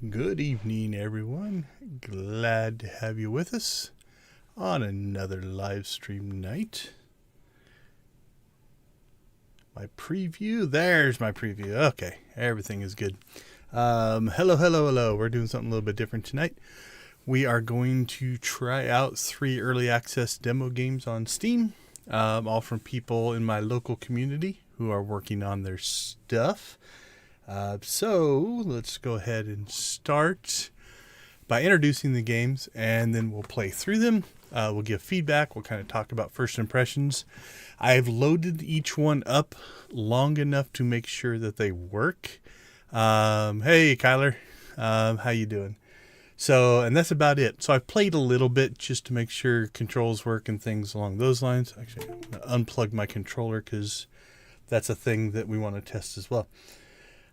Good evening, everyone. Glad to have you with us on another live stream night. My preview, there's my preview. Okay, everything is good. Hello. We're doing something a little bit different tonight. We are going to try out 3 early access demo games on Steam, all from people in my local community who are working on their stuff. So let's go ahead and start by introducing the games, and then we'll play through them. We'll give feedback. We'll kind of talk about first impressions. I've loaded each one up long enough to make sure that they work. Hey, Kyler. How you doing? So, and that's about it. So I've played a little bit just to make sure controls work and things along those lines. Actually, I'm going to unplug my controller because that's a thing that we want to test as well.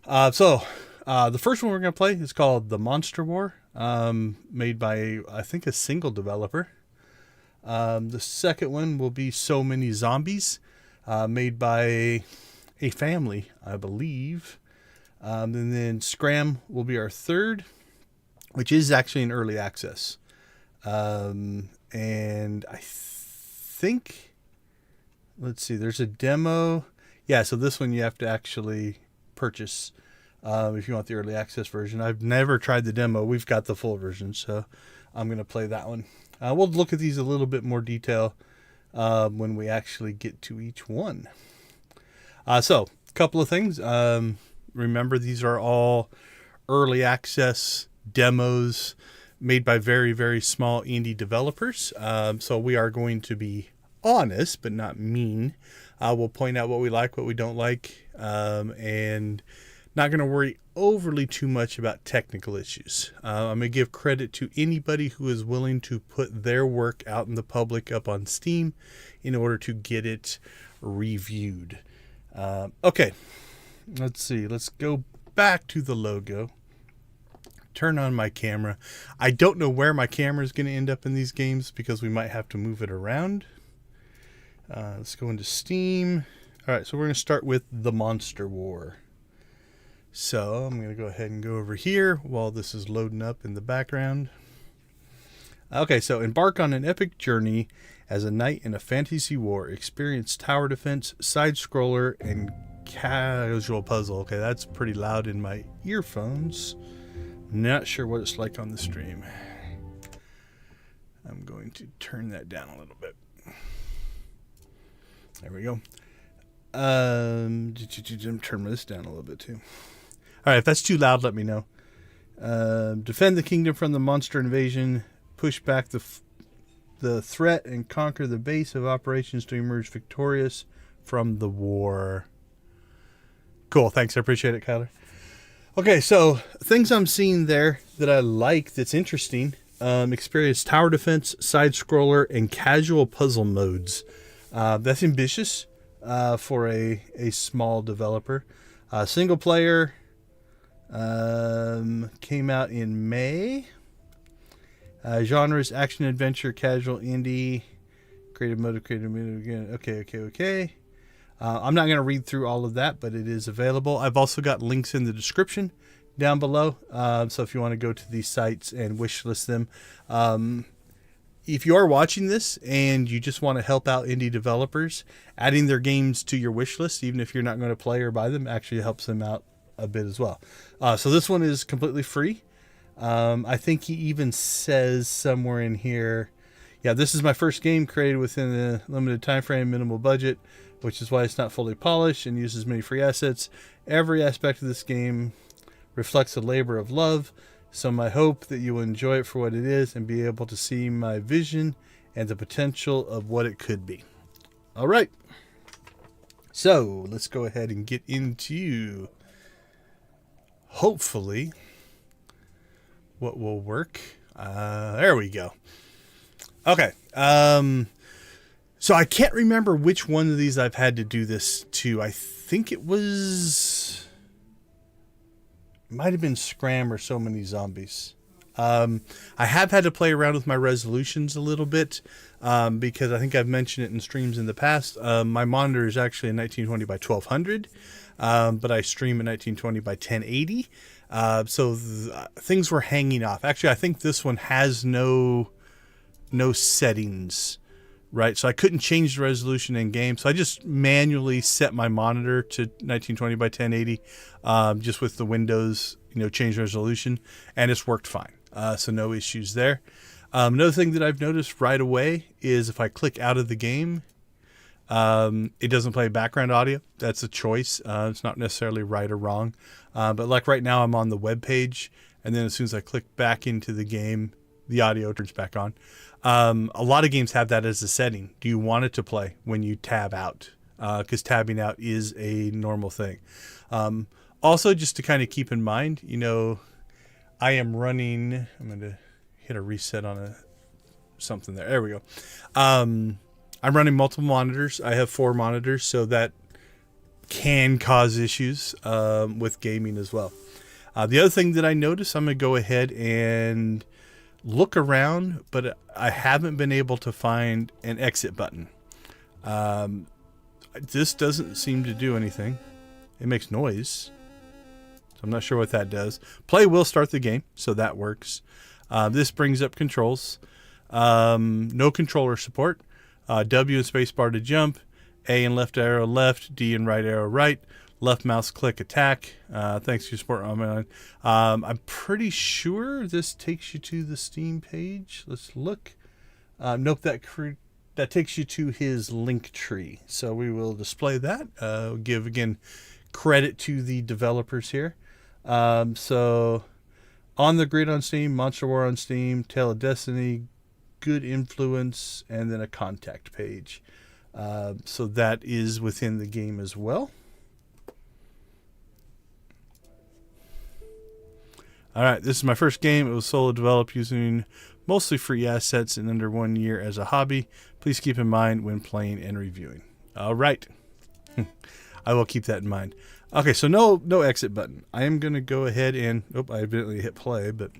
The first one we're going to play is called The Monster War, made by, I think, a single developer. The second one will be So Many Zombies, made by a family, I believe. And then SCRAM will be our third, which is actually in early access. And I think, let's see, there's a demo. Yeah, so this one you have to actually purchase if you want the early access version. I've never tried the demo. We've got the full version, so I'm going to play that one. We'll look at these a little bit more detail when we actually get to each one. So, a couple of things. Remember, these are all early access demos made by very, very small indie developers. So we are going to be honest, but not mean. We'll point out what we like, what we don't like, and not going to worry overly too much about technical issues. I'm going to give credit to anybody who is willing to put their work out in the public up on Steam in order to get it reviewed. Okay, let's see. Let's go back to the logo. Turn on my camera. I don't know where my camera is going to end up in these games because we might have to move it around. Let's go into Steam. All right, so we're going to start with The Monster War. So I'm going to go ahead and go over here while this is loading up in the background. Okay, so embark on an epic journey as a knight in a fantasy war. Experience tower defense, side-scroller, and casual puzzle. Okay, that's pretty loud in my earphones. Not sure what it's like on the stream. I'm going to turn that down a little bit. There we go. Turn this down a little bit too. All right, if that's too loud, let me know. Defend the kingdom from the monster invasion. Push back the threat and conquer the base of operations to emerge victorious from the war. Cool, thanks. I appreciate it, Kyler. Okay, so things I'm seeing there that I like that's interesting. Experience tower defense, side-scroller, and casual puzzle modes. That's ambitious for a small developer. Single player came out in May. Genres, action, adventure, casual, indie, creative mode again. Okay. I'm not going to read through all of that, but it is available. I've also got links in the description down below. So if you want to go to these sites and wishlist them. If you are watching this and you just want to help out indie developers, adding their games to your wish list, even if you're not going to play or buy them, actually helps them out a bit as well. So this one is completely free. I think he even says somewhere in here, yeah, this is my first game created within a limited time frame, minimal budget, which is why it's not fully polished and uses many free assets. Every aspect of this game reflects a labor of love. So my hope that you will enjoy it for what it is and be able to see my vision and the potential of what it could be. All right. So let's go ahead and get into, hopefully, what will work. There we go. Okay. So I can't remember which one of these I've had to do this to. I think it was... might have been SCRAM or So Many Zombies. I have had to play around with my resolutions a little bit because I think I've mentioned it in streams in the past. My monitor is actually a 1920 by 1200, but I stream a 1920 by 1080. So things were hanging off. Actually, I think this one has no settings, right? So I couldn't change the resolution in game. So I just manually set my monitor to 1920 by 1080, just with the Windows, change resolution, and it's worked fine. So no issues there. Another thing that I've noticed right away is if I click out of the game, it doesn't play background audio. That's a choice. It's not necessarily right or wrong. But like right now, I'm on the web page, and then as soon as I click back into the game, the audio turns back on. A lot of games have that as a setting. Do you want it to play when you tab out? Because tabbing out is a normal thing. Also, just to kind of keep in mind, I am running. I'm going to hit a reset on something there. There we go. I'm running multiple monitors. I have 4 monitors, so that can cause issues with gaming as well. The other thing that I noticed, I'm going to go ahead and look around, but I haven't been able to find an exit button. This doesn't seem to do anything. It makes noise. So I'm not sure what that does. Play will start the game, so that works. This brings up controls. No controller support. W and spacebar to jump. A and left arrow left. D and right arrow right. Left mouse click attack. Thanks for your support. I'm pretty sure this takes you to the Steam page. Let's look. Nope, that takes you to his link tree. So we will display that. Give again credit to the developers here. So On the Grid on Steam, Monster War on Steam, Tale of Destiny, Good Influence, and then a contact page. So that is within the game as well. All right, this is my first game. It was solo developed using mostly free assets in under 1 year as a hobby. Please keep in mind when playing and reviewing. All right. I will keep that in mind. Okay, so no exit button. I am going to go ahead and... I evidently hit play, but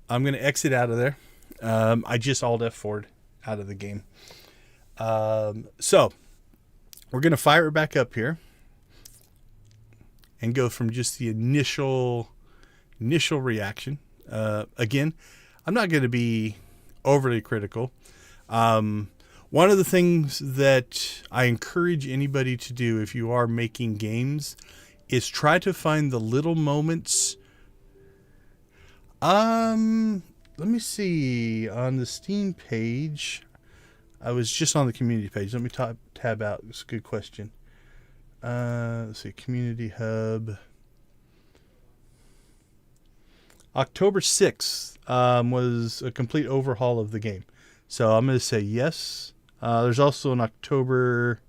I'm going to exit out of there. I just Alt F4'd out of the game. So we're going to fire it back up here and go from just the initial reaction. Again, I'm not going to be overly critical. One of the things that I encourage anybody to do if you are making games is try to find the little moments. Let me see. On the Steam page, I was just on the community page. Let me tab out. It's a good question. Let's see. Community Hub. October 6th was a complete overhaul of the game. So I'm going to say yes. There's also an October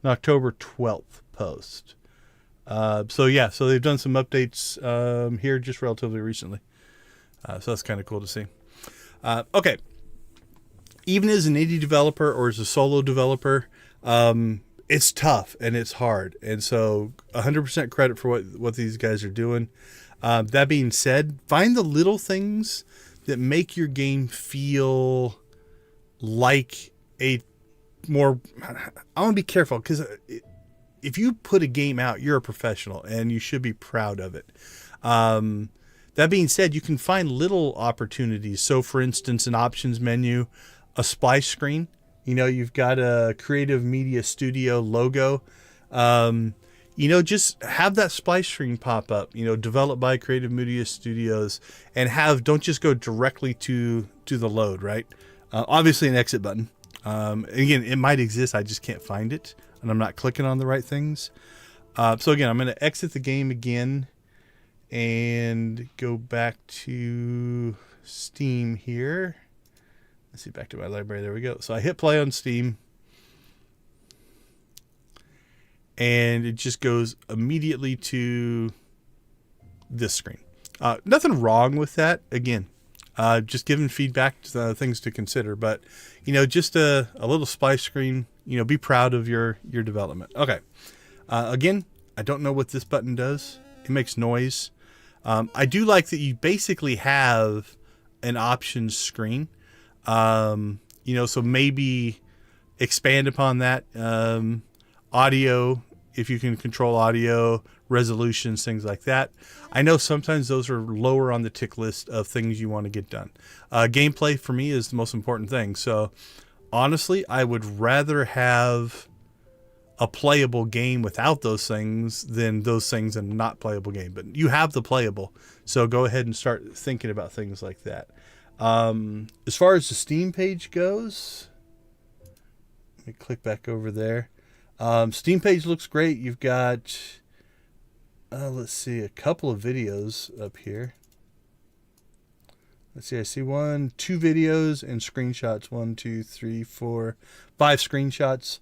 12th post. So they've done some updates here just relatively recently. So that's kind of cool to see. Okay. Even as an indie developer or as a solo developer, it's tough and it's hard. And so 100% credit for what these guys are doing. That being said, find the little things that make your game feel like I want to be careful because if you put a game out, you're a professional and you should be proud of it. That being said, you can find little opportunities. So for instance, an options menu, a splash screen, you've got a Creative Media Studio logo. Just have that splash screen pop up, developed by Creative Media Studios, and don't just go directly to the load, right? Obviously an exit button. Again, it might exist. I just can't find it and I'm not clicking on the right things. So again, I'm going to exit the game again and go back to Steam here. Let's see, back to my library. There we go. So I hit play on Steam. And it just goes immediately to this screen. Nothing wrong with that. Again, just giving feedback, things to consider. But, just a little splash screen, be proud of your development. Okay. Again, I don't know what this button does. It makes noise. I do like that you basically have an options screen. You know, so maybe expand upon that. Audio, if you can control audio, resolutions, things like that. I know sometimes those are lower on the tick list of things you want to get done. Gameplay for me is the most important thing. So honestly, I would rather have a playable game without those things than those things and not playable game. But you have the playable, so go ahead and start thinking about things like that. As far as the Steam page goes, let me click back over there. Steam page looks great. You've got, let's see, a couple of videos up here. Let's see, I see 2 videos and screenshots. 1, 2, 3, 4, 5 screenshots.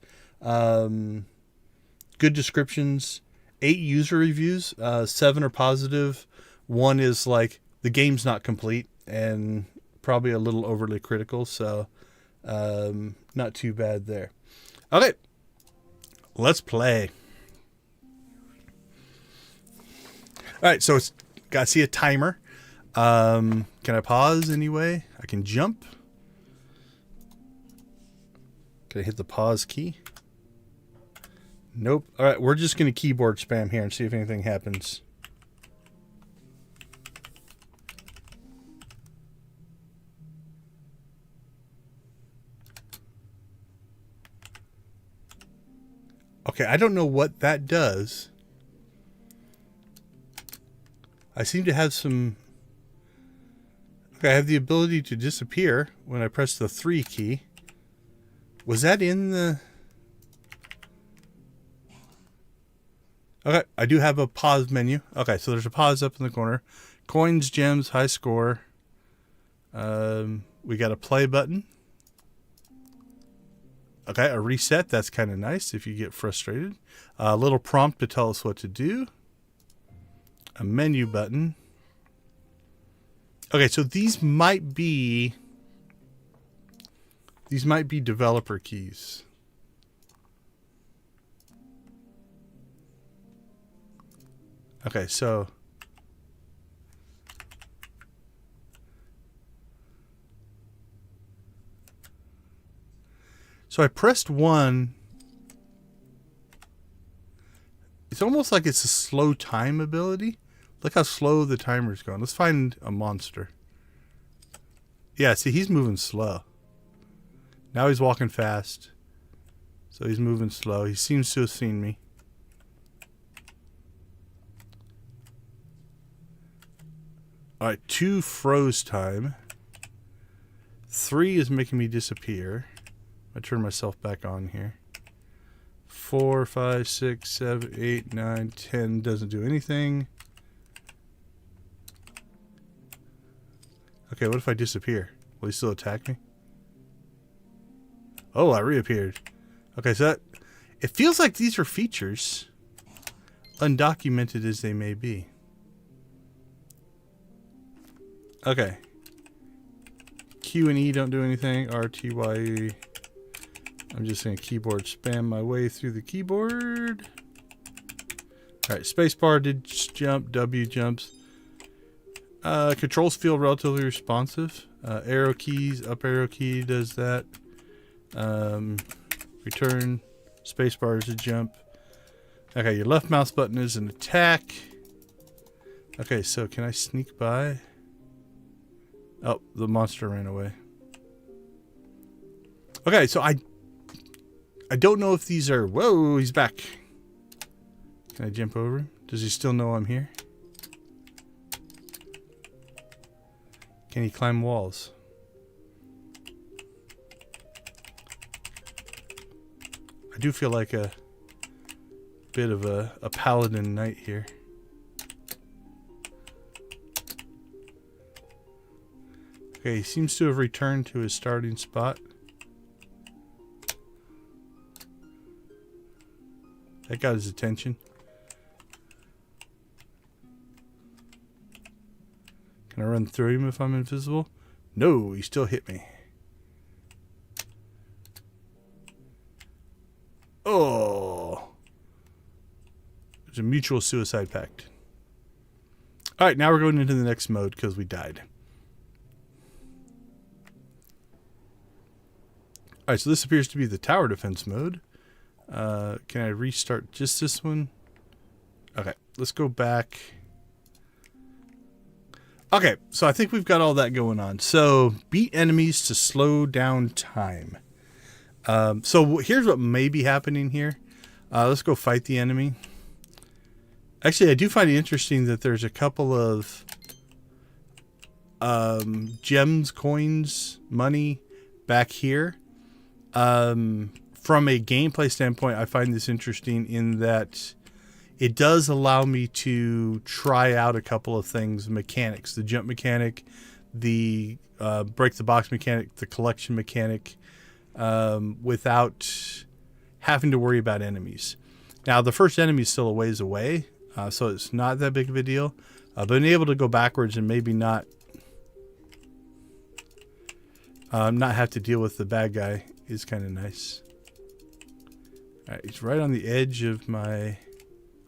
Good descriptions. 8 user reviews. 7 are positive. 1 is like, the game's not complete and probably a little overly critical. So, not too bad there. Okay. Let's play. All right, so it's got to see a timer. Can I pause anyway? I can jump. Can I hit the pause key? Nope. All right, we're just going to keyboard spam here and see if anything happens. Okay, I don't know what that does. I seem to have some... Okay, I have the ability to disappear when I press the 3 key. Was that in the... Okay, I do have a pause menu. Okay, so there's a pause up in the corner. Coins, gems, high score. We got a play button. Okay, a reset. That's kind of nice if you get frustrated. A little prompt to tell us what to do. A menu button. Okay, so these might be developer keys. Okay, so I pressed 1. It's almost like it's a slow time ability. Look how slow the timer's going. Let's find a monster. Yeah, see, he's moving slow. Now he's walking fast. So he's moving slow. He seems to have seen me. Alright, 2 froze time. 3 is making me disappear. I turn myself back on here. 4, 5, 6, 7, 8, 9, 10 doesn't do anything. Okay, what if I disappear? Will he still attack me? Oh, I reappeared. Okay, so it feels like these are features, undocumented as they may be. Okay. Q and E don't do anything. R, T, Y, E. I'm just going to keyboard spam my way through the keyboard. Alright, spacebar did jump. W jumps. Controls feel relatively responsive. Arrow keys, up arrow key does that. Return. Spacebar is a jump. Okay, your left mouse button is an attack. Okay, so can I sneak by? Oh, the monster ran away. Okay, so I don't know if these are... Whoa, he's back. Can I jump over him? Does he still know I'm here? Can he climb walls? I do feel like a bit of a paladin knight here. Okay, he seems to have returned to his starting spot. That got his attention. Can I run through him if I'm invisible? No, he still hit me. Oh. There's a mutual suicide pact. All right, now we're going into the next mode because we died. All right, so this appears to be the tower defense mode. Can I restart just this one? Okay, let's go back. Okay, so I think we've got all that going on. So beat enemies to slow down time. So here's what may be happening here. Let's go fight the enemy. Actually, I do find it interesting that there's a couple of gems, coins, money back here. From a gameplay standpoint, I find this interesting in that it does allow me to try out a couple of things, mechanics, the jump mechanic, the break the box mechanic, the collection mechanic, without having to worry about enemies. Now, the first enemy is still a ways away, so it's not that big of a deal. But being able to go backwards and maybe not have to deal with the bad guy is kind of nice. All right, he's right on the edge of my...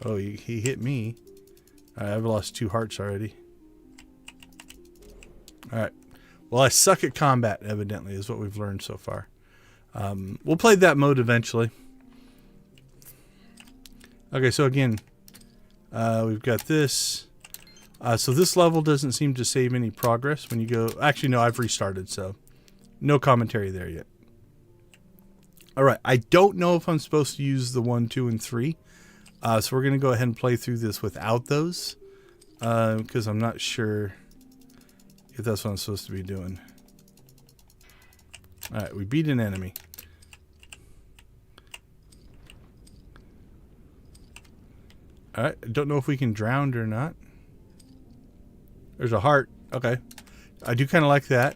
Oh, he hit me. I've lost 2 hearts already. All right. Well, I suck at combat, evidently, is what we've learned so far. We'll play that mode eventually. Okay, so again, we've got this. So this level doesn't seem to save any progress when you go... Actually, no, I've restarted, so no commentary there yet. All right, I don't know if I'm supposed to use the 1, 2, and 3. So we're going to go ahead and play through this without those. Because I'm not sure if that's what I'm supposed to be doing. All right, we beat an enemy. All right, I don't know if we can drown or not. There's a heart. Okay. I do kind of like that.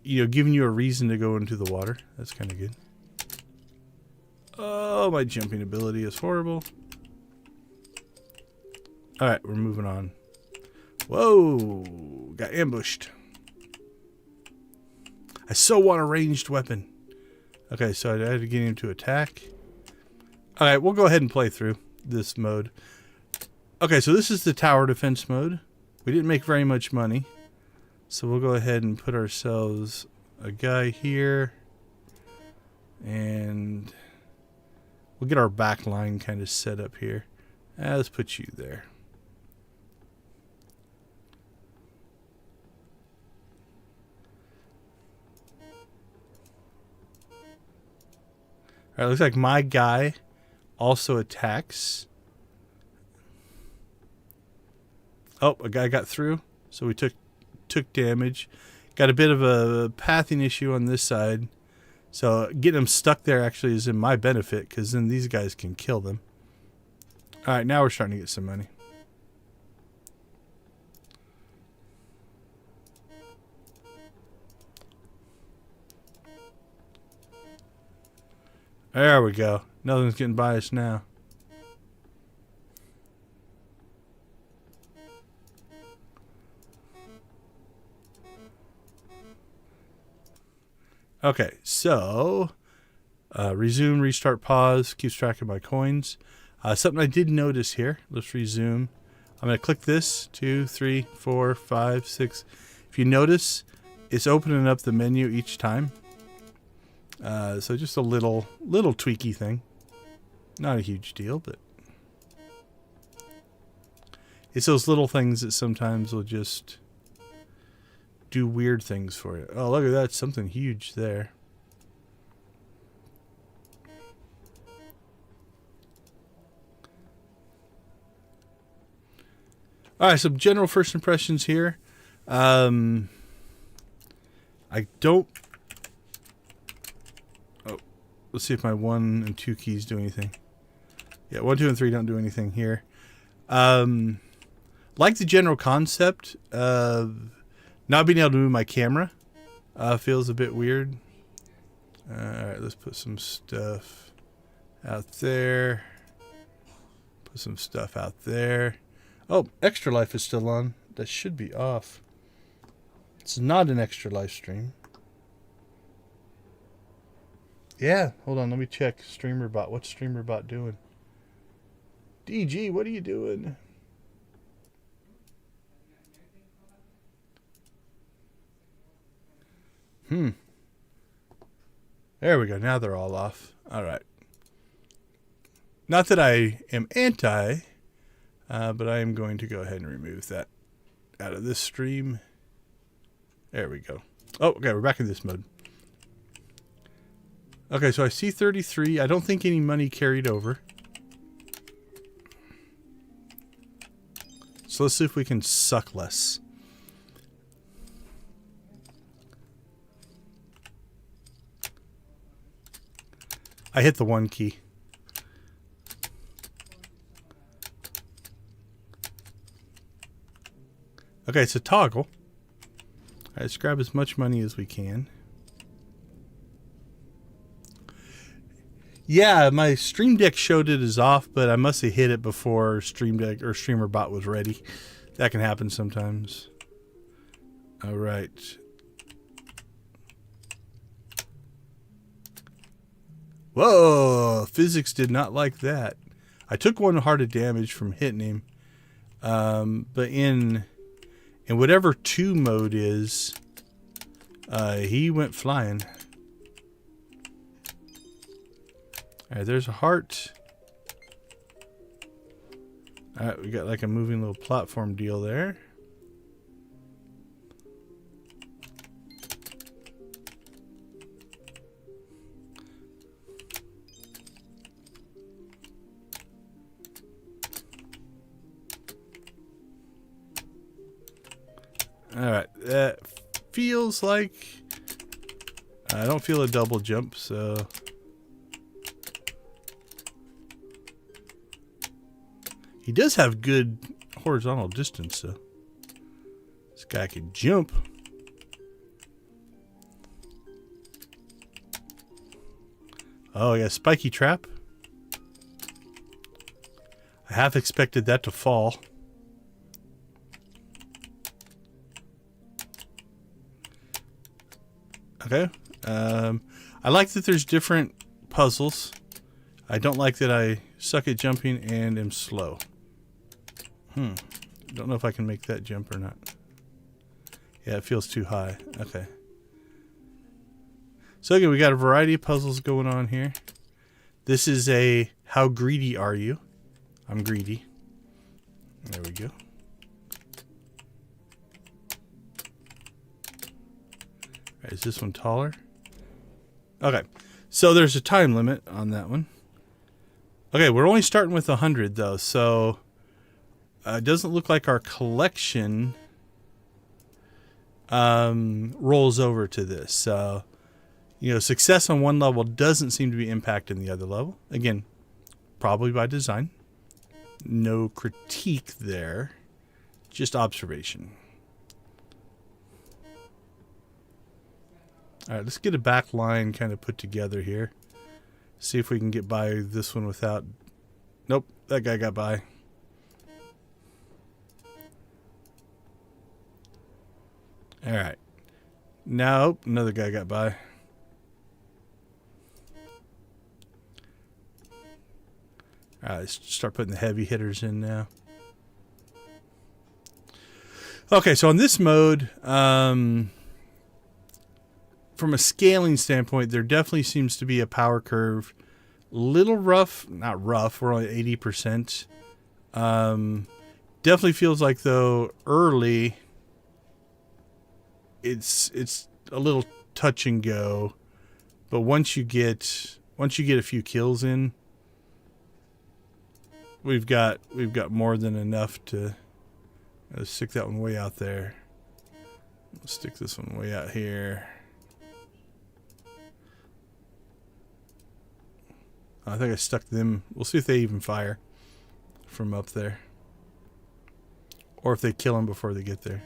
You know, giving you a reason to go into the water. That's kind of good. Oh, my jumping ability is horrible. All right, we're moving on. Whoa, got ambushed. I so want a ranged weapon. Okay, so I had to get him to attack. All right, we'll go ahead and play through this mode. Okay, so this is the tower defense mode. We didn't make very much money. So we'll go ahead and put ourselves a guy here. And we'll get our back line kind of set up here. Let's put you there. All right, looks like my guy also attacks. Oh, a guy got through, so we took damage. Got a bit of a pathing issue on this side. So getting them stuck there actually is in my benefit, because then these guys can kill them. All right, now we're starting to get some money. There we go. Nothing's getting by us now. Okay, so resume, restart, pause, keeps track of my coins. Something I did notice here. Let's resume. I'm going to click this. 2, 3, 4, 5, 6. If you notice, it's opening up the menu each time. So just a little tweaky thing. Not a huge deal, but it's those little things that sometimes will just do weird things for you. Oh, look at that. Something huge there. All right, some general first impressions here. I don't... Oh, let's see if my 1 and 2 keys do anything. Yeah, 1, 2, and 3 don't do anything here. Like the general concept of not being able to move my camera. Feels a bit weird. All right, let's put some stuff out there. Put some stuff out there. Oh, Extra Life is still on. That should be off. It's not an Extra Life stream. Yeah, hold on. Let me check. StreamerBot. What's StreamerBot doing? DG, what are you doing? There we go. Now they're all off. All right. Not that I am anti, but I am going to go ahead and remove that out of this stream. There we go. Oh, okay. We're back in this mode. Okay, so I see 33. I don't think any money carried over. So let's see if we can suck less. I hit the 1 key. Okay, it's a toggle. All right, let's grab as much money as we can. Yeah, my Stream Deck showed it as off, but I must have hit it before Stream Deck or Streamer Bot was ready. That can happen sometimes. All right. Whoa, physics did not like that. I took 1 heart of damage from hitting him. But in whatever 2 mode is, he went flying. All right, there's a heart. All right, we got like a moving little platform deal there. Alright, that feels like... I don't feel a double jump, so... He does have good horizontal distance, so... This guy can jump. Oh, yeah, spiky trap. I half expected that to fall. Okay. I like that there's different puzzles. I don't like that I suck at jumping and am slow. Don't know if I can make that jump or not. Yeah, it feels too high. Okay. So again, we got a variety of puzzles going on here. This is a how greedy are you? I'm greedy. There we go. Right, is this one taller? Okay. So there's a time limit on that one. Okay, we're only starting with 100 though, so it doesn't look like our collection rolls over to this. So, you know, success on one level doesn't seem to be impacting the other level. Again, probably by design. No critique there, just observation. All right, let's get a back line kind of put together here. See if we can get by this one without... Nope, that guy got by. All right. Nope, another guy got by. All right, let's start putting the heavy hitters in now. Okay, so on this mode, from a scaling standpoint, there definitely seems to be a power curve. Little rough, not rough, we're only 80%. Definitely feels like, though, early, it's a little touch and go. But once you get a few kills in, we've got more than enough to stick that one way out there. Let's stick this one way out here. I think I stuck them. We'll see if they even fire from up there, or if they kill them before they get there.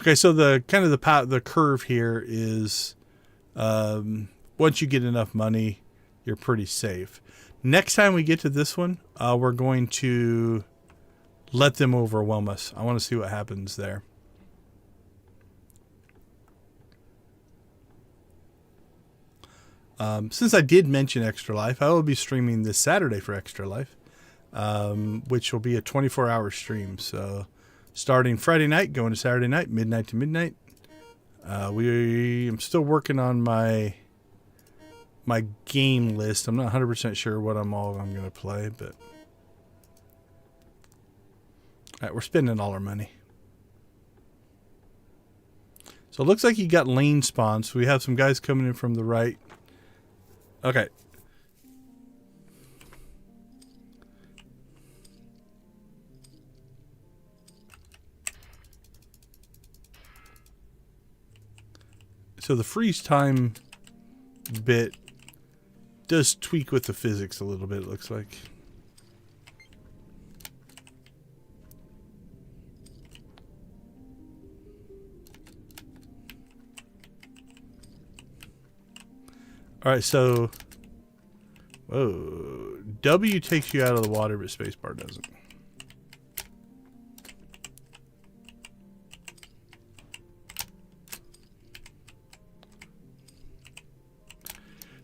Okay, so the kind of the curve here is once you get enough money, you're pretty safe. Next time we get to this one, we're going to let them overwhelm us. I want to see what happens there. Since I did mention Extra Life, I will be streaming this Saturday for Extra Life, which will be a 24-hour stream. So starting Friday night, going to Saturday night, midnight to midnight. I'm still working on my game list. I'm not 100% sure what I'm going to play, but all right, we're spending all our money. So it looks like you got lane spawns. So we have some guys coming in from the right. Okay. So the freeze time bit does tweak with the physics a little bit, it looks like. All right, so whoa, W takes you out of the water, but spacebar doesn't.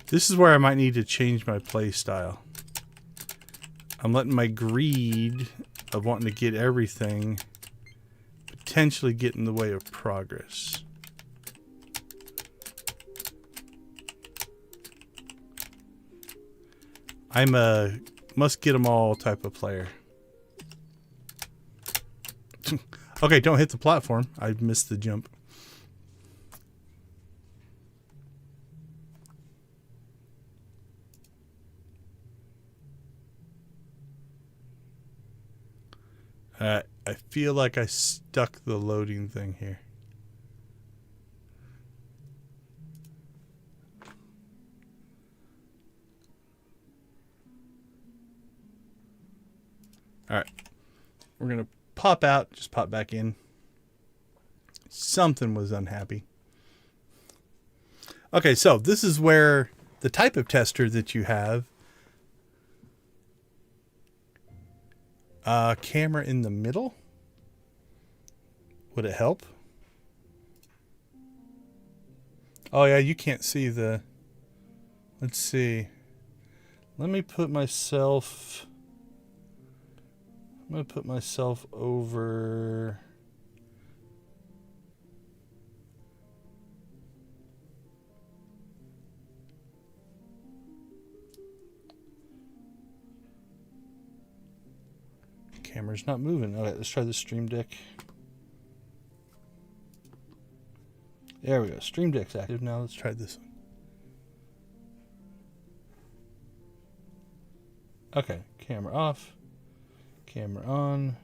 This is where I might need to change my play style. I'm letting my greed of wanting to get everything potentially get in the way of progress. I'm a must get them all type of player. Okay, don't hit the platform. I missed the jump. I feel like I stuck the loading thing here. All right, we're gonna pop out, just pop back in. Something was unhappy. Okay, so this is where the type of tester that you have. Camera in the middle. Would it help? Oh yeah, you can't see the. Let's see. Let me put myself. I'm going to put myself over. Camera's not moving. All right, let's try the Stream Deck. There we go. Stream Deck's active now. Let's try this one. Okay, camera off. Camera on.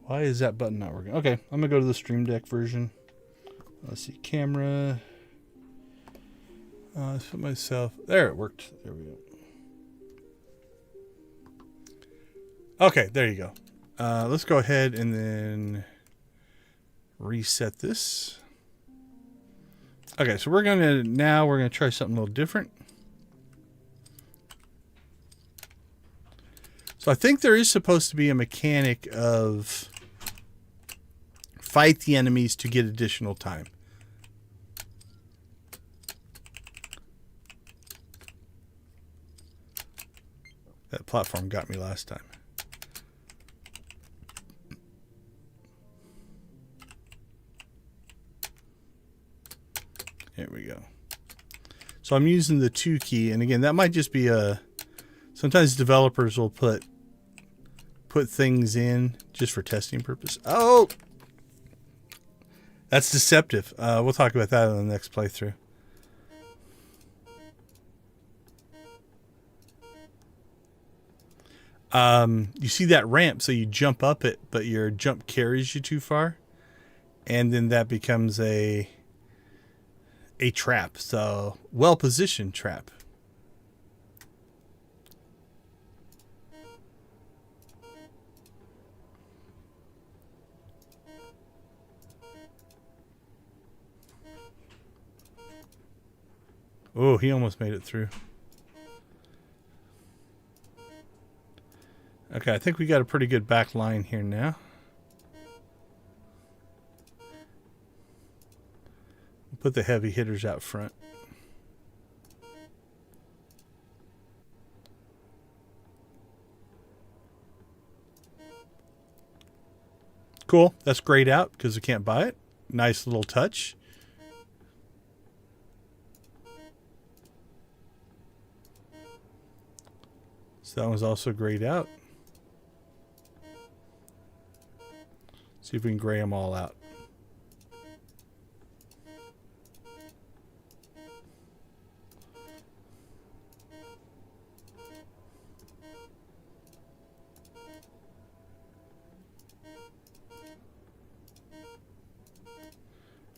Why is that button not working? Okay, I'm going to go to the Stream Deck version. Let's see, camera. Let's put myself. There, it worked. There we go. Okay, there you go. Let's go ahead and then reset this. Okay, so we're gonna try something a little different. So I think there is supposed to be a mechanic of fight the enemies to get additional time. That platform got me last time. There we go. So I'm using the 2 key, and again, that might just be a. Sometimes developers will put things in just for testing purpose. Oh, that's deceptive. We'll talk about that in the next playthrough. You see that ramp, so you jump up it, but your jump carries you too far, and then that becomes a trap. So well-positioned trap. Oh, he almost made it through. Okay, I think we got a pretty good back line here now. Put the heavy hitters out front. Cool. That's grayed out because I can't buy it. Nice little touch. So that one's also grayed out. See if we can gray them all out.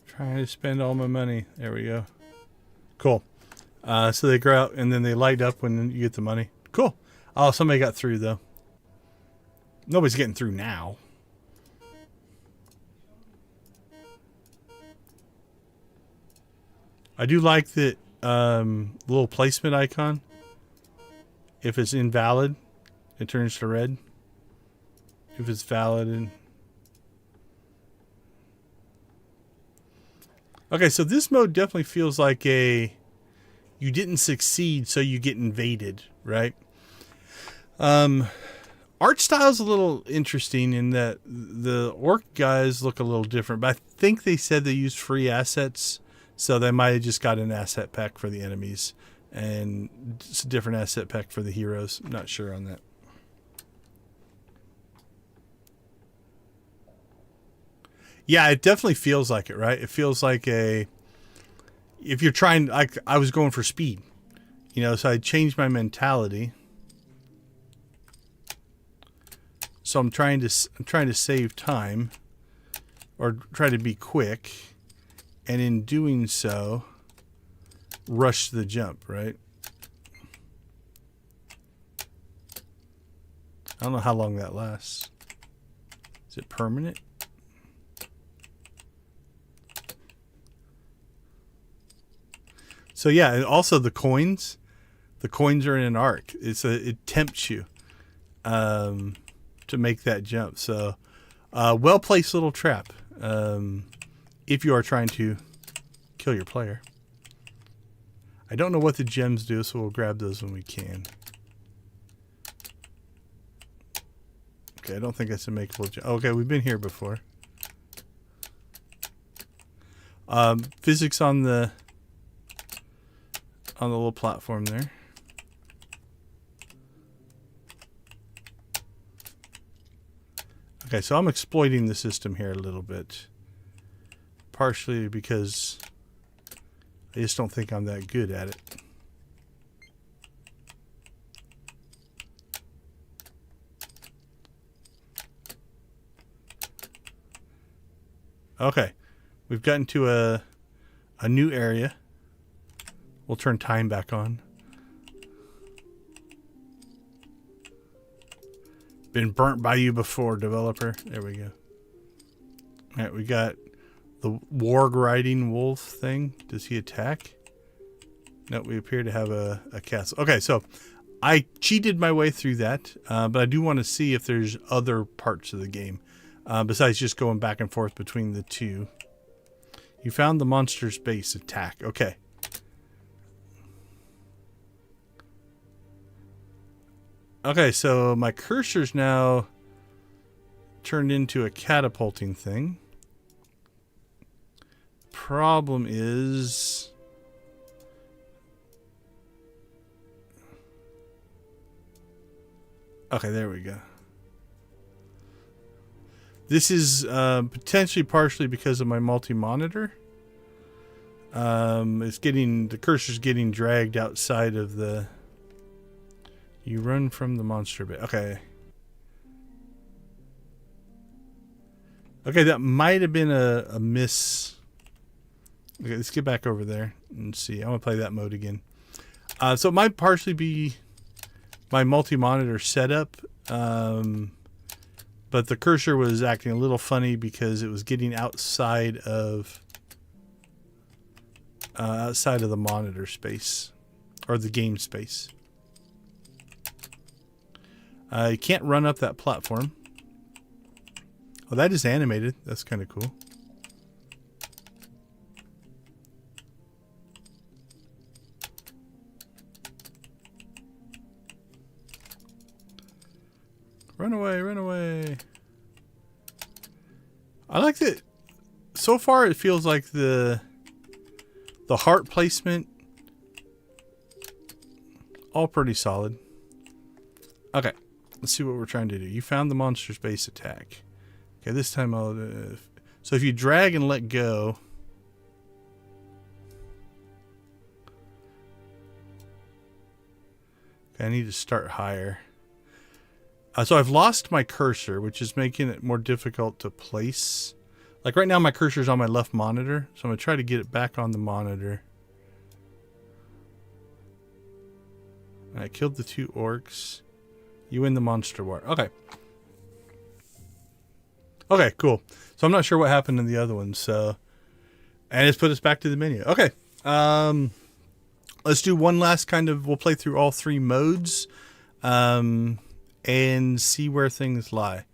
Trying to spend all my money. There we go. Cool. So they grow out and then they light up when you get the money. Cool. Oh, somebody got through though. Nobody's getting through now. I do like the little placement icon. If it's invalid, it turns to red. If it's valid and... Okay, so this mode definitely feels like you didn't succeed, so you get invaded, right? Art style's a little interesting in that the orc guys look a little different, but I think they said they used free assets, so they might have just got an asset pack for the enemies and it's a different asset pack for the heroes. I'm not sure on that. Yeah, it definitely feels like it, right? It feels like if you're trying, like I was going for speed, you know, so I changed my mentality. So I'm trying to save time or try to be quick, and in doing so, rush the jump, right? I don't know how long that lasts. Is it permanent? So yeah, and also the coins are in an arc. It tempts you to make that jump. So well placed little trap if you are trying to kill your player. I don't know what the gems do, so we'll grab those when we can. Okay, I don't think that's a makeable gem. Okay, we've been here before. Physics on the little platform there. Okay, so I'm exploiting the system here a little bit. Partially because I just don't think I'm that good at it. Okay, we've gotten to a new area. We'll turn time back on. Been burnt by you before, developer. There we go. All right, we got the warg riding wolf thing. Does he attack? No, we appear to have a castle. Okay, so I cheated my way through that, but I do want to see if there's other parts of the game besides just going back and forth between the two. You found the monster's base. Attack. Okay. Okay, so my cursor's now turned into a catapulting thing. Problem is... Okay, there we go. This is potentially partially because of my multi-monitor. The cursor's getting dragged outside of the... You run from the monster bit. Okay. Okay, that might have been a miss. Okay, let's get back over there and see. I want to play that mode again. So it might partially be my multi-monitor setup, but the cursor was acting a little funny because it was getting outside of the monitor space or the game space. You can't run up that platform. Oh, that is animated. That's kind of cool. Run away, run away. I like that. So far, it feels like the heart placement, all pretty solid. Okay, let's see what we're trying to do. You found the monster's base attack. Okay, this time I'll... so if you drag and let go... Okay, I need to start higher. So I've lost my cursor, which is making it more difficult to place. Like right now my cursor's on my left monitor, so I'm going to try to get it back on the monitor. I killed the 2 orcs. You win the monster war. Okay. Okay, cool. So I'm not sure what happened in the other one, so... And it's put us back to the menu. Okay. Let's do one last kind of... We'll play through all 3 modes. And see where things lie.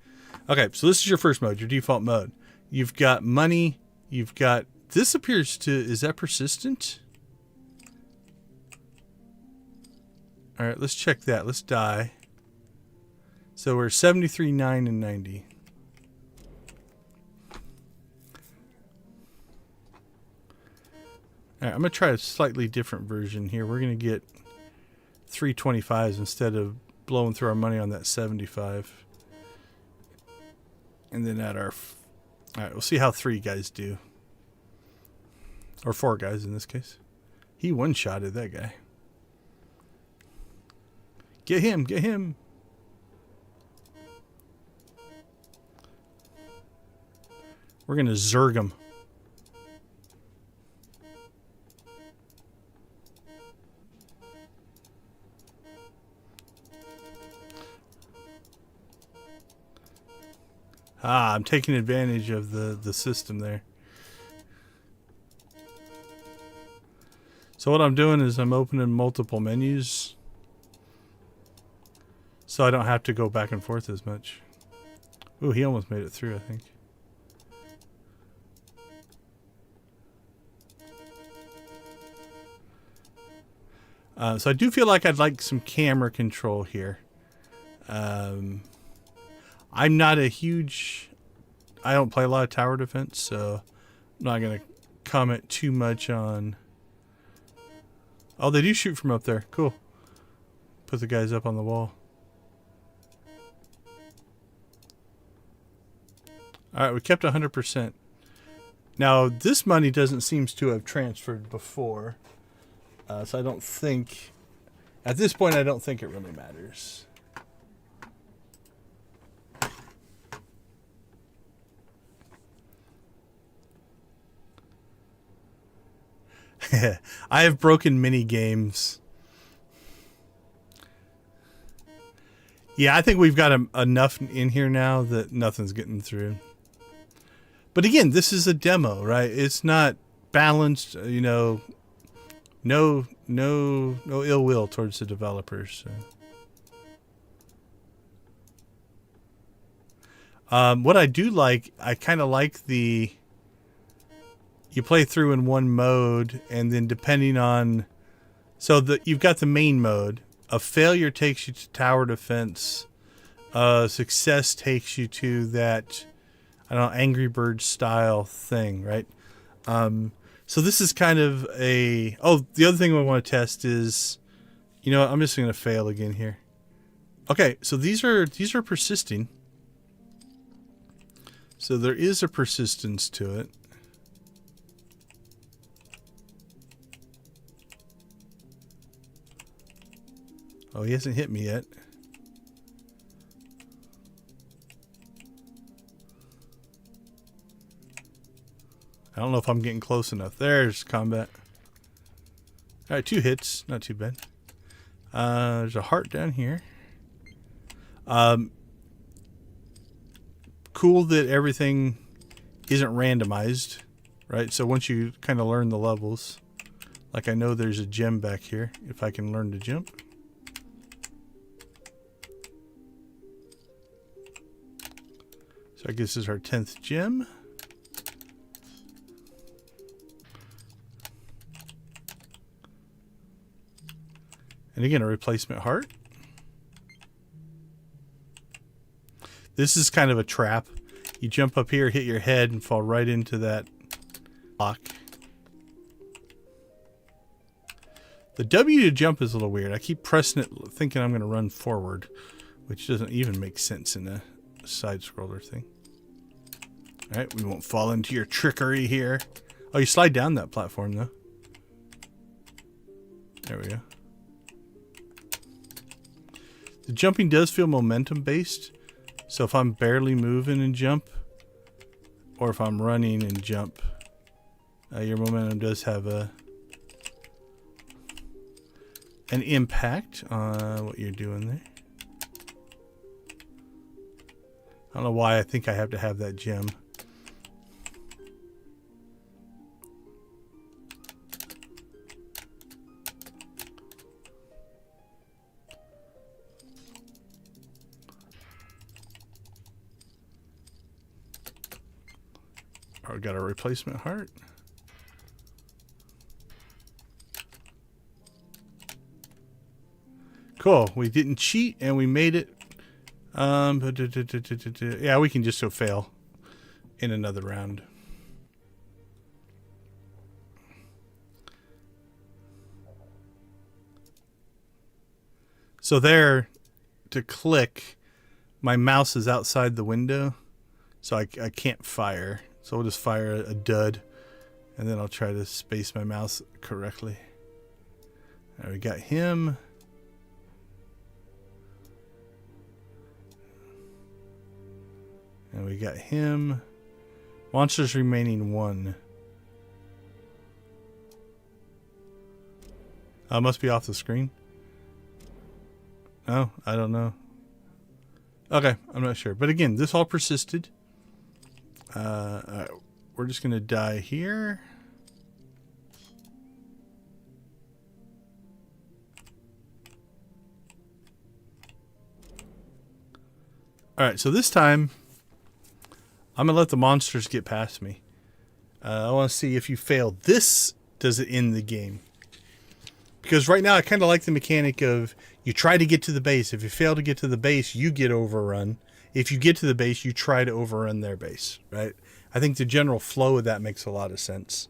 Okay, so this is your first mode, your default mode. You've got money. You've got... This appears to... Is that persistent? Alright, let's check that. Let's die. So we're 73, 9, and 90. Alright, I'm going to try a slightly different version here. We're going to get 325s instead of blowing through our money on that 75. And then add our... Alright, we'll see how 3 guys do. Or 4 guys in this case. He one-shotted that guy. Get him! Get him! We're going to zerg him. Ah, I'm taking advantage of the system there. So what I'm doing is I'm opening multiple menus. So I don't have to go back and forth as much. Ooh, he almost made it through, I think. So I do feel like I'd like some camera control here. I'm not a huge... I don't play a lot of tower defense, so I'm not going to comment too much on... Oh, they do shoot from up there. Cool. Put the guys up on the wall. Alright, we kept 100%. Now, this money doesn't seem to have transferred before. So I don't think... At this point, I don't think it really matters. I have broken mini games. Yeah, I think we've got enough in here now that nothing's getting through. But again, this is a demo, right? It's not balanced, you know. No ill will towards the developers. So. What I do like, I kind of like the... You play through in one mode, and then depending on... So you've got the main mode. A failure takes you to tower defense. Success takes you to that, I don't know, Angry Birds style thing, right? So this is kind of a... Oh, the other thing I want to test is... You know what? I'm just going to fail again here. Okay, so these are persisting. So there is a persistence to it. Oh, he hasn't hit me yet. I don't know if I'm getting close enough. There's combat. Alright, 2 hits. Not too bad. There's a heart down here. Cool that everything isn't randomized, right? So once you kind of learn the levels, like I know there's a gem back here, if I can learn to jump. So I guess this is our 10th gem. And again, a replacement heart. This is kind of a trap. You jump up here, hit your head, and fall right into that block. The W to jump is a little weird. I keep pressing it thinking I'm going to run forward, which doesn't even make sense in a side scroller thing. Alright, we won't fall into your trickery here. Oh, you slide down that platform though. There we go. The jumping does feel momentum based. So if I'm barely moving and jump, or if I'm running and jump, your momentum does have an impact on what you're doing there. I don't know why I think I have to have that gem. Oh, got a replacement heart. Cool. We didn't cheat and we made it. Yeah, we can just so fail in another round. So there, to click, my mouse is outside the window, so I can't fire. So we'll just fire a dud, and then I'll try to space my mouse correctly. All right, we got him. And we got him. Monsters remaining 1. Must be off the screen. No, I don't know. Okay, I'm not sure. But again, this all persisted. Alright, we're just going to die here. Alright, so this time I'm going to let the monsters get past me. I want to see if you fail this, does it end the game? Because right now I kind of like the mechanic of you try to get to the base. If you fail to get to the base, you get overrun. If you get to the base, you try to overrun their base, right? I think the general flow of that makes a lot of sense.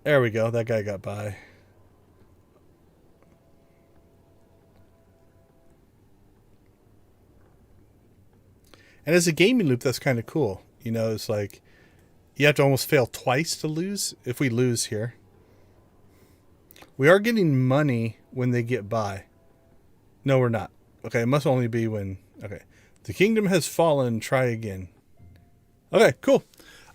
There we go. That guy got by. And as a gaming loop, that's kind of cool. You know, it's like you have to almost fail twice to lose. If we lose here, we are getting money when they get by. No, we're not. Okay, it must only be when... Okay. The kingdom has fallen. Try again. Okay, cool.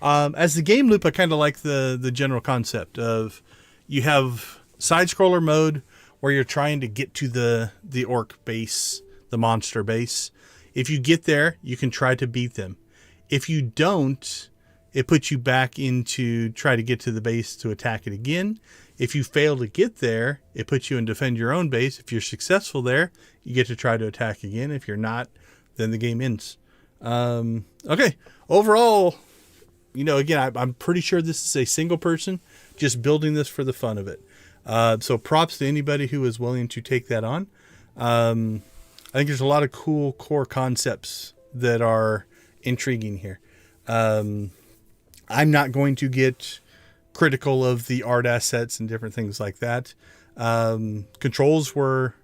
As the game loop, I kind of like the general concept of you have side-scroller mode where you're trying to get to the orc base, the monster base. If you get there, you can try to beat them. If you don't, it puts you back into try to get to the base to attack it again. If you fail to get there, it puts you in defend your own base. If you're successful there, you get to try to attack again. If you're not, then the game ends. Okay. Overall, you know, again, I'm pretty sure this is a single person just building this for the fun of it. So props to anybody who is willing to take that on. I think there's a lot of cool core concepts that are intriguing here. I'm not going to get critical of the art assets and different things like that. Controls were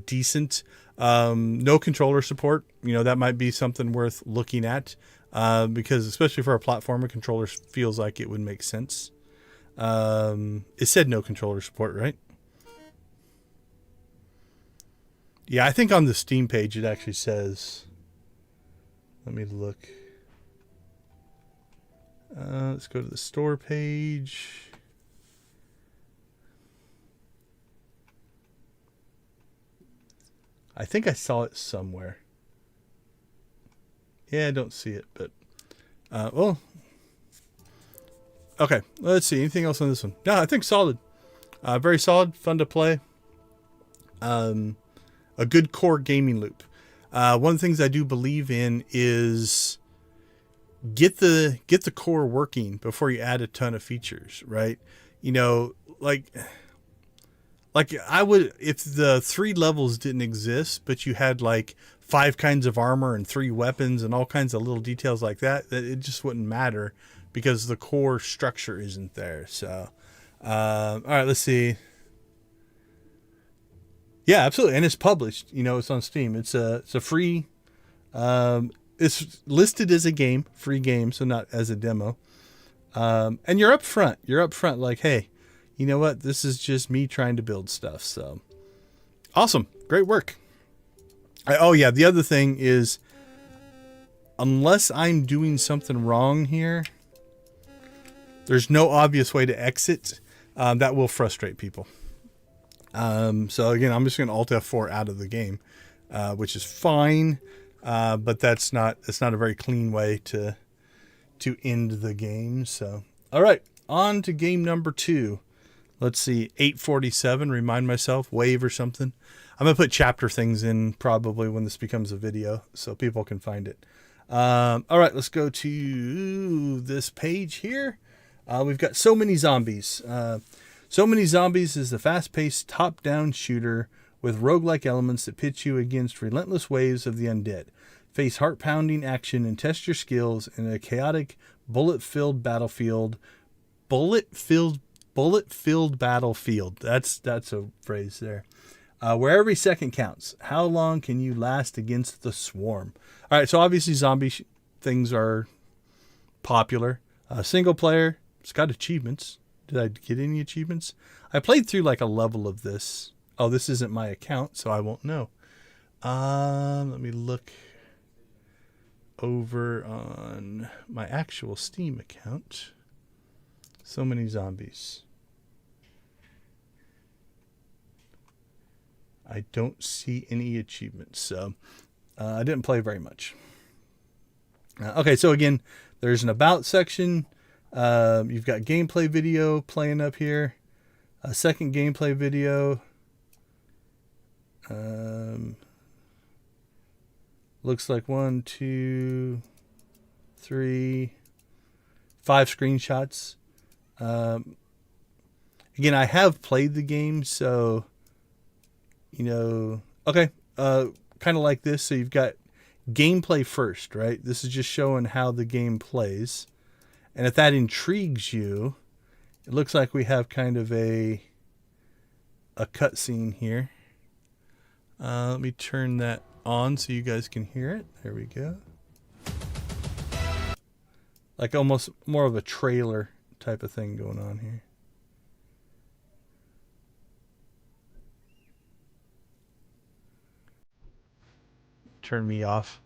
decent. No controller support. You know, that might be something worth looking at because especially for a platformer, controller feels like it would make sense. It said no controller support, right? Yeah, I think on the Steam page it actually says... Let me look. Let's go to the store page. I think I saw it somewhere. Yeah, I don't see it, but... well... Okay, let's see. Anything else on this one? No, I think solid. Very solid, fun to play. A good core gaming loop. One of the things I do believe in is get the core working before you add a ton of features, right? You know, like like I would, if the 3 levels didn't exist, but you had like 5 kinds of armor and 3 weapons and all kinds of little details like that, that it just wouldn't matter because the core structure isn't there. So, all right, let's see. Yeah, absolutely, and it's published. You know, it's on Steam. It's a free. It's listed as a game, free game, so not as a demo. And you're up front. You're up front, like, hey, you know what? This is just me trying to build stuff. So awesome, great work. Oh yeah, the other thing is, unless I'm doing something wrong here, there's no obvious way to exit. That will frustrate people. So again, I'm just going to Alt F4 out of the game, which is fine. But that's not a very clean way to end the game. So, all right, on to game number 2. Let's see, 847, remind myself, wave or something. I'm going to put chapter things in probably when this becomes a video so people can find it. All right, let's go to this page here. We've got So Many Zombies. So Many Zombies is the fast-paced top-down shooter with roguelike elements that pit you against relentless waves of the undead. Face heart-pounding action and test your skills in a chaotic, bullet-filled battlefield. Bullet-filled battlefield. That's a phrase there. Where every second counts. How long can you last against the swarm? All right, so obviously zombie things are popular. Single player. It's got achievements. Did I get any achievements? I played through like a level of this. Oh, this isn't my account, so I won't know. Let me look over on my actual Steam account. So Many Zombies. I don't see any achievements, so I didn't play very much. Okay, so again, there's an about section. You've got gameplay video playing up here. A second gameplay video. Looks like 1, 2, 3, 5 screenshots. Again, I have played the game, so you know. Okay, kind of like this. So you've got gameplay first, right? This is just showing how the game plays, and if that intrigues you, it looks like we have kind of a cutscene here. Let me turn that on so you guys can hear it. There we go. Like almost more of a trailer type of thing going on here. Turn me off.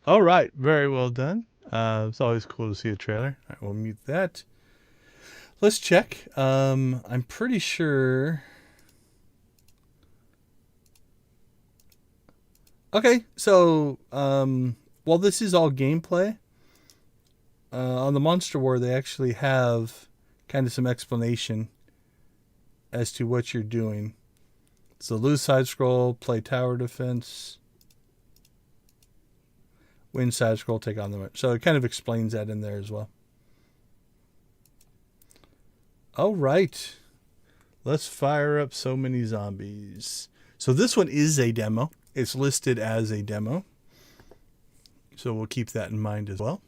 All right, very well done. It's always cool to see a trailer. All right, we'll mute that. Let's check. I'm pretty sure. Okay, so while this is all gameplay, on the Monster War they actually have kind of some explanation as to what you're doing. So lose side scroll, play tower defense. Win side scroll, take on the... So it kind of explains that in there as well. All right. Let's fire up So Many Zombies. So this one is a demo. It's listed as a demo. So we'll keep that in mind as well.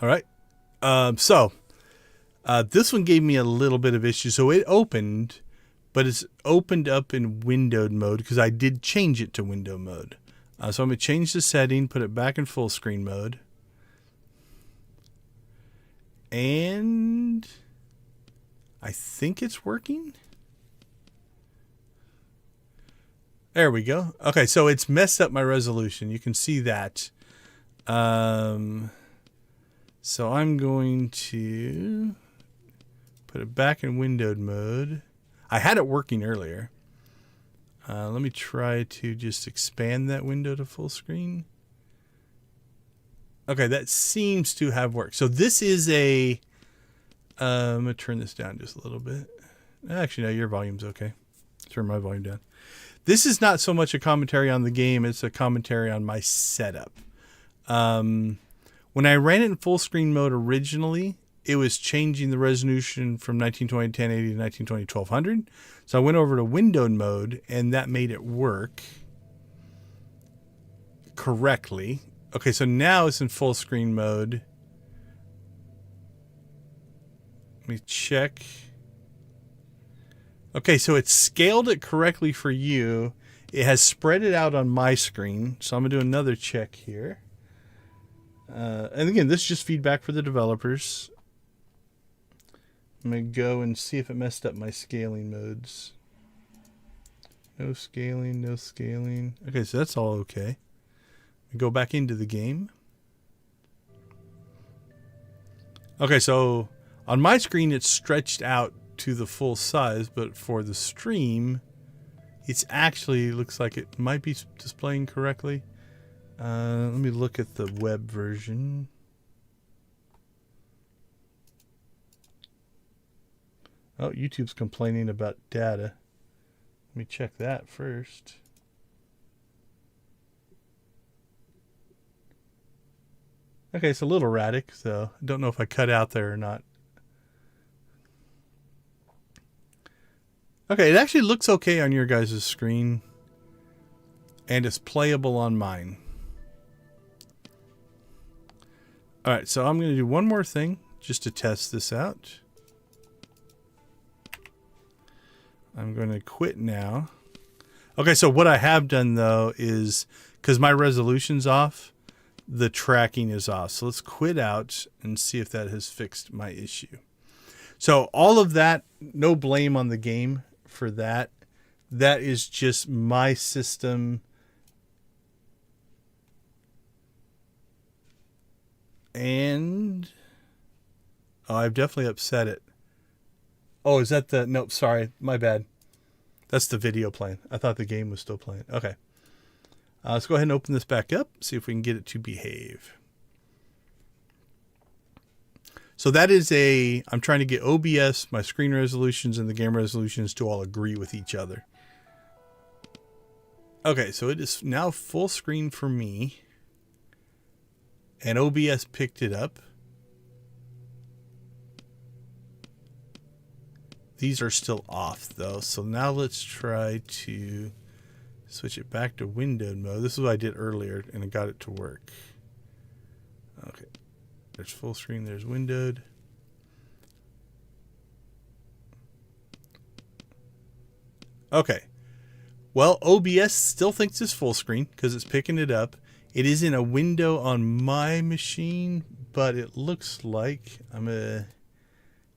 All right. This one gave me a little bit of issue. So it opened, but it's opened up in windowed mode because I did change it to window mode. So I'm going to change the setting, put it back in full screen mode. And I think it's working. There we go. Okay, so it's messed up my resolution. You can see that. So I'm going to put it back in windowed mode. I had it working earlier. Let me try to just expand that window to full screen. Okay, that seems to have worked. So this is a... I'm going to turn this down just a little bit. Actually, no, your volume's okay. Turn my volume down. This is not so much a commentary on the game. It's a commentary on my setup. When I ran it in full screen mode originally, it was changing the resolution from 1920 1080 to 1920 1200. So I went over to windowed mode, and that made it work correctly. Okay, so now it's in full screen mode. Let me check. Okay, so it scaled it correctly for you. It has spread it out on my screen. So I'm going to do another check here. And again, this is just feedback for the developers. I'm going to go and see if it messed up my scaling modes. No scaling, no scaling. Okay, so that's all okay. We go back into the game. Okay, so on my screen, it's stretched out to the full size, but for the stream, it's actually looks like it might be displaying correctly. Let me look at the web version. Oh, YouTube's complaining about data. Let me check that first. Okay, it's a little erratic, so I don't know if I cut out there or not. Okay, it actually looks okay on your guys' screen, and it's playable on mine. Alright, so I'm going to do one more thing just to test this out. I'm going to quit now. Okay, so what I have done, though, is because my resolution's off, the tracking is off. So let's quit out and see if that has fixed my issue. So all of that, no blame on the game for that. That is just my system. And I've definitely upset it. Oh, is that the... Nope, sorry. My bad. That's the video playing. I thought the game was still playing. Okay. Let's go ahead and open this back up. See if we can get it to behave. So that is a... I'm trying to get OBS, my screen resolutions, and the game resolutions to all agree with each other. Okay, so it is now full screen for me. And OBS picked it up. These are still off, though. So now let's try to switch it back to windowed mode. This is what I did earlier, and I got it to work. Okay. There's full screen. There's windowed. Okay. Well, OBS still thinks it's full screen because it's picking it up. It is in a window on my machine, but it looks like... I'm going to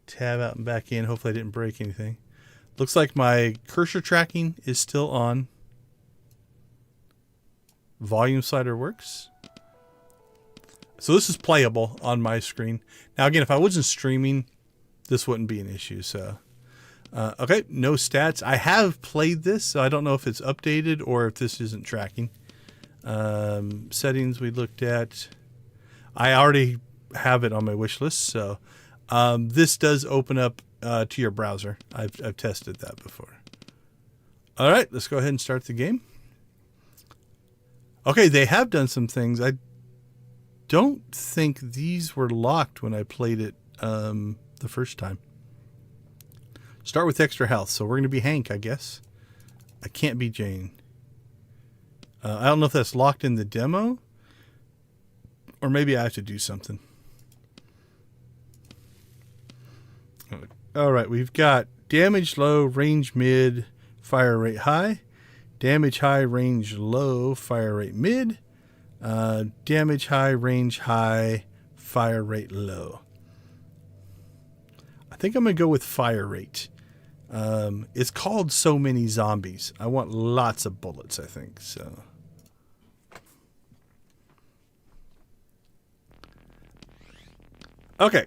tab out and back in. Hopefully I didn't break anything. Looks like my cursor tracking is still on. Volume slider works. So this is playable on my screen. Now again, if I wasn't streaming, this wouldn't be an issue. So, okay, no stats. I have played this, so I don't know if it's updated or if this isn't tracking. Settings we looked at. I already have it on my wish list, so this does open up to your browser. I've tested that before. All right, let's go ahead and start the game. Okay, they have done some things. I don't think these were locked when I played it the first time. Start with extra health. So we're going to be Hank, I guess. I can't be Jane. I don't know if that's locked in the demo, or maybe I have to do something. All right, we've got damage low, range mid, fire rate high. Damage high, range low, fire rate mid. Damage high, range high, fire rate low. I think I'm going to go with fire rate. It's called So Many Zombies. I want lots of bullets, I think. So. Okay.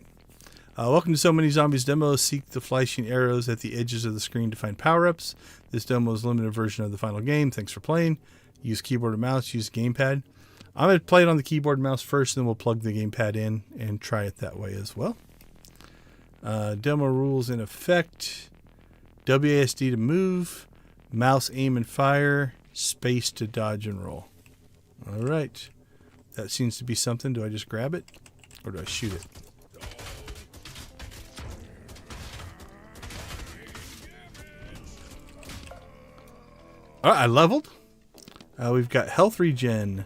Welcome to So Many Zombies demo. Seek the flashing arrows at the edges of the screen to find power-ups. This demo is a limited version of the final game. Thanks for playing. Use keyboard and mouse. Use gamepad. I'm going to play it on the keyboard and mouse first, then we'll plug the gamepad in and try it that way as well. Demo rules in effect. WASD to move. Mouse aim and fire. Space to dodge and roll. All right. That seems to be something. Do I just grab it? Or do I shoot it? All right, I leveled. We've got health regen.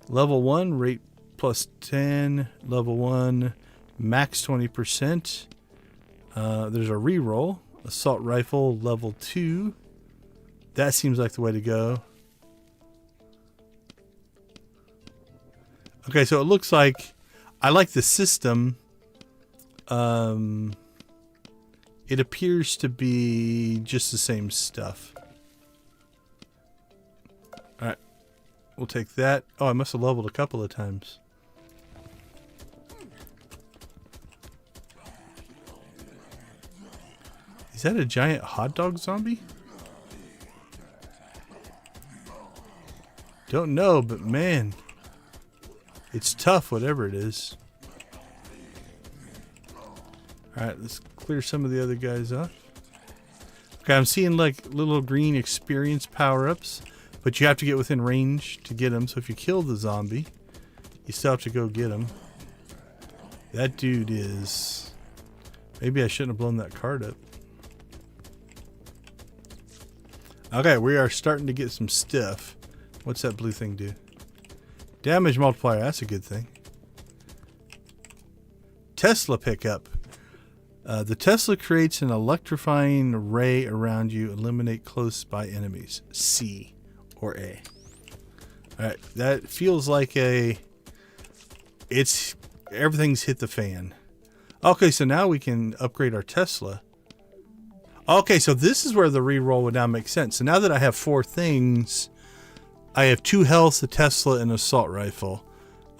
Level 1, rate plus 10. Level 1, max 20%. There's a reroll. Assault rifle, level 2. That seems like the way to go. Okay, so it looks like I like the system. It appears to be just the same stuff. Alright. We'll take that. Oh, I must have leveled a couple of times. Is that a giant hot dog zombie? Don't know, but man, it's tough, whatever it is. Alright, let's clear some of the other guys off. Okay, I'm seeing like little green experience power-ups, but you have to get within range to get them. So if you kill the zombie, you still have to go get him. That dude is... Maybe I shouldn't have blown that card up. Okay, we are starting to get some stuff. What's that blue thing do? Damage multiplier, that's a good thing. Tesla pickup. The Tesla creates an electrifying ray around you. Eliminate close by enemies. C or A. Alright, that feels like a... Everything's hit the fan. Okay, so now we can upgrade our Tesla. Okay, so this is where the reroll would now make sense. So now that I have 4 things, I have 2 health, a Tesla, and an assault rifle.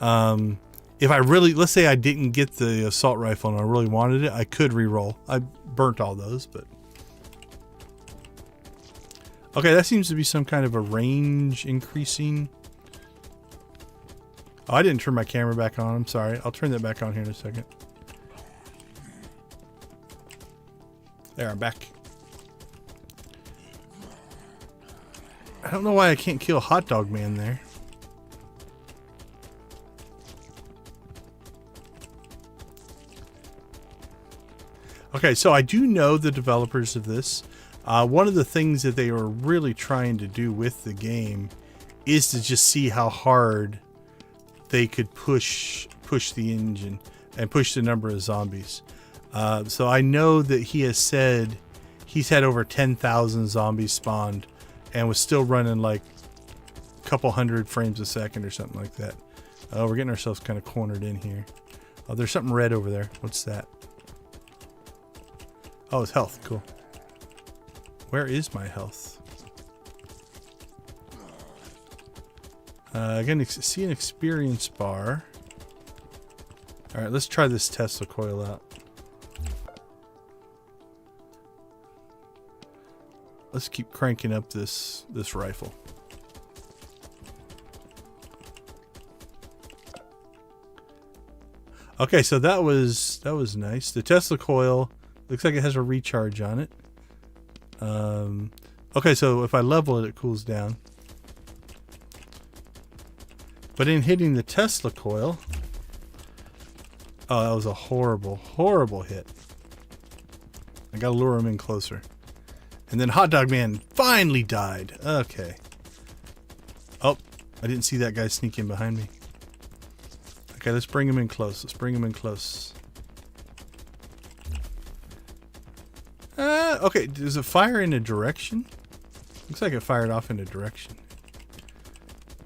If I really, let's say I didn't get the assault rifle and I really wanted it, I could reroll. I burnt all those, but... Okay, that seems to be some kind of a range increasing. Oh, I didn't turn my camera back on. I'm sorry. I'll turn that back on here in a second. There, I'm back. I don't know why I can't kill Hot Dog Man there. Okay, so I do know the developers of this. One of the things that they were really trying to do with the game is to just see how hard they could push the engine and push the number of zombies. So I know that he has said he's had over 10,000 zombies spawned and was still running like a couple hundred frames a second or something like that. Oh, we're getting ourselves kind of cornered in here. Oh, there's something red over there. What's that? Oh, it's health. Cool. Where is my health? Again, see an experience bar. All right, let's try this Tesla coil out. Let's keep cranking up this rifle. Okay, so that was nice. The Tesla coil looks like it has a recharge on it. Okay, so if I level it, it cools down. But in hitting the Tesla coil, oh, that was a horrible, horrible hit. I gotta lure him in closer. And then Hot Dog Man finally died. Okay. Oh, I didn't see that guy sneak in behind me. Okay, let's bring him in close. Let's bring him in close. Okay, does it fire in a direction? Looks like it fired off in a direction.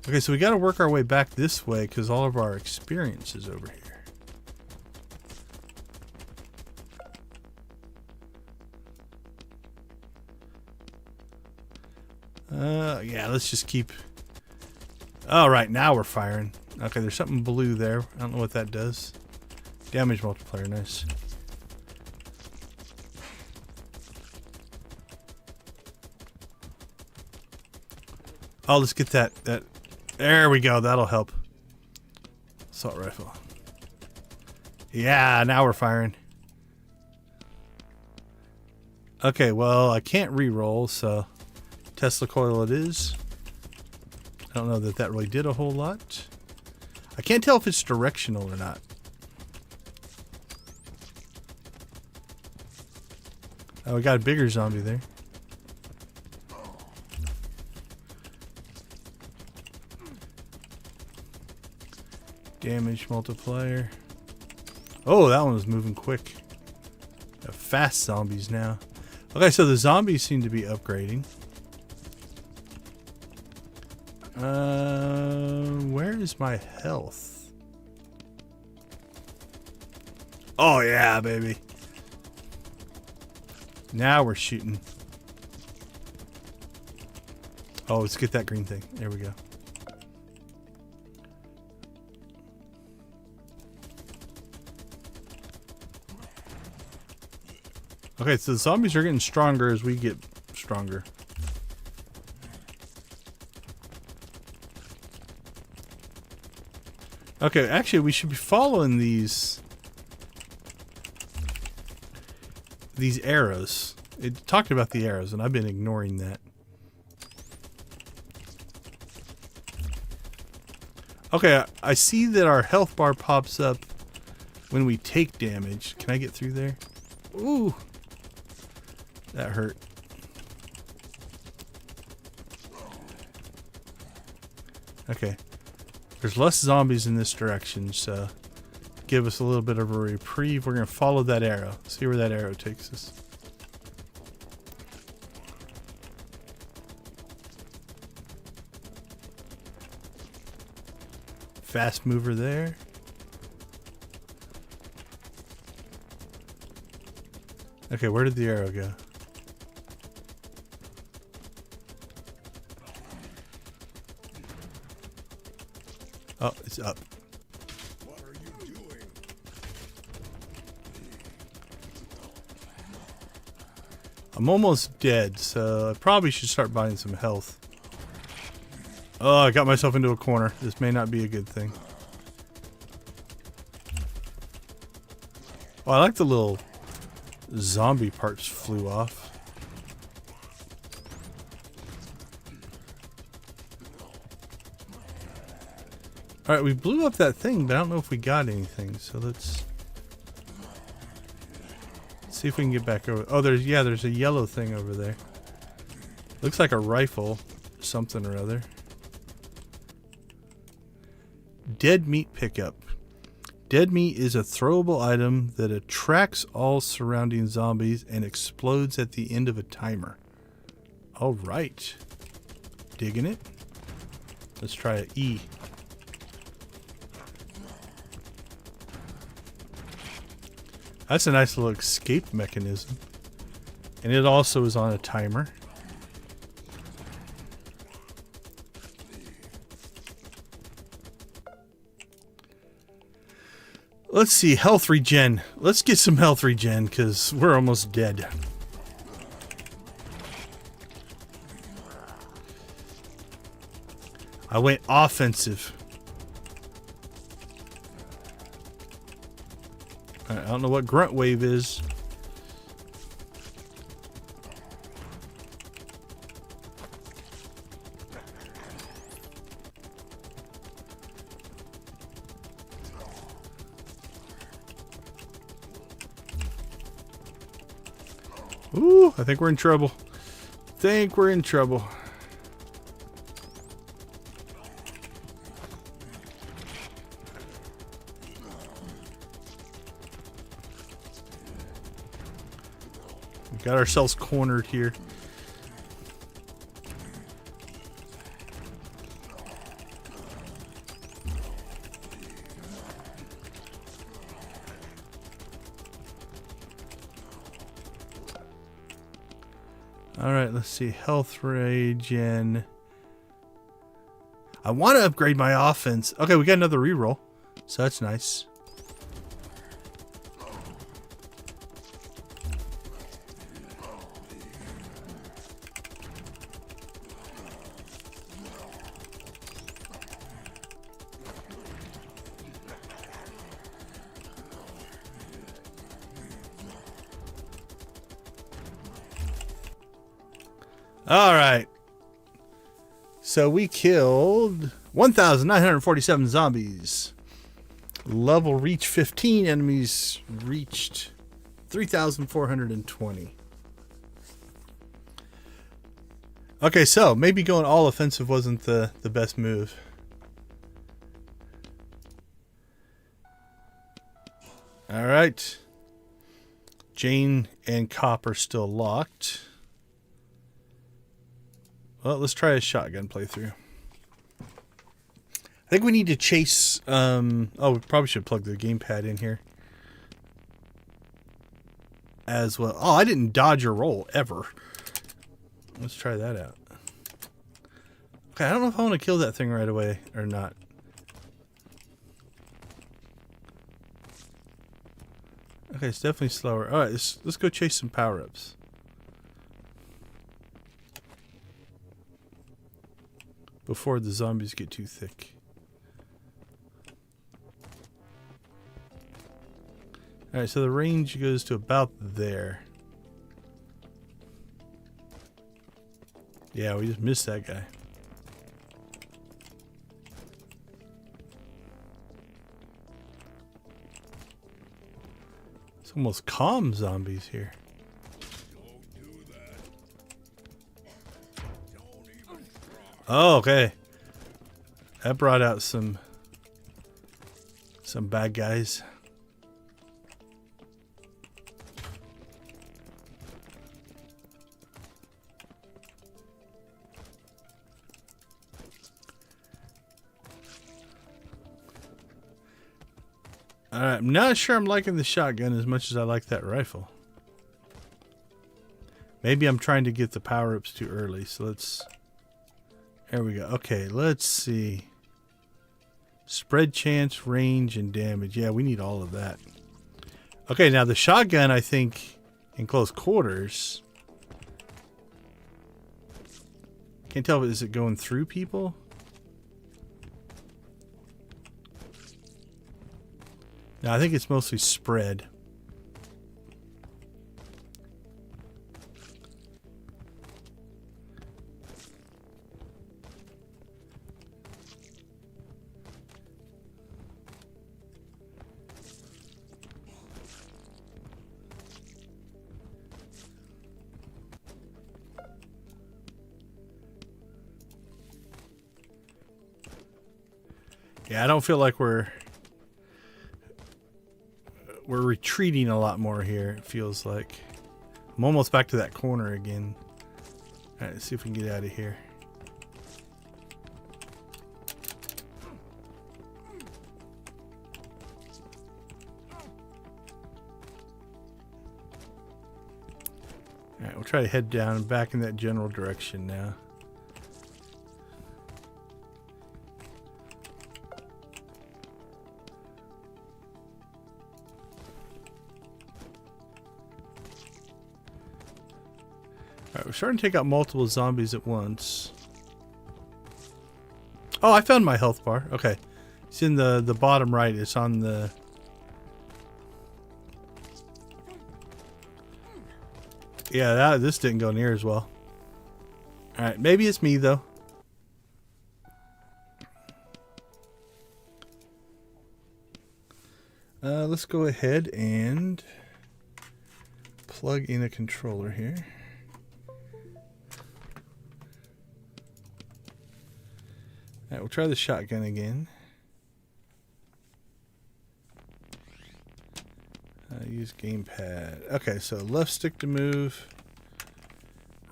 Okay, so we got to work our way back this way because all of our experience is over here. Yeah, let's just keep... All right, now we're firing. Okay, there's something blue there. I don't know what that does. Damage multiplier, nice. Oh, let's get that. There we go. That'll help. Assault rifle. Yeah, now we're firing. Okay, well, I can't re-roll, so Tesla coil it is. I don't know that that really did a whole lot. I can't tell if it's directional or not. Oh, we got a bigger zombie there. Damage multiplier. Oh, that one was moving quick. Fast zombies now. Okay, so the zombies seem to be upgrading. Where is my health? Oh yeah, baby. Now we're shooting. Oh, let's get that green thing. There we go. Okay, so the zombies are getting stronger as we get stronger. Okay, actually we should be following these arrows. It talked about the arrows and I've been ignoring that. Okay, I see that our health bar pops up when we take damage. Can I get through there? Ooh. That hurt. Okay. There's less zombies in this direction, so give us a little bit of a reprieve. We're going to follow that arrow. See where that arrow takes us. Fast mover there. Okay, where did the arrow go? Oh, it's up. What are you doing? I'm almost dead, so I probably should start buying some health. Oh, I got myself into a corner. This may not be a good thing. Oh, I like the little zombie parts flew off. Alright, we blew up that thing, but I don't know if we got anything, so let's see if we can get back over. Oh, there's a yellow thing over there. Looks like a rifle, something or other. Dead meat pickup. Dead meat is a throwable item that attracts all surrounding zombies and explodes at the end of a timer. Alright. Digging it. Let's try it. E. That's a nice little escape mechanism. And it also is on a timer. Let's see, health regen. Let's get some health regen because we're almost dead. I went offensive. I don't know what grunt wave is. Ooh, I think we're in trouble. Think we're in trouble. We got ourselves cornered here. Alright, let's see. Health regen. I want to upgrade my offense. Okay, we got another reroll. So that's nice. All right. So we killed 1,947 zombies. Level reach 15. Enemies reached 3,420. Okay, so maybe going all offensive wasn't the best move. All right. Jane and Cop are still locked. Well, let's try a shotgun playthrough. I think we need to chase... oh, we probably should plug the gamepad in here. As well. Oh, I didn't dodge a roll, ever. Let's try that out. Okay, I don't know if I want to kill that thing right away or not. Okay, it's definitely slower. Alright, let's go chase some power-ups. Before the zombies get too thick. Alright, so the range goes to about there. Yeah, we just missed that guy. It's almost calm zombies here. Oh, okay. That brought out some bad guys. Alright, I'm not sure I'm liking the shotgun as much as I like that rifle. Maybe I'm trying to get the power-ups too early, so let's... There we go. Okay, let's see. Spread chance, range, and damage. Yeah, we need all of that. Okay, now the shotgun, I think, in close quarters. Can't tell, is it going through people? No, I think it's mostly spread. Yeah, I don't feel like we're retreating a lot more here, it feels like. I'm almost back to that corner again. Alright, let's see if we can get out of here. Alright, we'll try to head down and back in that general direction now. Alright, we're starting to take out multiple zombies at once. Oh, I found my health bar. Okay. It's in the bottom right. It's on the... Yeah, this didn't go near as well. Alright, maybe it's me, though. Let's go ahead and plug in a controller here. Alright, we'll try the shotgun again. Use use gamepad. Okay, so left stick to move,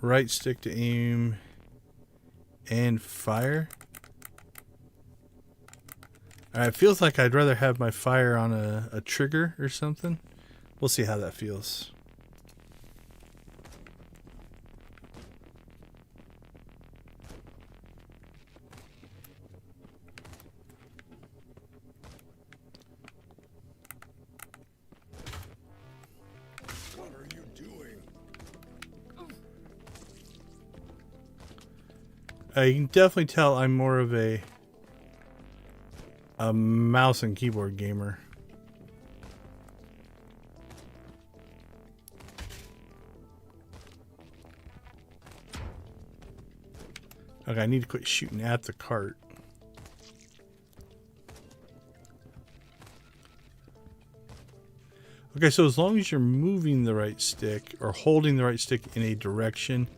right stick to aim, and fire. Alright, it feels like I'd rather have my fire on a trigger or something. We'll see how that feels. What are you doing? You can definitely tell I'm more of a mouse and keyboard gamer. Okay, I need to quit shooting at the cart. Okay, so as long as you're moving the right stick or holding the right stick in a direction,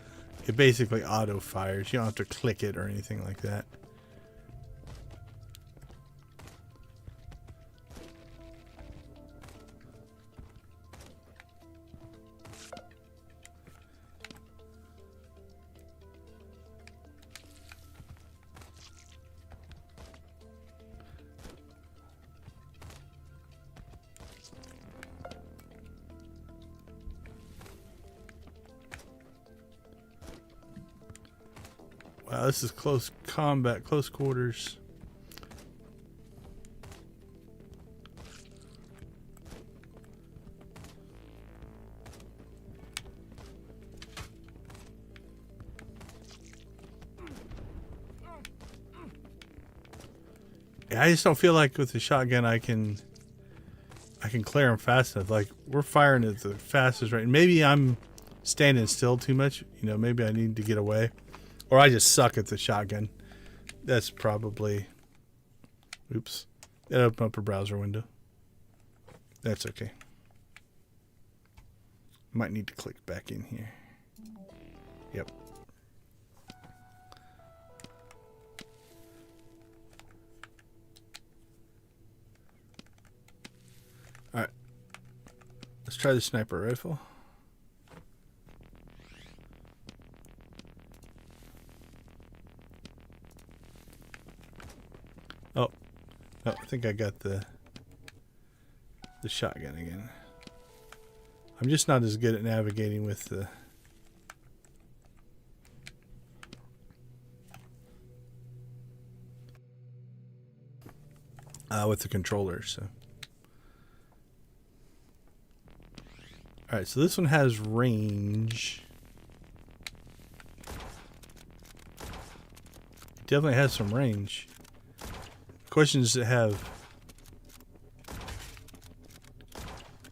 it basically auto fires. You don't have to click it or anything like that. Wow, this is close combat, close quarters. Yeah, I just don't feel like with the shotgun I can clear them fast enough. Like, we're firing at the fastest rate. Maybe I'm standing still too much. You know, maybe I need to get away. Or I just suck at the shotgun. That's probably... Oops. It opened up a browser window. That's okay. Might need to click back in here. Yep. Alright. Let's try the sniper rifle. Oh, no, I think I got the shotgun again. I'm just not as good at navigating with the controller. So, all right, so this one has range. Definitely has some range. Question does it have?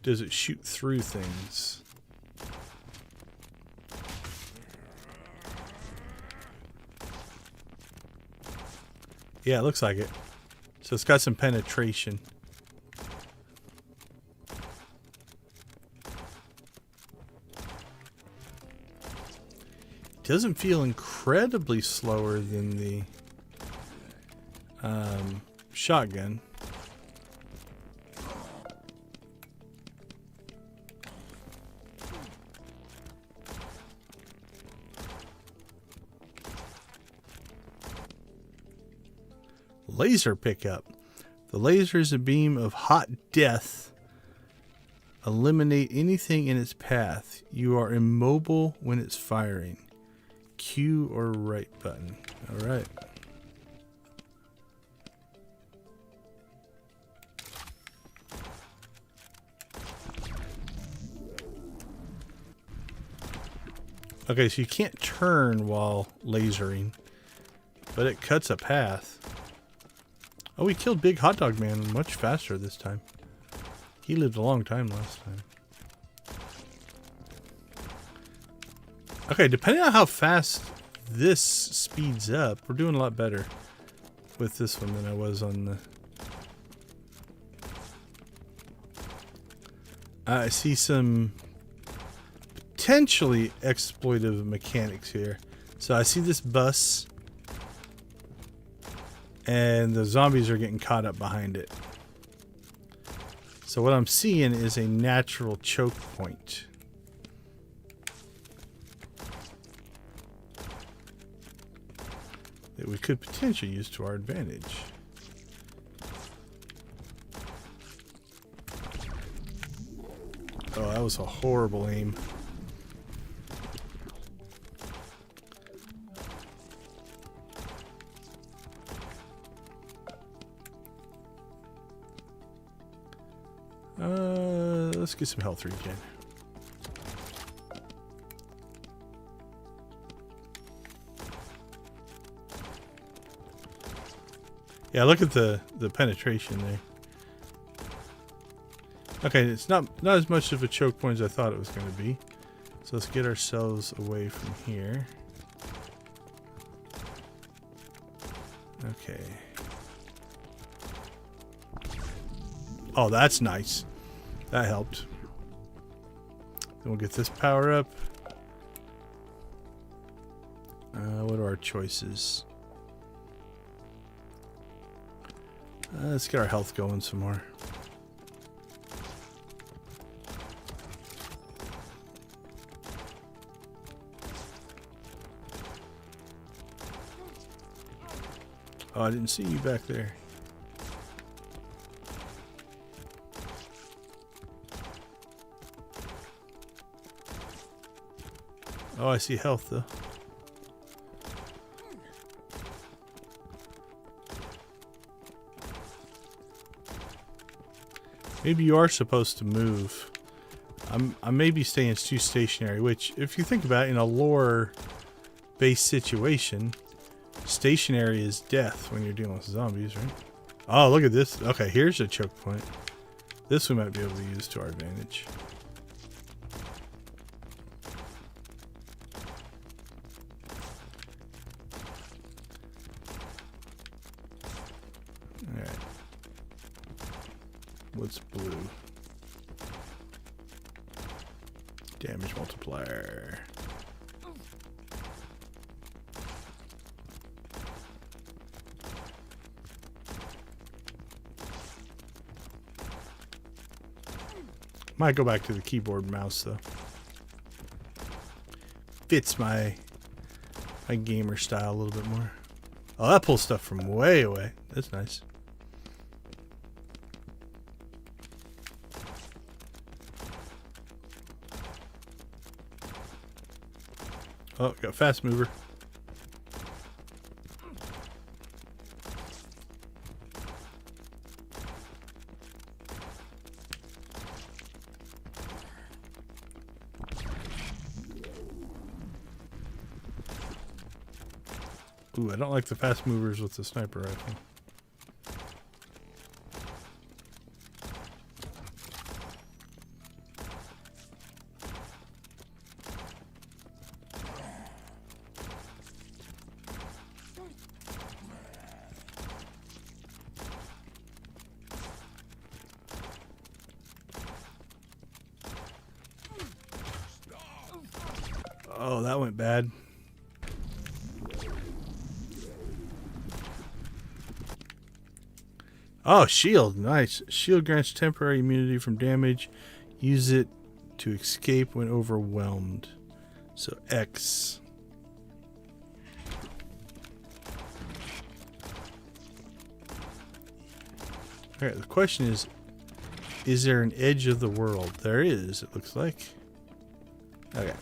Does it shoot through things? Yeah, it looks like it. So it's got some penetration. It doesn't feel incredibly slower than the shotgun. Laser pickup. The laser is a beam of hot death. Eliminate anything in its path. You are immobile when it's firing. Q or right button. All right. Okay, so you can't turn while lasering, but it cuts a path. Oh, we killed Big Hot Dog Man much faster this time. He lived a long time last time. Okay, depending on how fast this speeds up, we're doing a lot better with this one than I was on the... I see some potentially exploitive mechanics here. So I see this bus, and the zombies are getting caught up behind it. So what I'm seeing is a natural choke point. That we could potentially use to our advantage. Oh, that was a horrible aim. Let's get some health regen. Yeah, look at the penetration there. Okay, it's not as much of a choke point as I thought it was going to be. So let's get ourselves away from here. Okay. Oh, that's nice. That helped. Then we'll get this power up. What are our choices? Let's get our health going some more. Oh, I didn't see you back there. Oh, I see health though. Maybe you are supposed to move. I may be staying too stationary, which, if you think about it, in a lore-based situation, stationary is death when you're dealing with zombies, right? Oh, look at this. Okay, here's a choke point. This we might be able to use to our advantage. Alright. What's blue? Damage multiplier. Might go back to the keyboard and mouse though. Fits my gamer style a little bit more. Oh, that pulls stuff from way away. That's nice. Oh, got fast mover. Ooh, I don't like the fast movers with the sniper rifle. Oh, that went bad. Oh, shield. Nice. Shield grants temporary immunity from damage. Use it to escape when overwhelmed. So X. Alright, the question is there an edge of the world? There is, it looks like. Okay.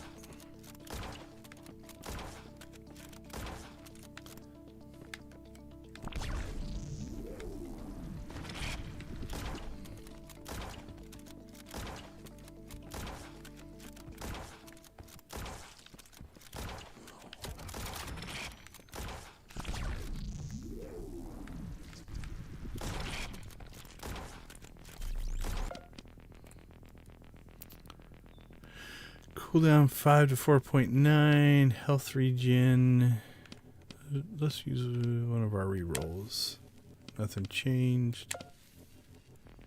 Cooldown 5 to 4.9. Health regen. Let's use one of our rerolls. Nothing changed.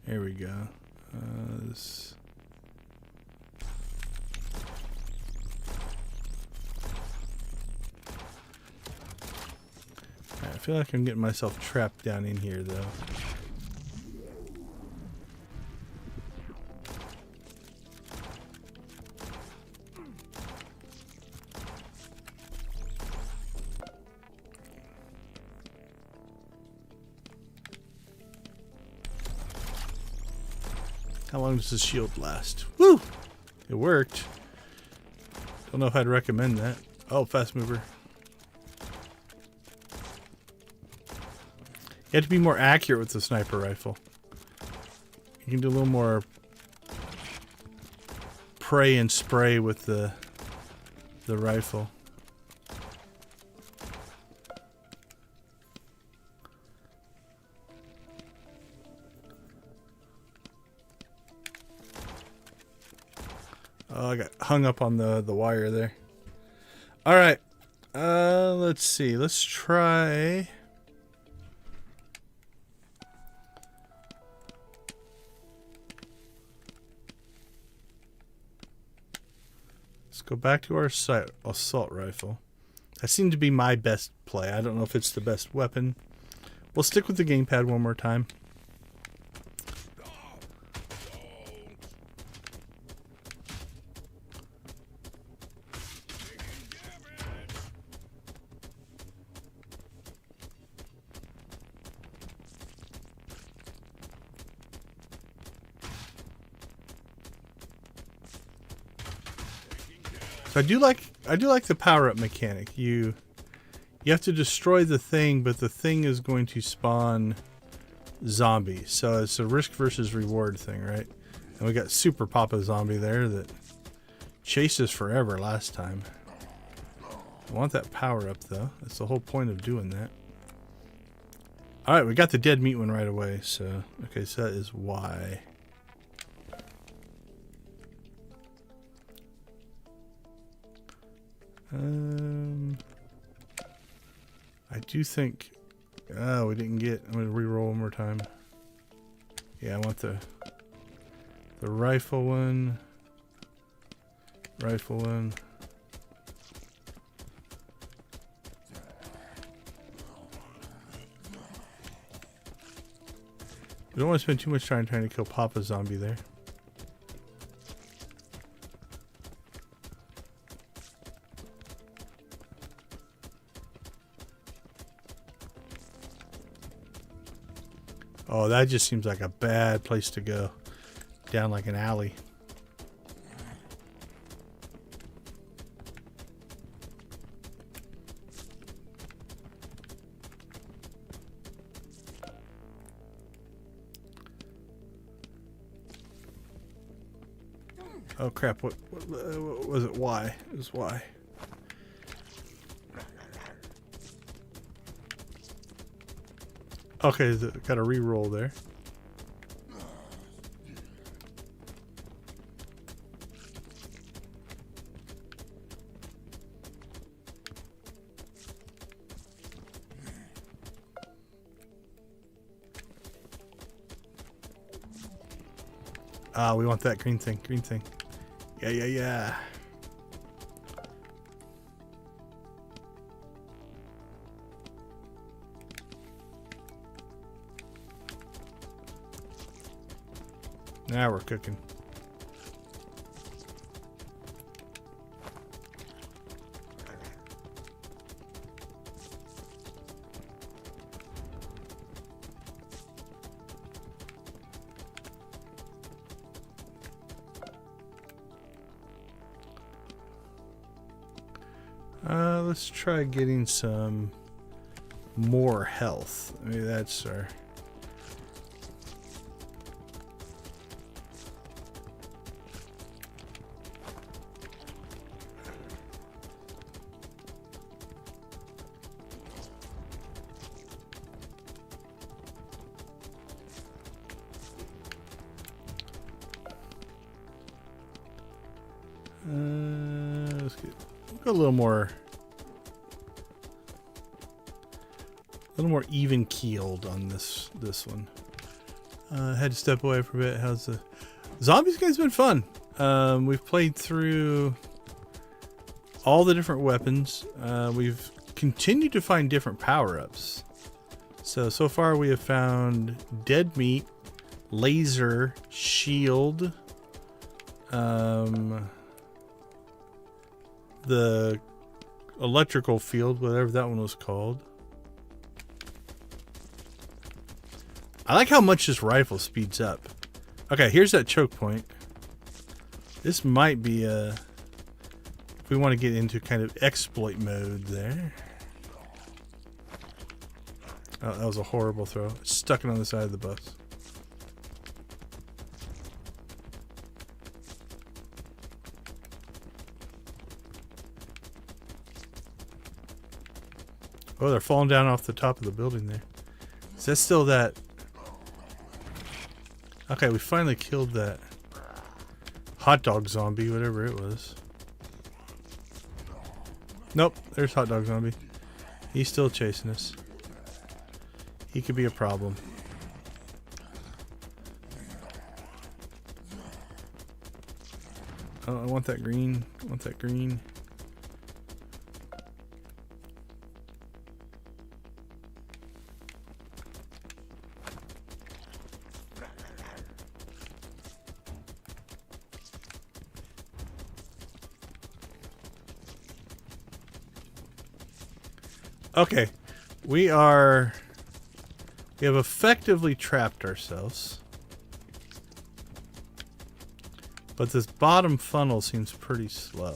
There we go. This. I feel like I'm getting myself trapped down in here, though. How long does the shield last? Woo! It worked. Don't know if I'd recommend that. Oh, fast mover. You have to be more accurate with the sniper rifle. You can do a little more pray and spray with the rifle. Oh, I got hung up on the wire there. All right. Let's see. Let's try. Let's go back to our assault rifle. That seemed to be my best play. I don't know if it's the best weapon. We'll stick with the gamepad one more time. So I do like the power-up mechanic. You have to destroy the thing, but the thing is going to spawn zombies. So it's a risk versus reward thing, right? And we got Super Papa Zombie there that chased us forever last time. I want that power-up though. That's the whole point of doing that. All right, we got the dead meat one right away. So okay, so that is Y. I do think. Oh, we didn't get. I'm gonna re-roll one more time. Yeah, I want the rifle one. Rifle one. We don't want to spend too much time trying to kill Papa Zombie there. Oh, that just seems like a bad place to go. Down like an alley. Oh crap, what was it? Y? It was Y. Okay, got a re-roll there. Ah, we want that green thing, green thing. Yeah, yeah, yeah. Now we're cooking. Let's try getting some more health. Maybe that's our... let's get a little more even keeled on this one. Had to step away for a bit. How's the zombies game's been fun. We've played through all the different weapons. We've continued to find different power-ups. So far we have found dead meat, laser, shield, the electrical field, whatever that one was called. I like how much this rifle speeds up. Okay, here's that choke point. This might be a... If we want to get into kind of exploit mode there. Oh, that was a horrible throw. Stuck it on the side of the bus. Oh, they're falling down off the top of the building there. Is that still that? Okay, we finally killed that hot dog zombie, whatever it was. Nope, there's hot dog zombie. He's still chasing us. He could be a problem. Oh, I want that green. I want that green. Okay, we have effectively trapped ourselves. But this bottom funnel seems pretty slow.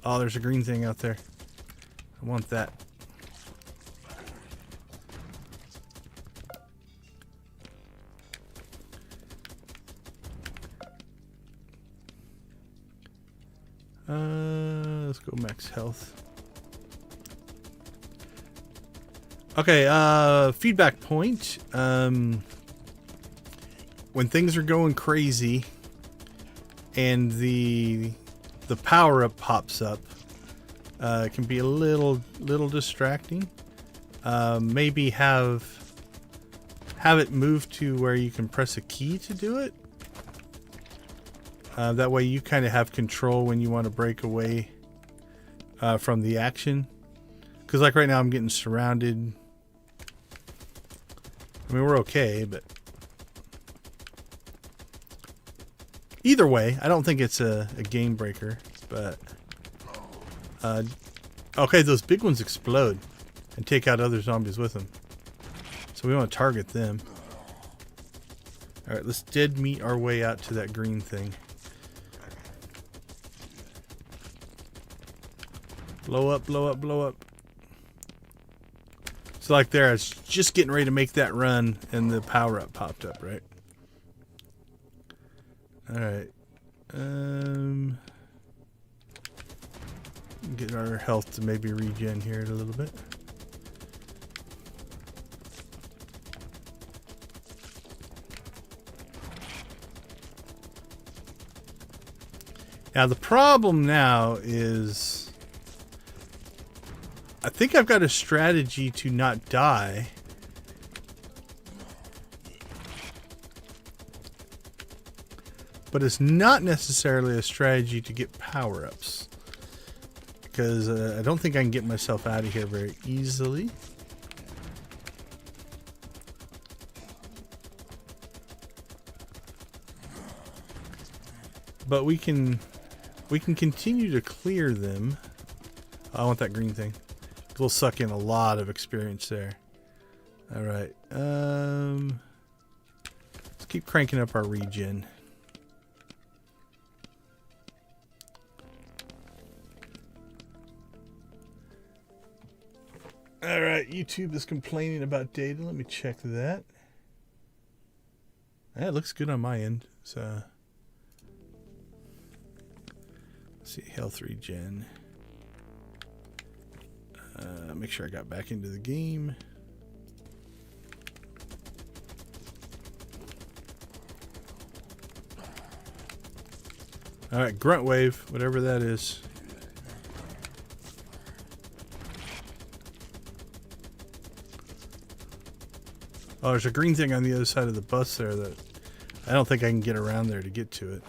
Oh, there's a green thing out there. I want that. Let's go max health. Okay, feedback point. When things are going crazy and the power up pops up, it can be a little distracting. Maybe have it move to where you can press a key to do it. That way you kind of have control when you want to break away from the action. Because like right now I'm getting surrounded. I mean, we're okay, but either way, I don't think it's a game breaker, but okay, those big ones explode and take out other zombies with them. So we want to target them. Alright, let's dead meat our way out to that green thing. Blow up, blow up, blow up. So like there, I was just getting ready to make that run and the power up popped up, right? Alright. Get our health to maybe regen here a little bit. Now the problem now is I think I've got a strategy to not die. But it's not necessarily a strategy to get power-ups. Because I don't think I can get myself out of here very easily. But we can continue to clear them. Oh, I want that green thing. We'll suck in a lot of experience there. Alright. Let's keep cranking up our regen. Alright, YouTube is complaining about data. Let me check that. That looks good on my end. So, let's see, health regen. Make sure I got back into the game. Alright, grunt wave, whatever that is. Oh, there's a green thing on the other side of the bus there that I don't think I can get around there to get to it.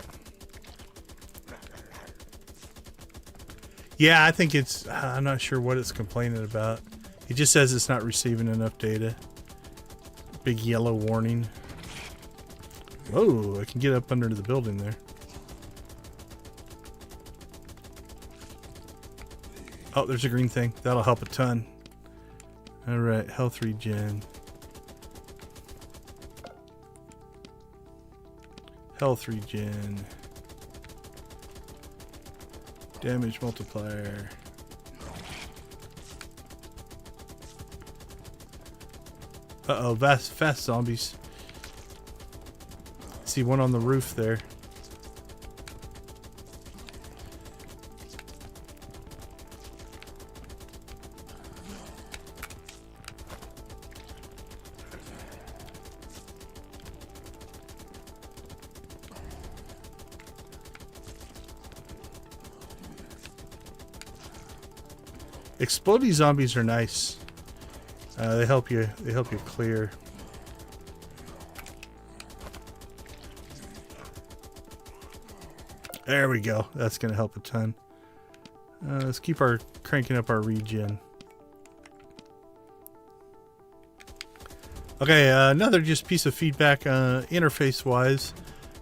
Yeah, I think it's... I'm not sure what it's complaining about. It just says it's not receiving enough data. Big yellow warning. Whoa, I can get up under the building there. Oh, there's a green thing. That'll help a ton. Alright, health regen. Health regen. Damage multiplier. Uh-oh, fast zombies. See one on the roof there. Explodey zombies are nice. They help you. They help you clear. There we go. That's gonna help a ton. Let's keep cranking up our regen. Okay, another just piece of feedback interface wise.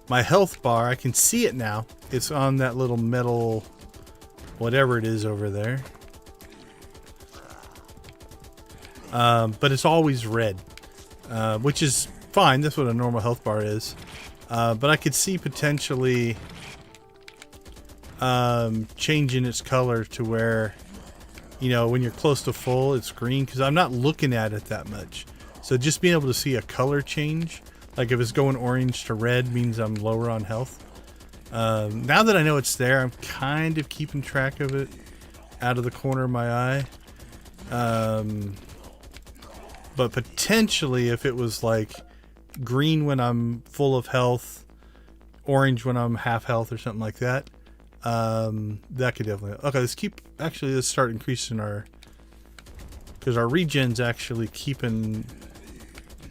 My health bar, I can see it now. It's on that little metal whatever it is over there. But it's always red, which is fine. That's what a normal health bar is. But I could see potentially changing its color to where, you know, when you're close to full, it's green, because I'm not looking at it that much. So just being able to see a color change, like if it's going orange to red, means I'm lower on health. Now that I know it's there, I'm kind of keeping track of it out of the corner of my eye. But potentially if it was like green when I'm full of health, orange when I'm half health or something like that, that could definitely... Okay, let's start increasing our... Because our regen's actually keeping...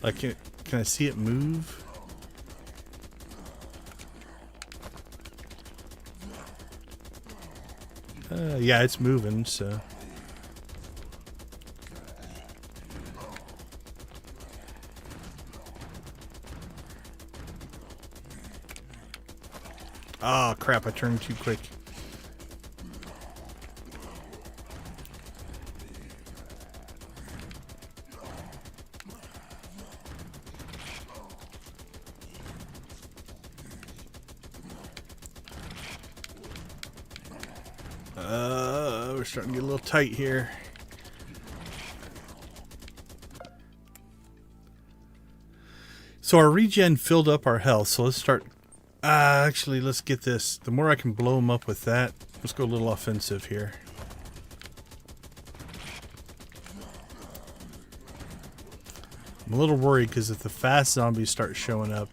Like, can I see it move? Yeah, it's moving, so... Oh crap, I turned too quick. We're starting to get a little tight here. So our regen filled up our health, so let's start... actually, let's get this. The more I can blow them up with that, let's go a little offensive here. I'm a little worried because if the fast zombies start showing up,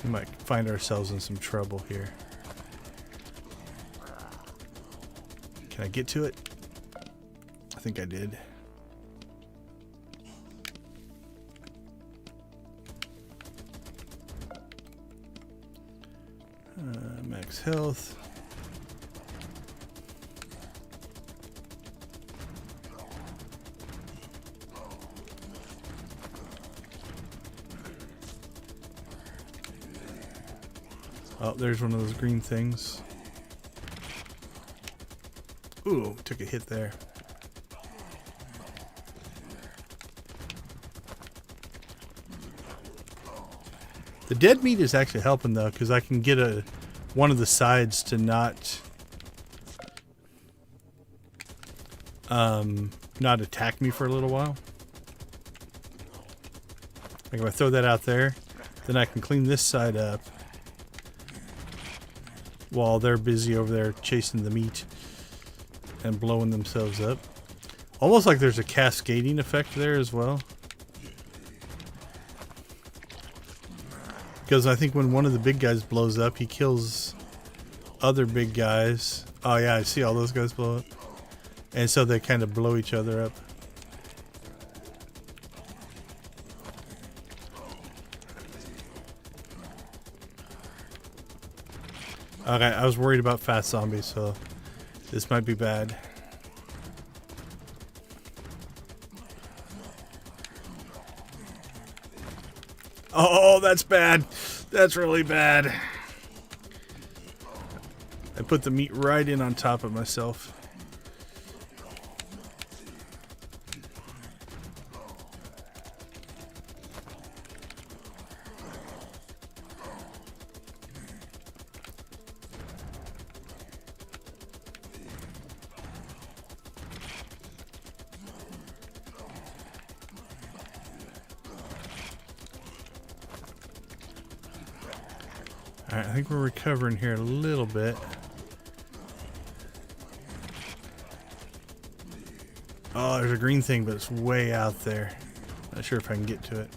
we might find ourselves in some trouble here. Can I get to it? I think I did. Max health. Oh, there's one of those green things. Ooh, took a hit there. The dead meat is actually helping though, because I can get one of the sides to not attack me for a little while. Like if I throw that out there, then I can clean this side up while they're busy over there chasing the meat and blowing themselves up. Almost like there's a cascading effect there as well. Because I think when one of the big guys blows up, he kills other big guys. Oh yeah, I see all those guys blow up. And so they kind of blow each other up. Okay, I was worried about fast zombies, so this might be bad. Oh, that's bad. That's really bad. I put the meat right in on top of myself. Alright, I think we're recovering here a little bit. Oh, there's a green thing, but it's way out there. Not sure if I can get to it.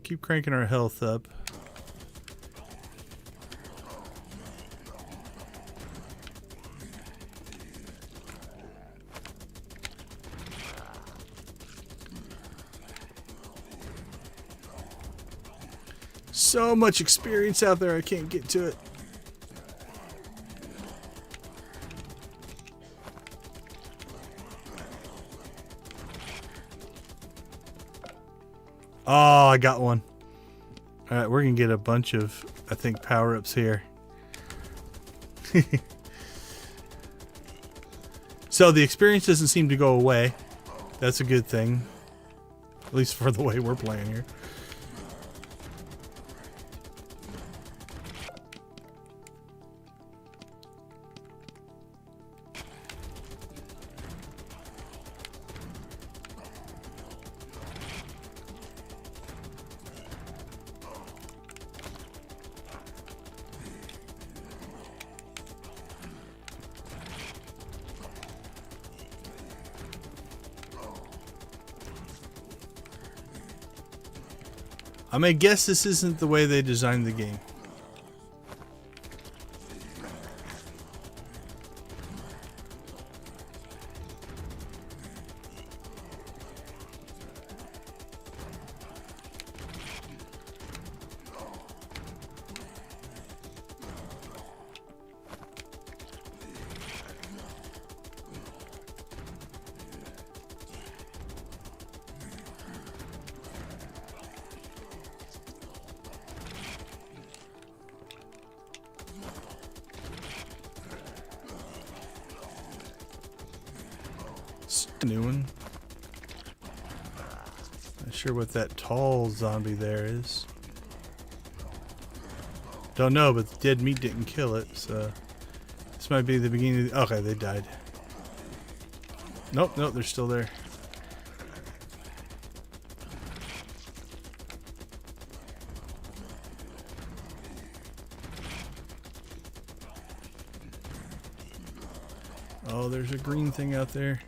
Keep cranking our health up. So much experience out there, I can't get to it. Oh, I got one. Alright, we're going to get a bunch of, I think, power-ups here. So the experience doesn't seem to go away. That's a good thing. At least for the way we're playing here. I may guess this isn't the way they designed the game. New one. Not sure what that tall zombie there is. Don't know, but the dead meat didn't kill it, so this might be the beginning of the, okay, they died. Nope, they're still there. Oh, there's a green thing out there.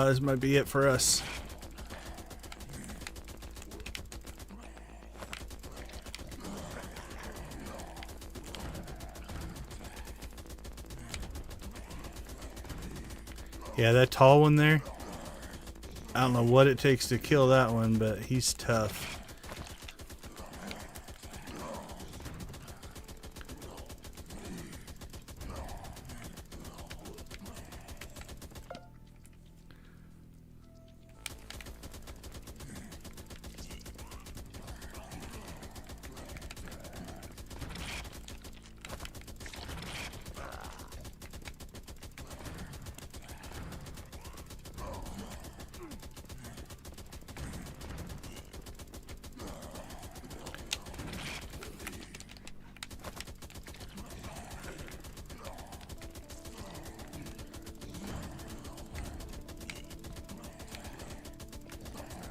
This might be it for us. Yeah, that tall one there. I don't know what it takes to kill that one, but he's tough.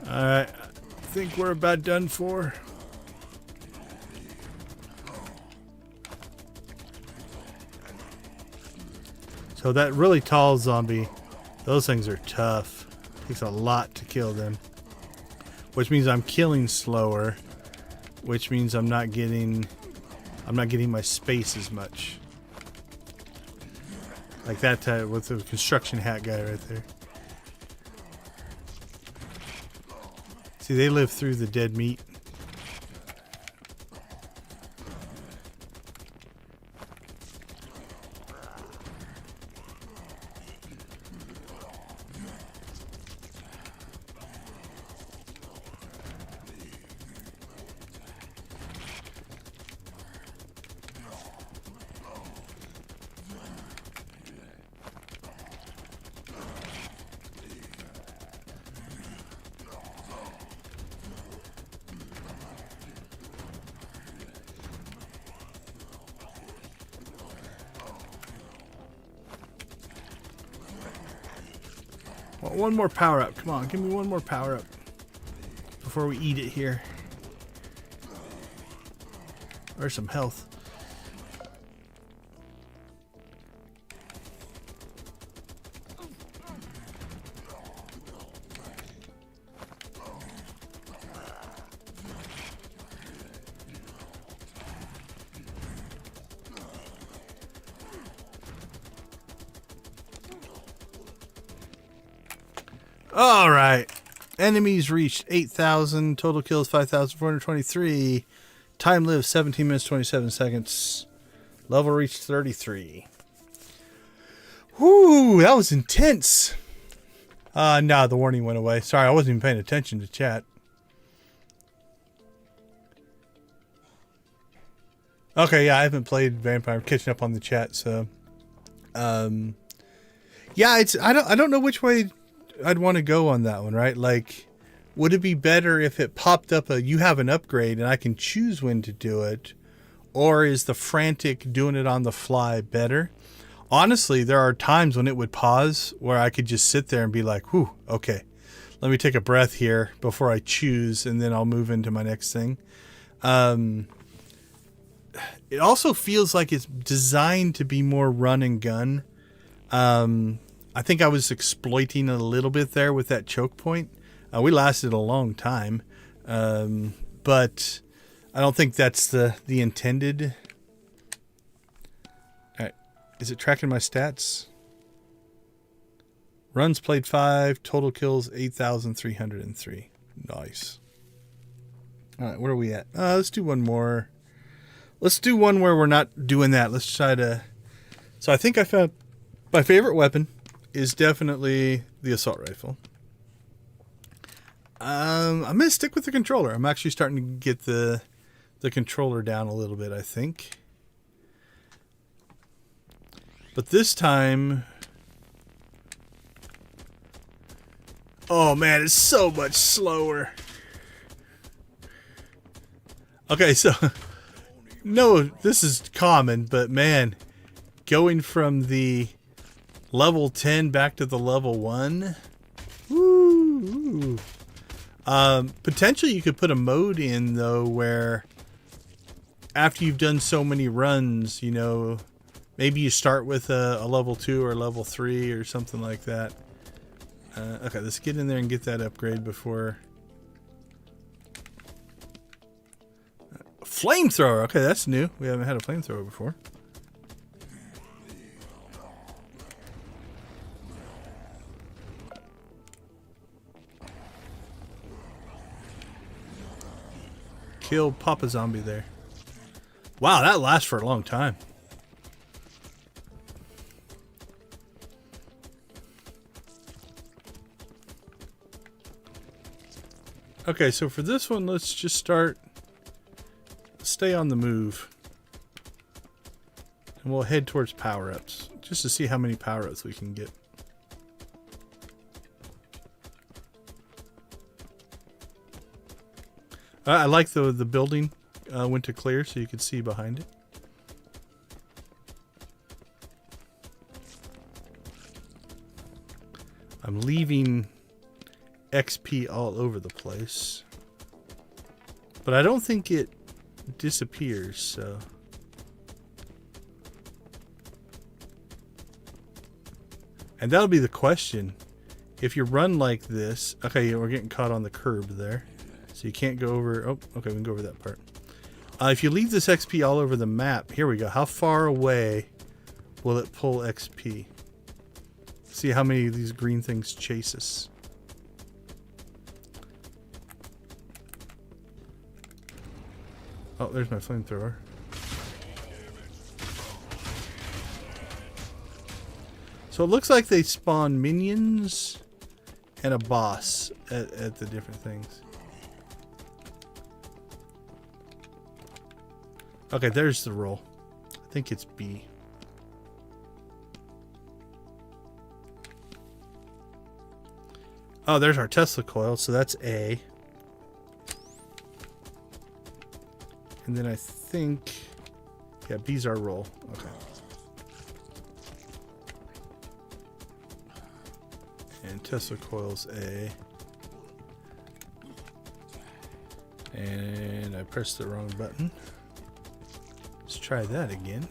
Alright, I think we're about done for. So that really tall zombie, those things are tough. Takes a lot to kill them. Which means I'm killing slower. Which means I'm not getting my space as much. Like that with the construction hat guy right there. See, they live through the dead meat. Well, one more power up. Come on, give me one more power up before we eat it here. Or some health. All right. Enemies reached 8,000. Total kills 5,423. Time lived 17 minutes 27 seconds. Level reached 33. Whoo, that was intense. No, the warning went away. Sorry, I wasn't even paying attention to chat. Okay, yeah, I haven't played Vampire. I'm catching up on the chat, so yeah, it's I don't know which way I'd want to go on that one, right? Like, would it be better if it popped up you have an upgrade and I can choose when to do it? Or is the frantic doing it on the fly better? Honestly, there are times when it would pause where I could just sit there and be like, whew, okay, let me take a breath here before I choose, and then I'll move into my next thing. It also feels like it's designed to be more run and gun. I think I was exploiting a little bit there with that choke point. We lasted a long time, but I don't think that's the intended. All right. Is it tracking my stats? Runs played 5, total kills 8,303. Nice. All right, where are we at? Let's do one more. Let's do one where we're not doing that. Let's try to. So I think I found my favorite weapon is definitely the assault rifle. I'm gonna stick with the controller. I'm actually starting to get the controller down a little bit, I think. But this time, oh man, it's so much slower. Okay, so no, this is common, but man, going from the level 10 back to the level 1. Woo! Potentially you could put a mode in though where after you've done so many runs, you know, maybe you start with a level 2 or level 3 or something like that. Okay, let's get in there and get that upgrade before. Flamethrower. Okay, that's new. We haven't had a flamethrower before. Kill Papa Zombie there. Wow, that lasts for a long time. Okay, so for this one, let's just stay on the move. And we'll head towards power-ups, just to see how many power-ups we can get. I like the building went to clear so you could see behind it. I'm leaving XP all over the place. But I don't think it disappears, so. And that'll be the question. If you run like this, okay, we're getting caught on the curb there. So you can't go over, oh, okay, we can go over that part. If you leave this XP all over the map, here we go. How far away will it pull XP? See how many of these green things chase us. Oh, there's my flamethrower. So it looks like they spawn minions and a boss at the different things. Okay, there's the roll. I think it's B. Oh, there's our Tesla coil, so that's A. And then I think, yeah, B's our roll. Okay. And Tesla coils A. And I pressed the wrong button. Let's try that again.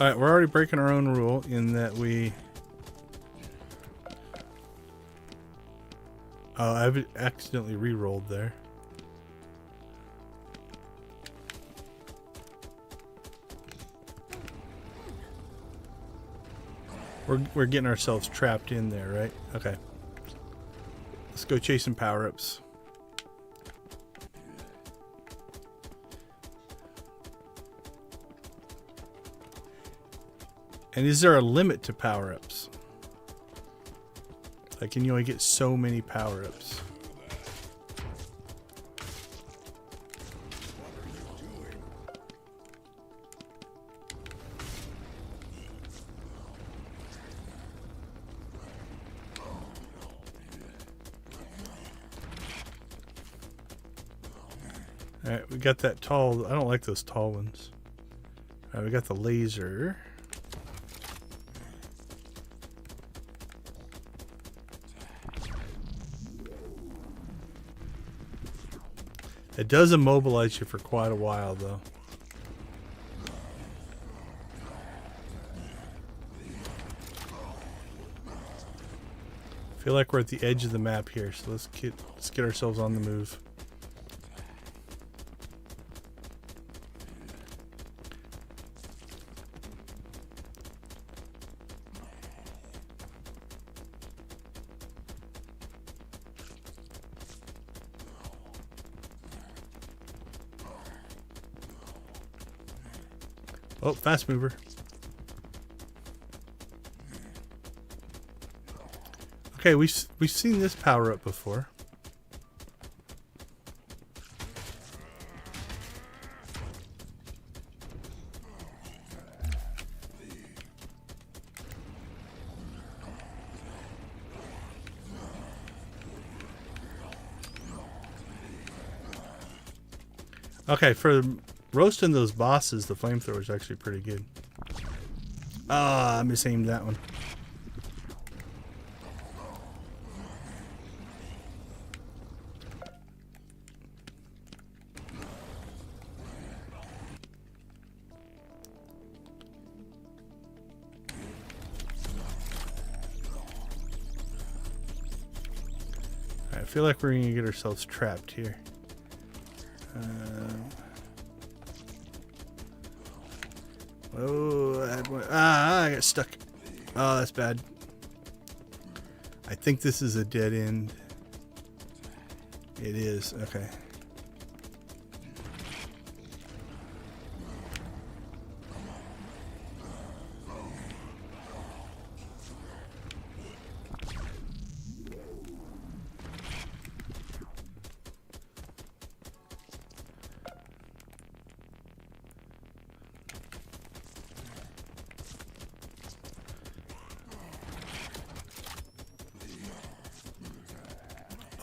Alright, we're already breaking our own rule in that we... Oh, I've accidentally re-rolled there. We're getting ourselves trapped in there, right? Okay. Let's go chase some power-ups. And is there a limit to power-ups? Like, can you only get so many power-ups? Alright, we got that tall... I don't like those tall ones. Alright, we got the laser. It does immobilize you for quite a while, though. I feel like we're at the edge of the map here, so let's get ourselves on the move. Oh, fast mover. Okay, we've seen this power up before. Okay, for roasting those bosses, the flamethrower is actually pretty good. Ah, I misaimed that one. I feel like we're going to get ourselves trapped here. Oh, I got stuck. Oh, that's bad. I think this is a dead end. It is. Okay.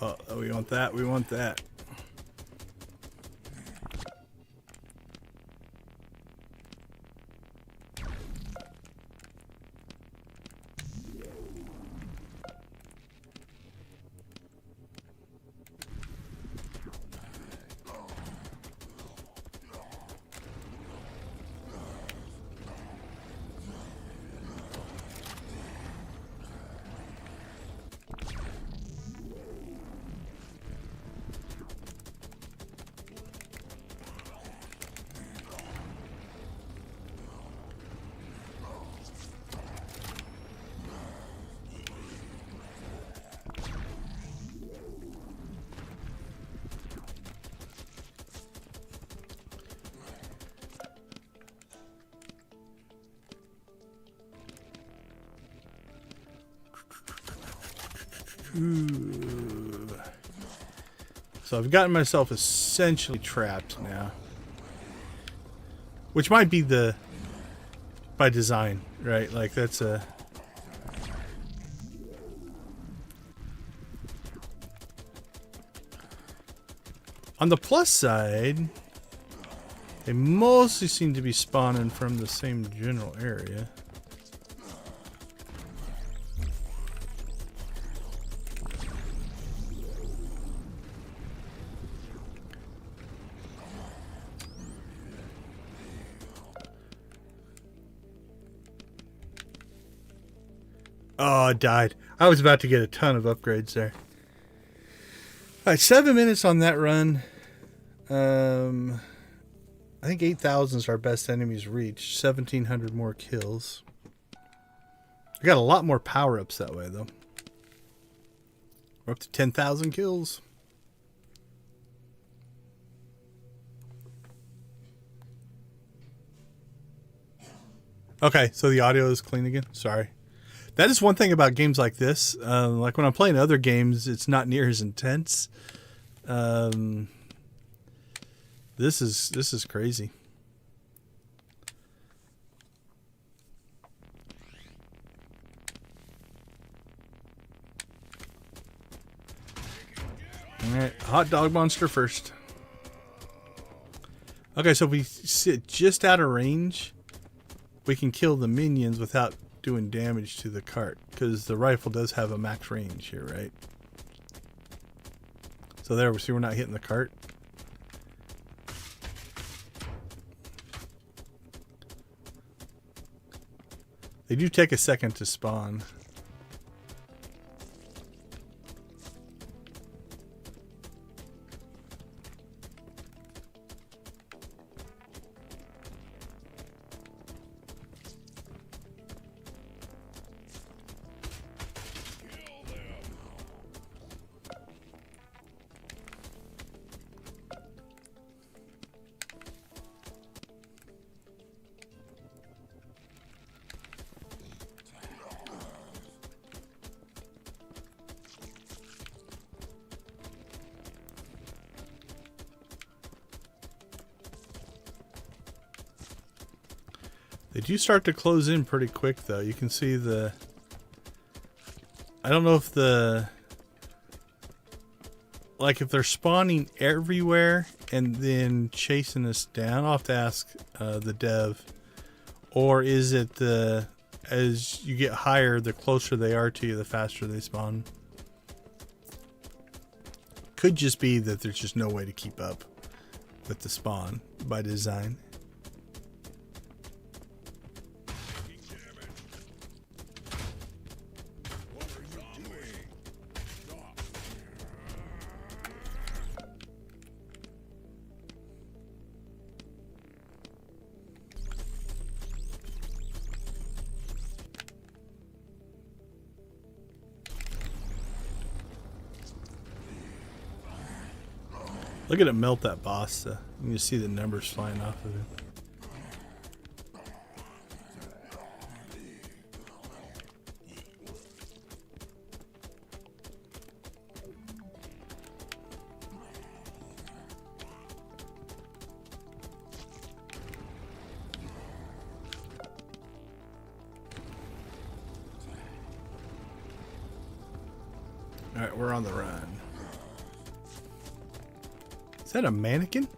Oh, we want that. We want that. Ooh. So I've gotten myself essentially trapped now, which might be by design, right? Like that's On the plus side, they mostly seem to be spawning from the same general area. Oh, I died. I was about to get a ton of upgrades there. All right, 7 minutes on that run. I think 8,000 is our best enemies reached. 1,700 more kills. We got a lot more power-ups that way, though. We're up to 10,000 kills. Okay, so the audio is clean again. Sorry. That is one thing about games like this. Like when I'm playing other games, it's not near as intense. This is crazy. All right, hot dog monster first. Okay, so if we sit just out of range, we can kill the minions without doing damage to the cart, because the rifle does have a max range here, right? So there, we see we're not hitting the cart. They do take a second to spawn. They do start to close in pretty quick, though. You can see the... I don't know if the... Like, if they're spawning everywhere and then chasing us down. I'll have to ask the dev. Or is it the... As you get higher, the closer they are to you, the faster they spawn. Could just be that there's just no way to keep up with the spawn by design. Look at it melt that boss. You can just see the numbers flying off of it. All right, we're on the run. Is that a mannequin?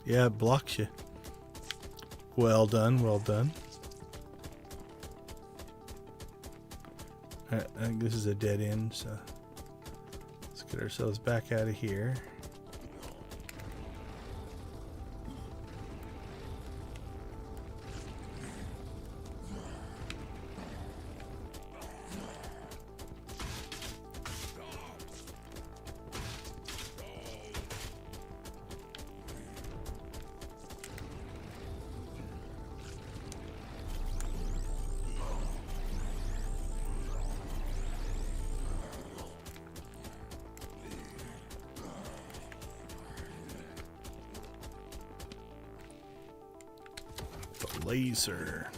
Yeah, it blocks you. Well done, well done. Alright, I think this is a dead end, so let's get ourselves back out of here. Laser.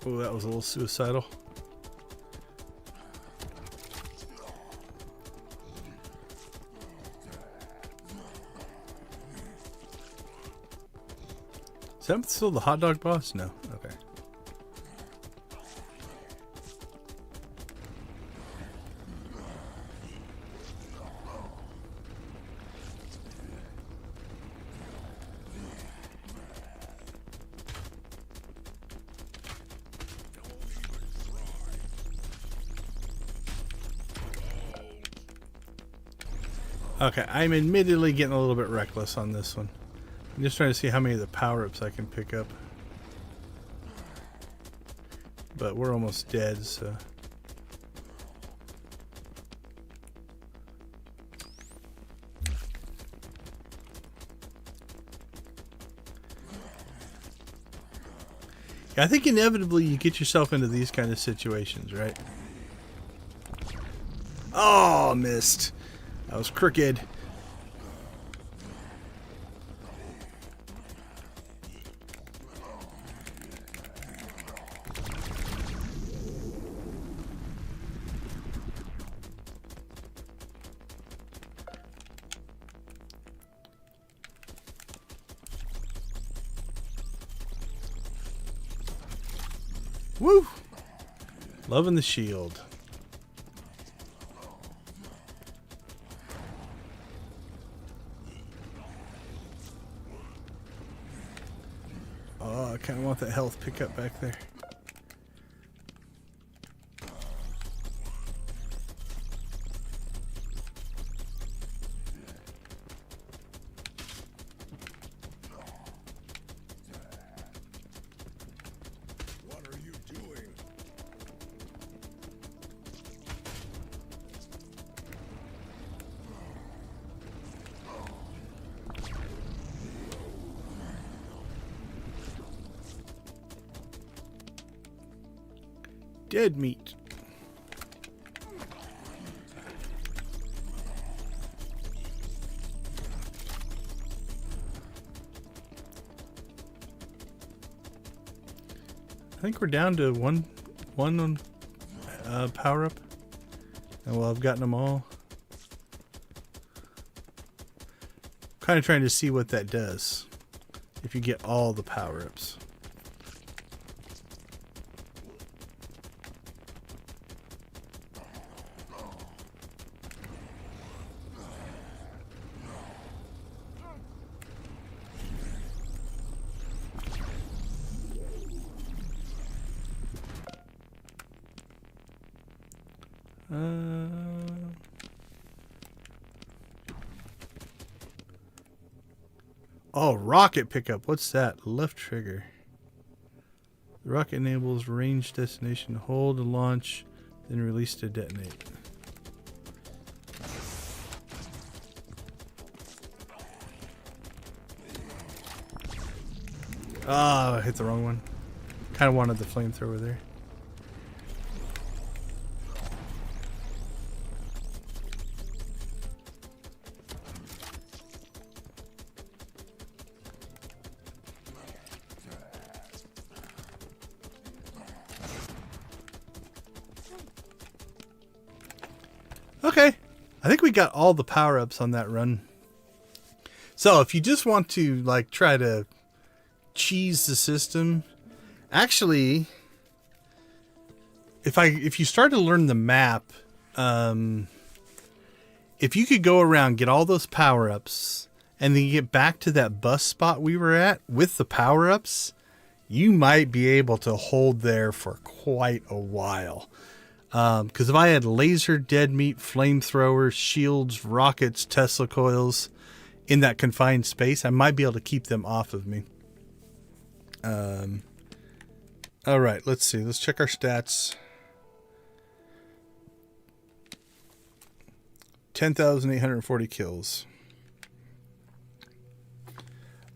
Oh, that was a little suicidal. Is that still the hot dog boss? No. Okay. Okay, I'm admittedly getting a little bit reckless on this one. I'm just trying to see how many of the power-ups I can pick up. But we're almost dead, so... Yeah, I think inevitably you get yourself into these kind of situations, right? Oh, missed. That was crooked. Woo! Loving the shield. Oh, I kind of want that health pickup back there. What are you doing? Dead meat. I think we're down to one power up, and well, I've gotten them all. Kind of trying to see what that does if you get all the power ups. Oh, rocket pickup. What's that? Left trigger. The rocket enables range destination. Hold to launch, then release to detonate. Ah, I hit the wrong one. Kind of wanted the flamethrower there. Okay, I think we got all the power-ups on that run. So if you just want to like try to cheese the system, actually, if you start to learn the map, if you could go around, get all those power-ups, and then get back to that bus spot we were at with the power-ups, you might be able to hold there for quite a while. Because if I had laser, dead meat, flamethrowers, shields, rockets, Tesla coils in that confined space, I might be able to keep them off of me. All right, let's see. Let's check our stats. 10,840 kills.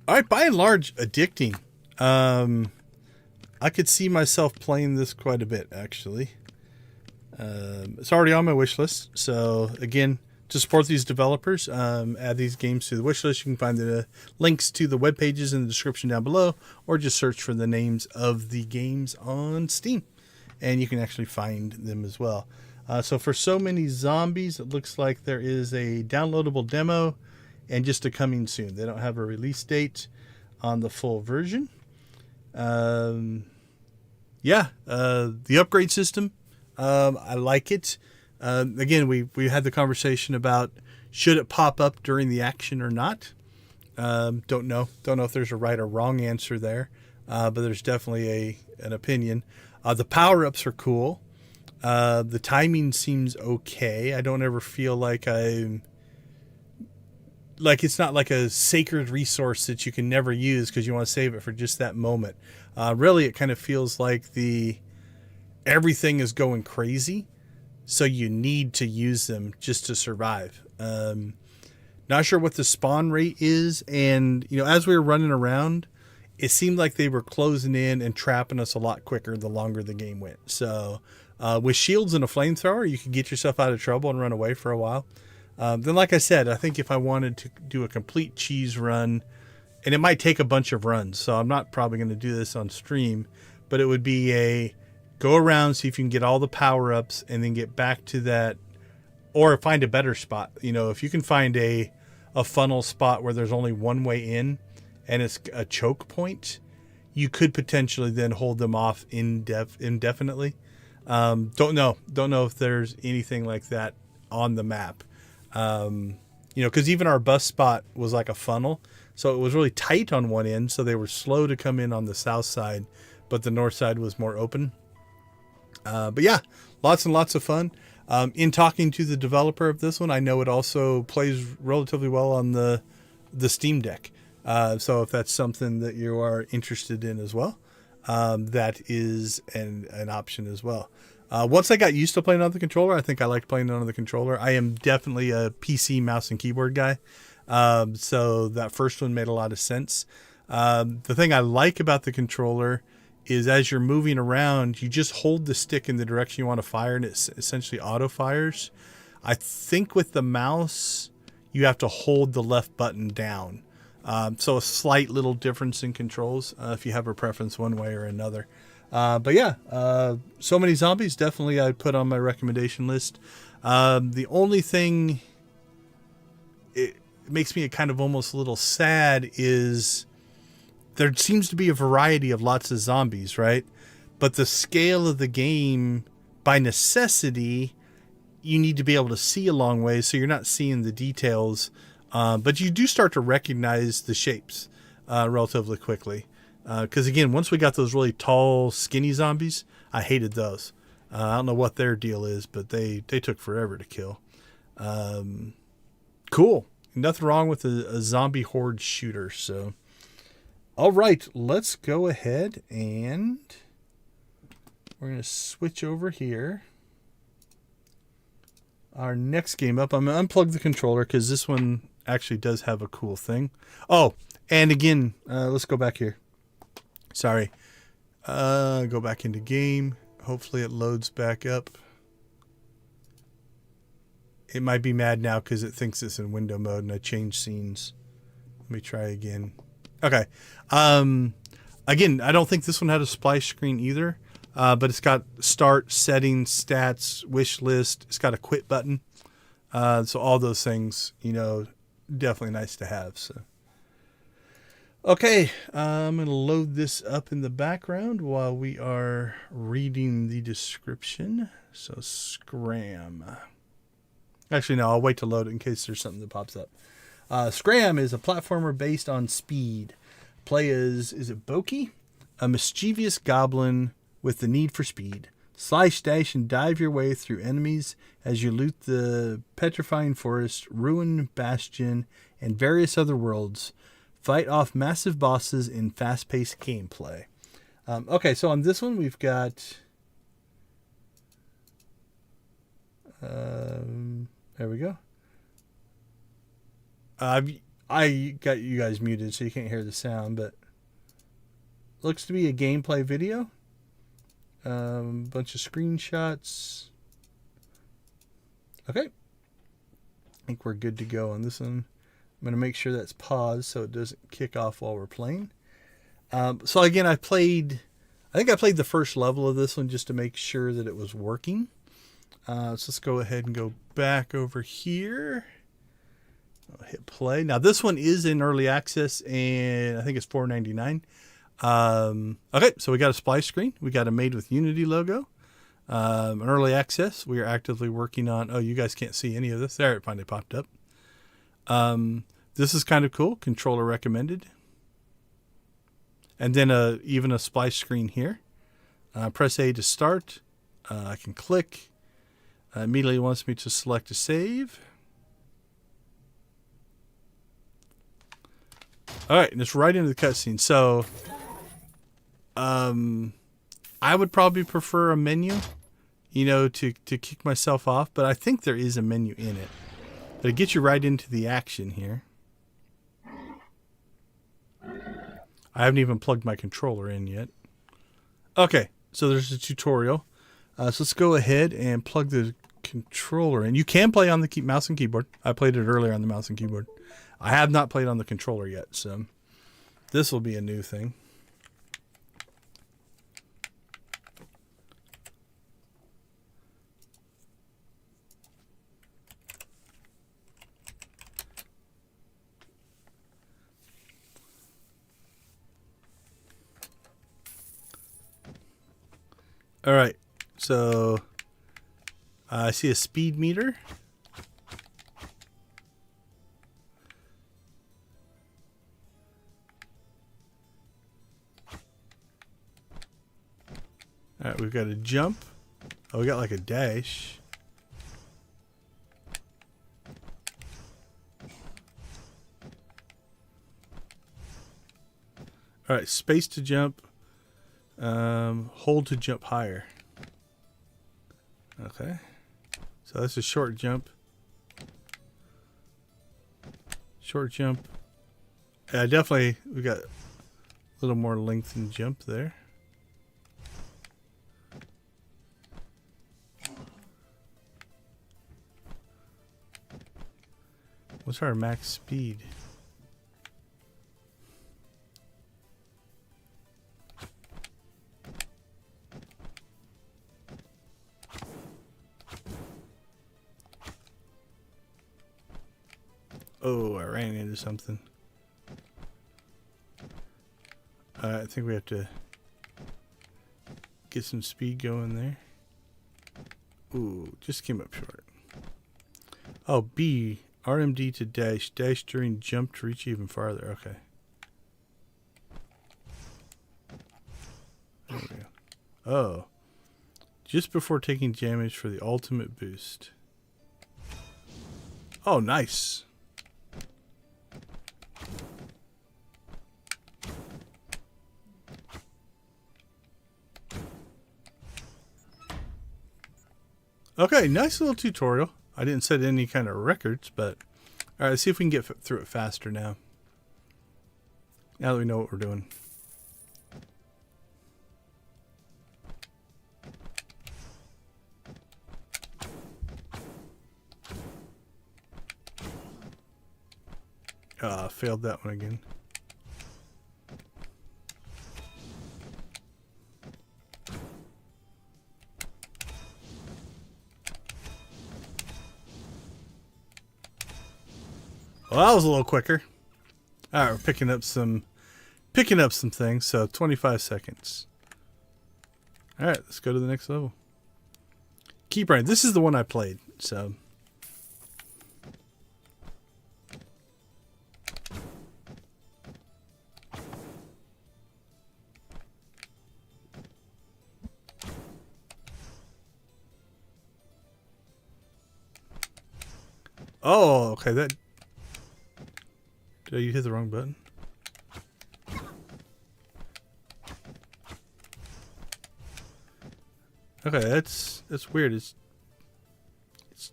All right, by and large, addicting. I could see myself playing this quite a bit, actually. It's already on my wish list. So again, to support these developers, add these games to the wish list. You can find the links to the web pages in the description down below, or just search for the names of the games on Steam, and you can actually find them as well. So for So Many Zombies, it looks like there is a downloadable demo and just a coming soon. They don't have a release date on the full version. The upgrade system, I like it. Again, we had the conversation about should it pop up during the action or not. Don't know if there's a right or wrong answer there, but there's definitely an opinion. The power-ups are cool. The timing seems okay. I don't ever feel like it's not like a sacred resource that you can never use because you want to save it for just that moment. Really, it kind of feels like everything is going crazy, so you need to use them just to survive. Not sure what the spawn rate is, and as we were running around, it seemed like they were closing in and trapping us a lot quicker the longer the game went. So with shields and a flamethrower, you could get yourself out of trouble and run away for a while. Then, like I said, I think if I wanted to do a complete cheese run, and it might take a bunch of runs, so I'm not probably going to do this on stream, but it would be go around, see if you can get all the power-ups, and then get back to that, or find a better spot. If you can find a funnel spot where there's only one way in, and it's a choke point, you could potentially then hold them off indefinitely. Don't know if there's anything like that on the map. Because even our bus spot was like a funnel, so it was really tight on one end, so they were slow to come in on the south side, but the north side was more open. But yeah, lots and lots of fun. In talking to the developer of this one, I know it also plays relatively well on the Steam Deck. So if that's something that you are interested in as well, that is an option as well. Once I got used to playing on the controller, I think I liked playing on the controller. I am definitely a PC mouse and keyboard guy. So that first one made a lot of sense. The thing I like about the controller is as you're moving around, you just hold the stick in the direction you want to fire, and it essentially auto fires. I think with the mouse, you have to hold the left button down. So a slight little difference in controls if you have a preference one way or another. But yeah, So Many Zombies, definitely I'd put on my recommendation list. The only thing it makes me kind of almost a little sad is there seems to be a variety of lots of zombies, right? But the scale of the game, by necessity, you need to be able to see a long way, so you're not seeing the details. But you do start to recognize the shapes relatively quickly. Because again, once we got those really tall, skinny zombies, I hated those. I don't know what their deal is, but they took forever to kill. Cool. Nothing wrong with a zombie horde shooter. So, all right, let's go ahead and we're going to switch over here. Our next game up, I'm going to unplug the controller because this one actually does have a cool thing. Oh, and again, let's go back here. Sorry. Go back into game. Hopefully it loads back up. It might be mad now because it thinks it's in window mode and I changed scenes. Let me try again. Okay. Again, I don't think this one had a splash screen either. But it's got start, settings, stats, wish list. It's got a quit button. So all those things, definitely nice to have. So, okay, I'm going to load this up in the background while we are reading the description. So SCRAM. Actually, no, I'll wait to load it in case there's something that pops up. SCRAM is a platformer based on speed. Play as, is it Boki? A mischievous goblin with the need for speed. Slash, dash, and dive your way through enemies as you loot the petrifying forest, ruin bastion, and various other worlds. Fight off massive bosses in fast-paced gameplay. Okay, so on this one we've got... there we go. I got you guys muted so you can't hear the sound, but looks to be a gameplay video. Bunch of screenshots. Okay. I think we're good to go on this one. I'm going to make sure that's paused so it doesn't kick off while we're playing. So again, I think I played the first level of this one just to make sure that it was working. So let's go ahead and go back over here. I'll hit play. Now this one is in early access and I think it's $4.99. Okay, so we got a splash screen. We got a Made with Unity logo. An early access. We are actively working on. Oh, you guys can't see any of this. There, it finally popped up. This is kind of cool. Controller recommended. And then even a splash screen here. Press A to start. I can click. Immediately wants me to select a save. All right, and it's right into the cutscene. So, I would probably prefer a menu, you know, to kick myself off. But I think there is a menu in it. But it gets you right into the action here. I haven't even plugged my controller in yet. Okay, so there's a tutorial. So let's go ahead and plug the controller in. You can play on the mouse and keyboard. I played it earlier on the mouse and keyboard. I have not played on the controller yet, so this will be a new thing. All right, so I see a speed meter. All right, we've got a jump. Oh, we got like a dash. All right, space to jump. Hold to jump higher. Okay. So that's a short jump. Short jump. Yeah, definitely we got a little more length in jump there. What's our max speed? Oh, I ran into something. I think we have to get some speed going there. Ooh, just came up short. Oh, B, RMD to dash. Dash during jump to reach even farther. Okay. There we go. Oh. Just before taking damage for the ultimate boost. Oh, nice. Okay, nice little tutorial. I didn't set any kind of records, but all right, let's see if we can get through it faster now. Now that we know what we're doing. Failed that one again. Well, that was a little quicker. All right, we're picking up some things. So 25 seconds. All right, let's go to the next level. Keep running. This is the one I played. So. Oh, okay. That. Did you hit the wrong button? Okay, that's weird. It's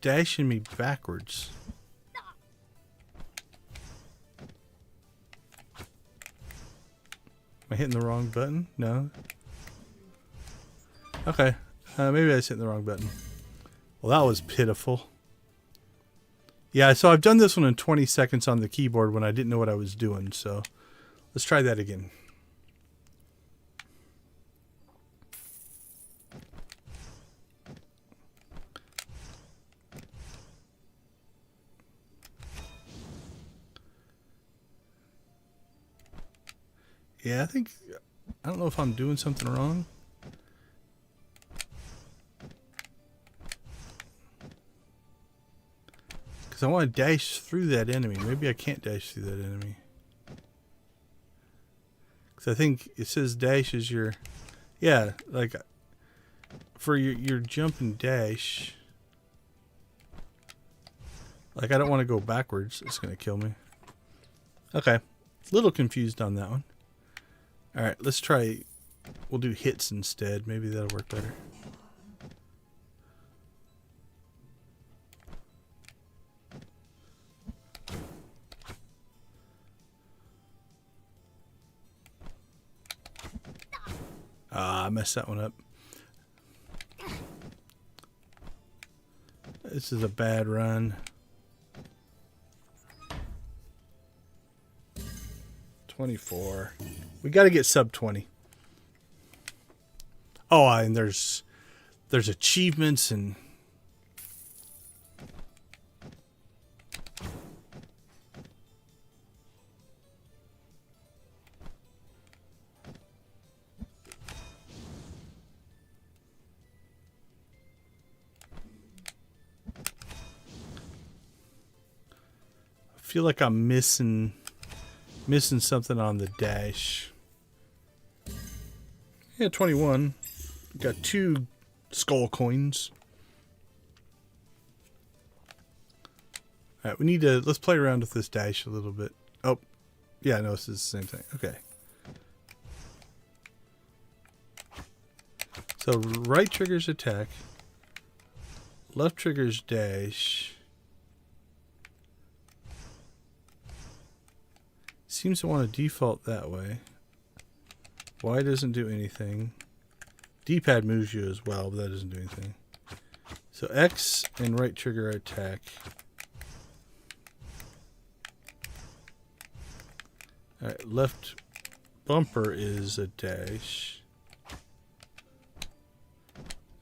dashing me backwards. Am I hitting the wrong button? No. Okay. Maybe I was hitting the wrong button. Well, that was pitiful. Yeah, so I've done this one in 20 seconds on the keyboard when I didn't know what I was doing. So let's try that again. Yeah, I think I don't know if I'm doing something wrong. Because I want to dash through that enemy. Maybe I can't dash through that enemy. Because I think it says dash is your... Yeah, like for your jump and dash. Like I don't want to go backwards. It's going to kill me. Okay. A little confused on that one. Alright, let's try... We'll do hits instead. Maybe that'll work better. I messed that one up. This is a bad run. 24. We got to get sub 20. Oh, and there's achievements and... I feel like I'm missing something on the dash. Yeah, 21. Got 2 skull coins. Alright, we need to... Let's play around with this dash a little bit. Oh, yeah, no, this is the same thing. Okay. So, right trigger's attack. Left trigger's dash. Seems to want to default that way. Y doesn't do anything. D-pad moves you as well, but that doesn't do anything. So X and right trigger attack. Alright, left bumper is a dash.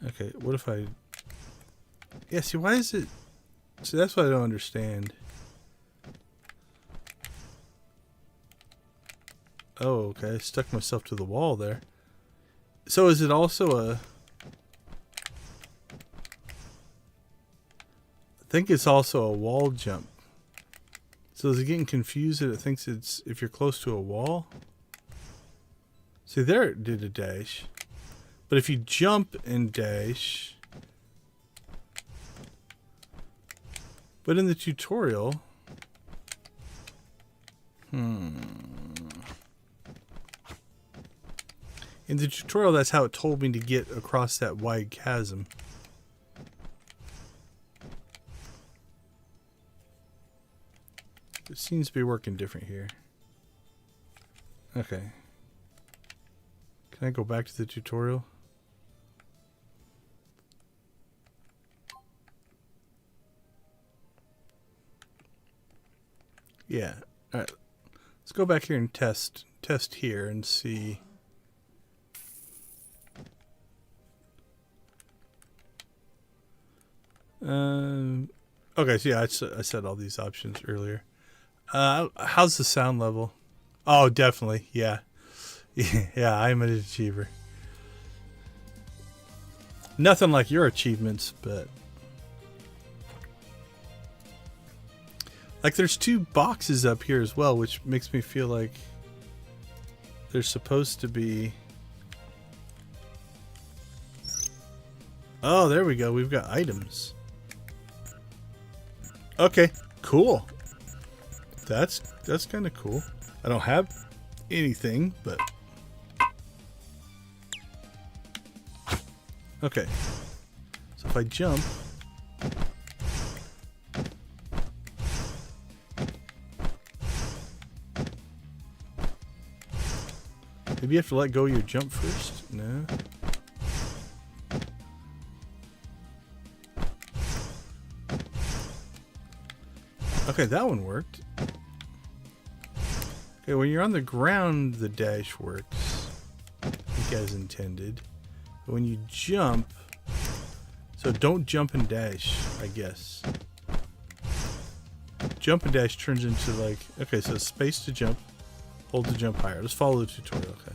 Okay, what if I... Yeah, see, why is it... See, that's what I don't understand. Oh, okay. I stuck myself to the wall there. So is it also a... I think it's also a wall jump. So is it getting confused that it thinks it's if you're close to a wall? See, there it did a dash. But if you jump and dash... But in the tutorial... In the tutorial, that's how it told me to get across that wide chasm. It seems to be working different here. Okay. Can I go back to the tutorial? Yeah. Alright. Let's go back here and test here and see... Okay, so yeah, I said all these options earlier. How's the sound level? Oh, definitely, yeah. Yeah, I'm an achiever. Nothing like your achievements, but... Like, there's 2 boxes up here as well, which makes me feel like there's supposed to be... Oh, there we go. We've got items. Okay, cool. That's kind of cool. I don't have anything, but... Okay. So if I jump... Maybe you have to let go of your jump first? No. Okay, that one worked. Okay, when you're on the ground, the dash works. I think as intended. But when you jump... So don't jump and dash, I guess. Jump and dash turns into like... Okay, so space to jump. Hold to jump higher. Let's follow the tutorial, okay.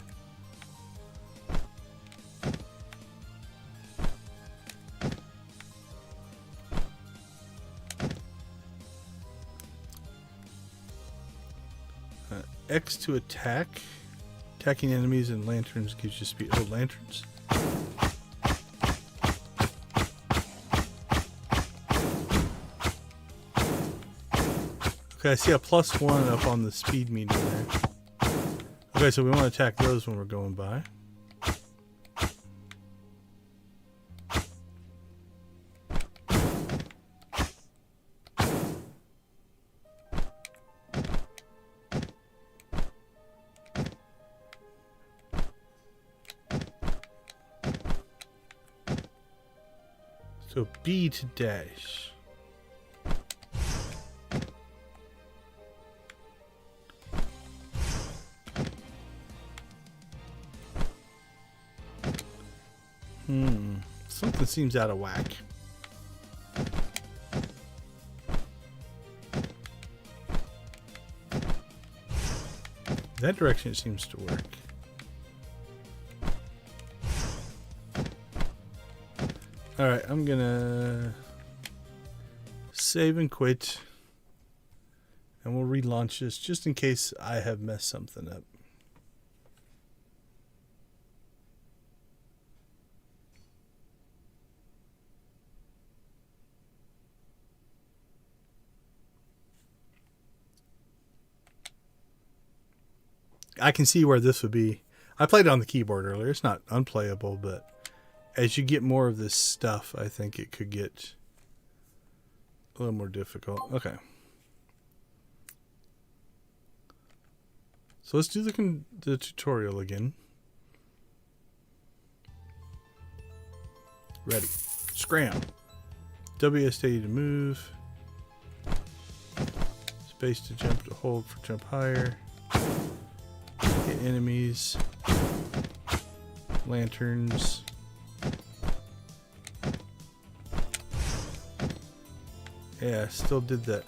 X to attack. Attacking enemies and lanterns gives you speed. Oh, lanterns. Okay, I see a +1 up on the speed meter there. Okay, so we want to attack those when we're going by. So B to dash. Something seems out of whack. That direction seems to work. Alright, I'm gonna save and quit. And we'll relaunch this just in case I have messed something up. I can see where this would be. I played it on the keyboard earlier. It's not unplayable, but as you get more of this stuff, I think it could get a little more difficult. Okay. So let's do the tutorial again. Ready. SCRAM. WSD to move. Space to jump, to hold for jump higher. Hit enemies. Lanterns. Yeah, still did that.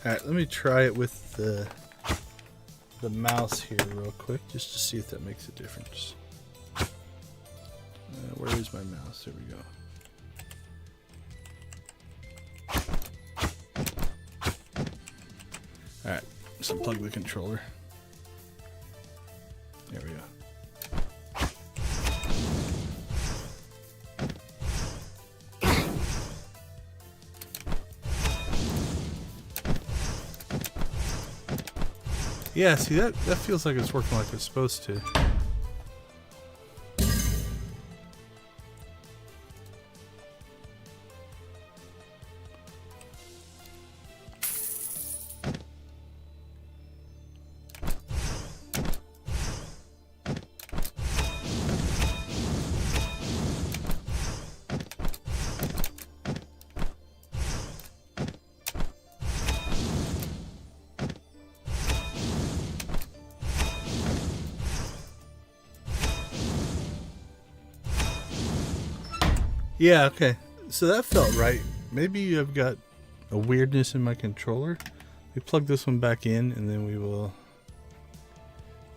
Alright, let me try it with the mouse here real quick, just to see if that makes a difference. Where is my mouse? There we go. Alright, let's unplug the controller. There we go. Yeah, see, that feels like it's working like it's supposed to. Yeah, okay. So that felt right. Maybe I've got a weirdness in my controller. We plug this one back in and then we will...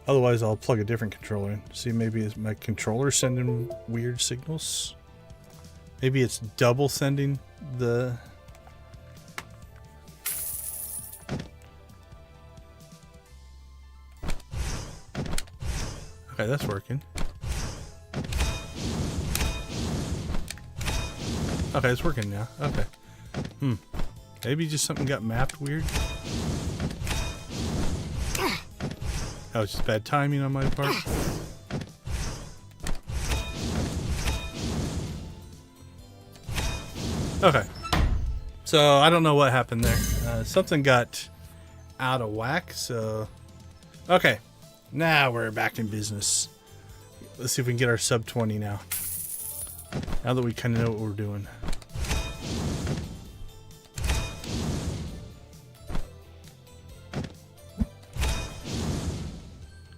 Otherwise I'll plug a different controller in. See, maybe is my controller sending weird signals? Maybe it's double sending the... Okay, that's working. Okay, it's working now. Okay. Maybe just something got mapped weird. That was just bad timing on my part. Okay. So, I don't know what happened there. Something got out of whack, so... Okay. Now we're back in business. Let's see if we can get our sub 20 now. Now that we kind of know what we're doing.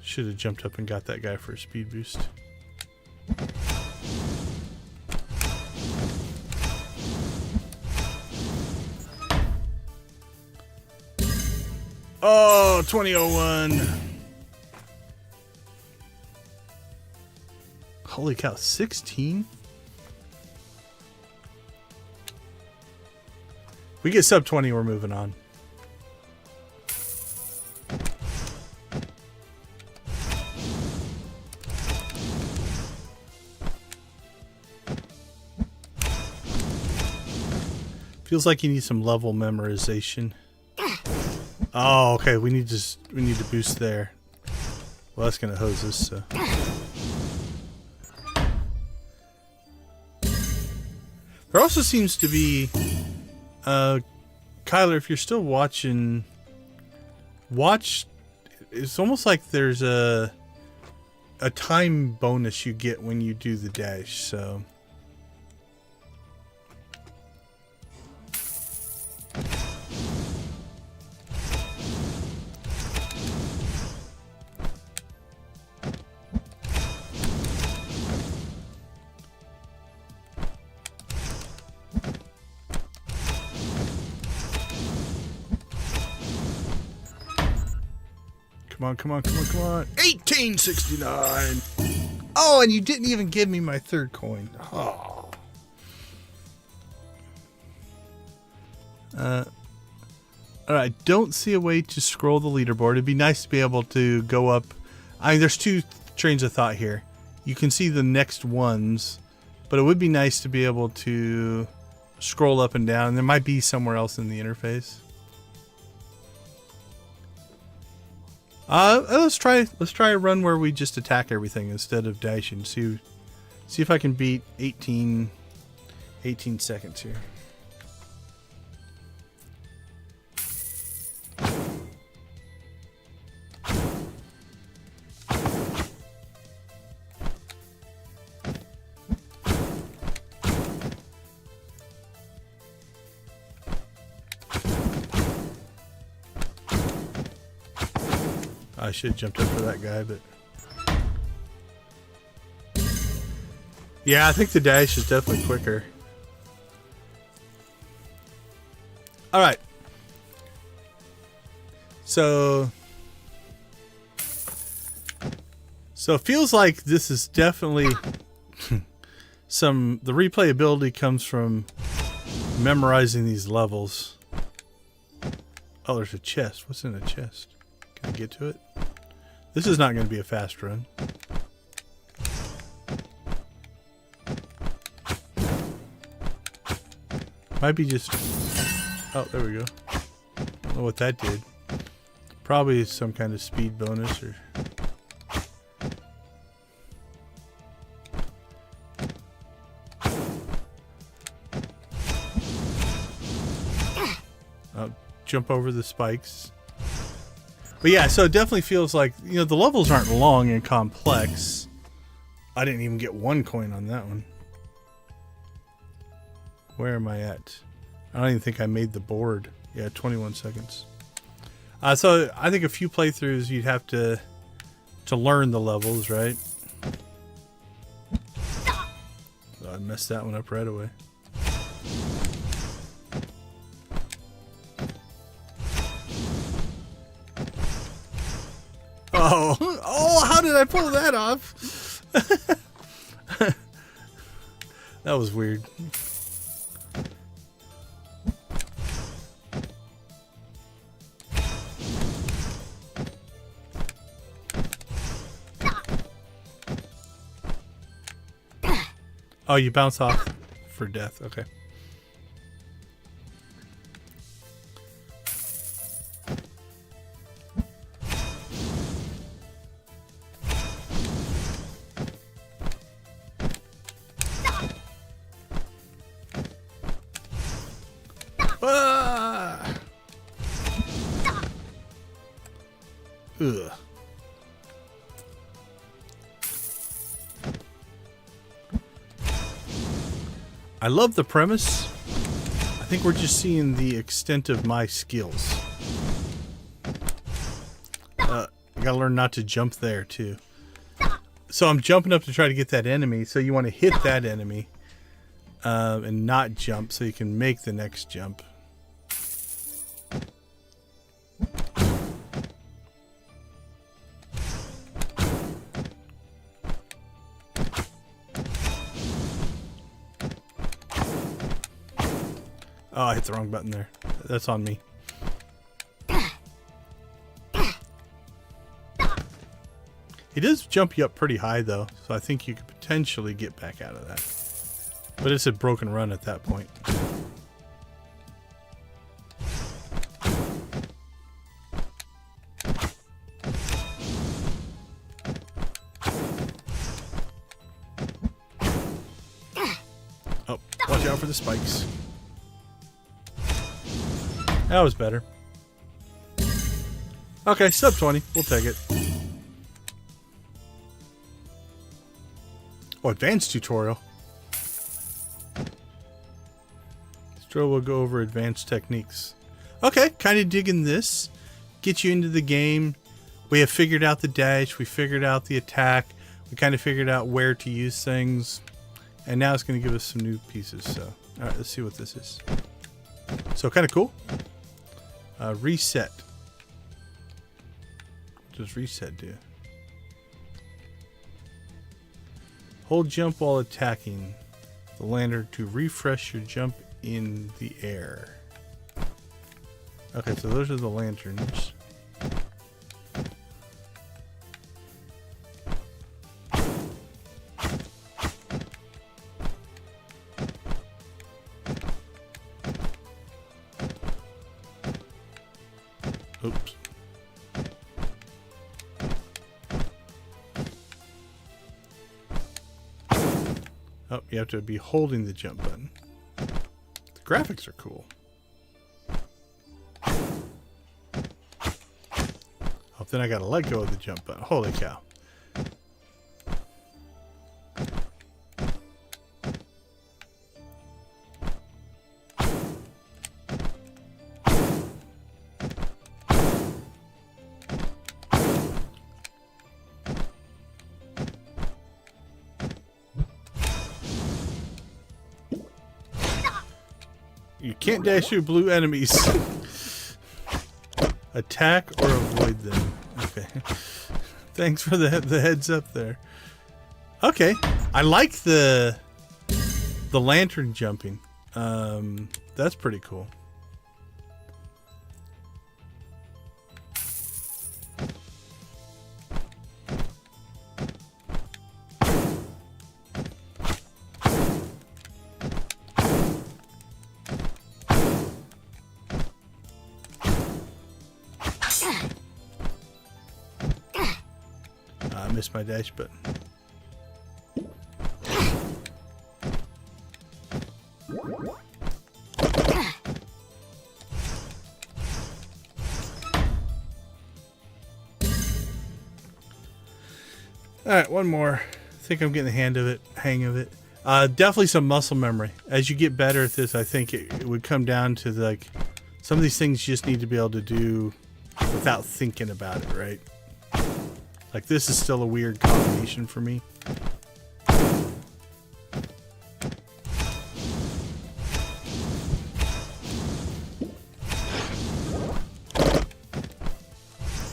Should have jumped up and got that guy for a speed boost. Oh, 2001. Holy cow, 16? We get sub 20, we're moving on. Feels like you need some level memorization. Oh, okay. We need to boost there. Well, that's gonna hose us. So. There also seems to be, Kyler, if you're still watching, watch. It's almost like there's a time bonus you get when you do the dash. So. Come on, come on, come on, come on. 1869! Oh, and you didn't even give me my third coin. Oh. Alright, don't see a way to scroll the leaderboard. It'd be nice to be able to go up. I mean, there's two trains of thought here. You can see the next ones, but it would be nice to be able to scroll up and down. There might be somewhere else in the interface. Let's try a run where we just attack everything instead of dashing. See if I can beat 18 seconds here. I should have jumped up for that guy, but yeah, I think the dash is definitely quicker. All right, so it feels like this is definitely the replayability comes from memorizing these levels. Oh, there's a chest. What's in a chest? Can I get to it? This is not going to be a fast run. Might be just... Oh, there we go. I don't know what that did. Probably some kind of speed bonus or... I'll jump over the spikes. But yeah, so it definitely feels like, you know, the levels aren't long and complex. I didn't even get one coin on that one. Where am I at? I don't even think I made the board. Yeah, 21 seconds. So I think a few playthroughs you'd have to learn the levels, right? So I messed that one up right away. Oh, how did I pull that off? That was weird. Oh, you bounce off for death. Okay. Ah! Ugh. I love the premise. I think we're just seeing the extent of my skills. I gotta learn not to jump there too. So I'm jumping up to try to get that enemy. So you want to hit that enemy and not jump so you can make the next jump. Oh, I hit the wrong button there. That's on me. He does jump you up pretty high, though, so I think you could potentially get back out of that. But it's a broken run at that point. Oh, watch out for the spikes. That was better. Okay, sub 20. We'll take it. Oh, advanced tutorial. This drill will go over advanced techniques. Okay, kind of digging this. Get you into the game. We have figured out the dash. We figured out the attack. We kind of figured out where to use things. And now it's going to give us some new pieces. So, all right, let's see what this is. So, kind of cool. Reset. What does reset do? Hold jump while attacking the lantern to refresh your jump in the air. Okay, so those are the lanterns. Oops. Oh, you have to be holding the jump button. The graphics are cool. Oh, then I gotta let go of the jump button. Holy cow. You can't dash through blue enemies. Attack or avoid them. Okay. Thanks for the heads up there. Okay. I like the lantern jumping. That's pretty cool. I missed my dash button. Alright, one more. I think I'm getting the hang of it. Definitely some muscle memory. As you get better at this, I think it would come down to like some of these things you just need to be able to do without thinking about it, right? Like this is still a weird combination for me.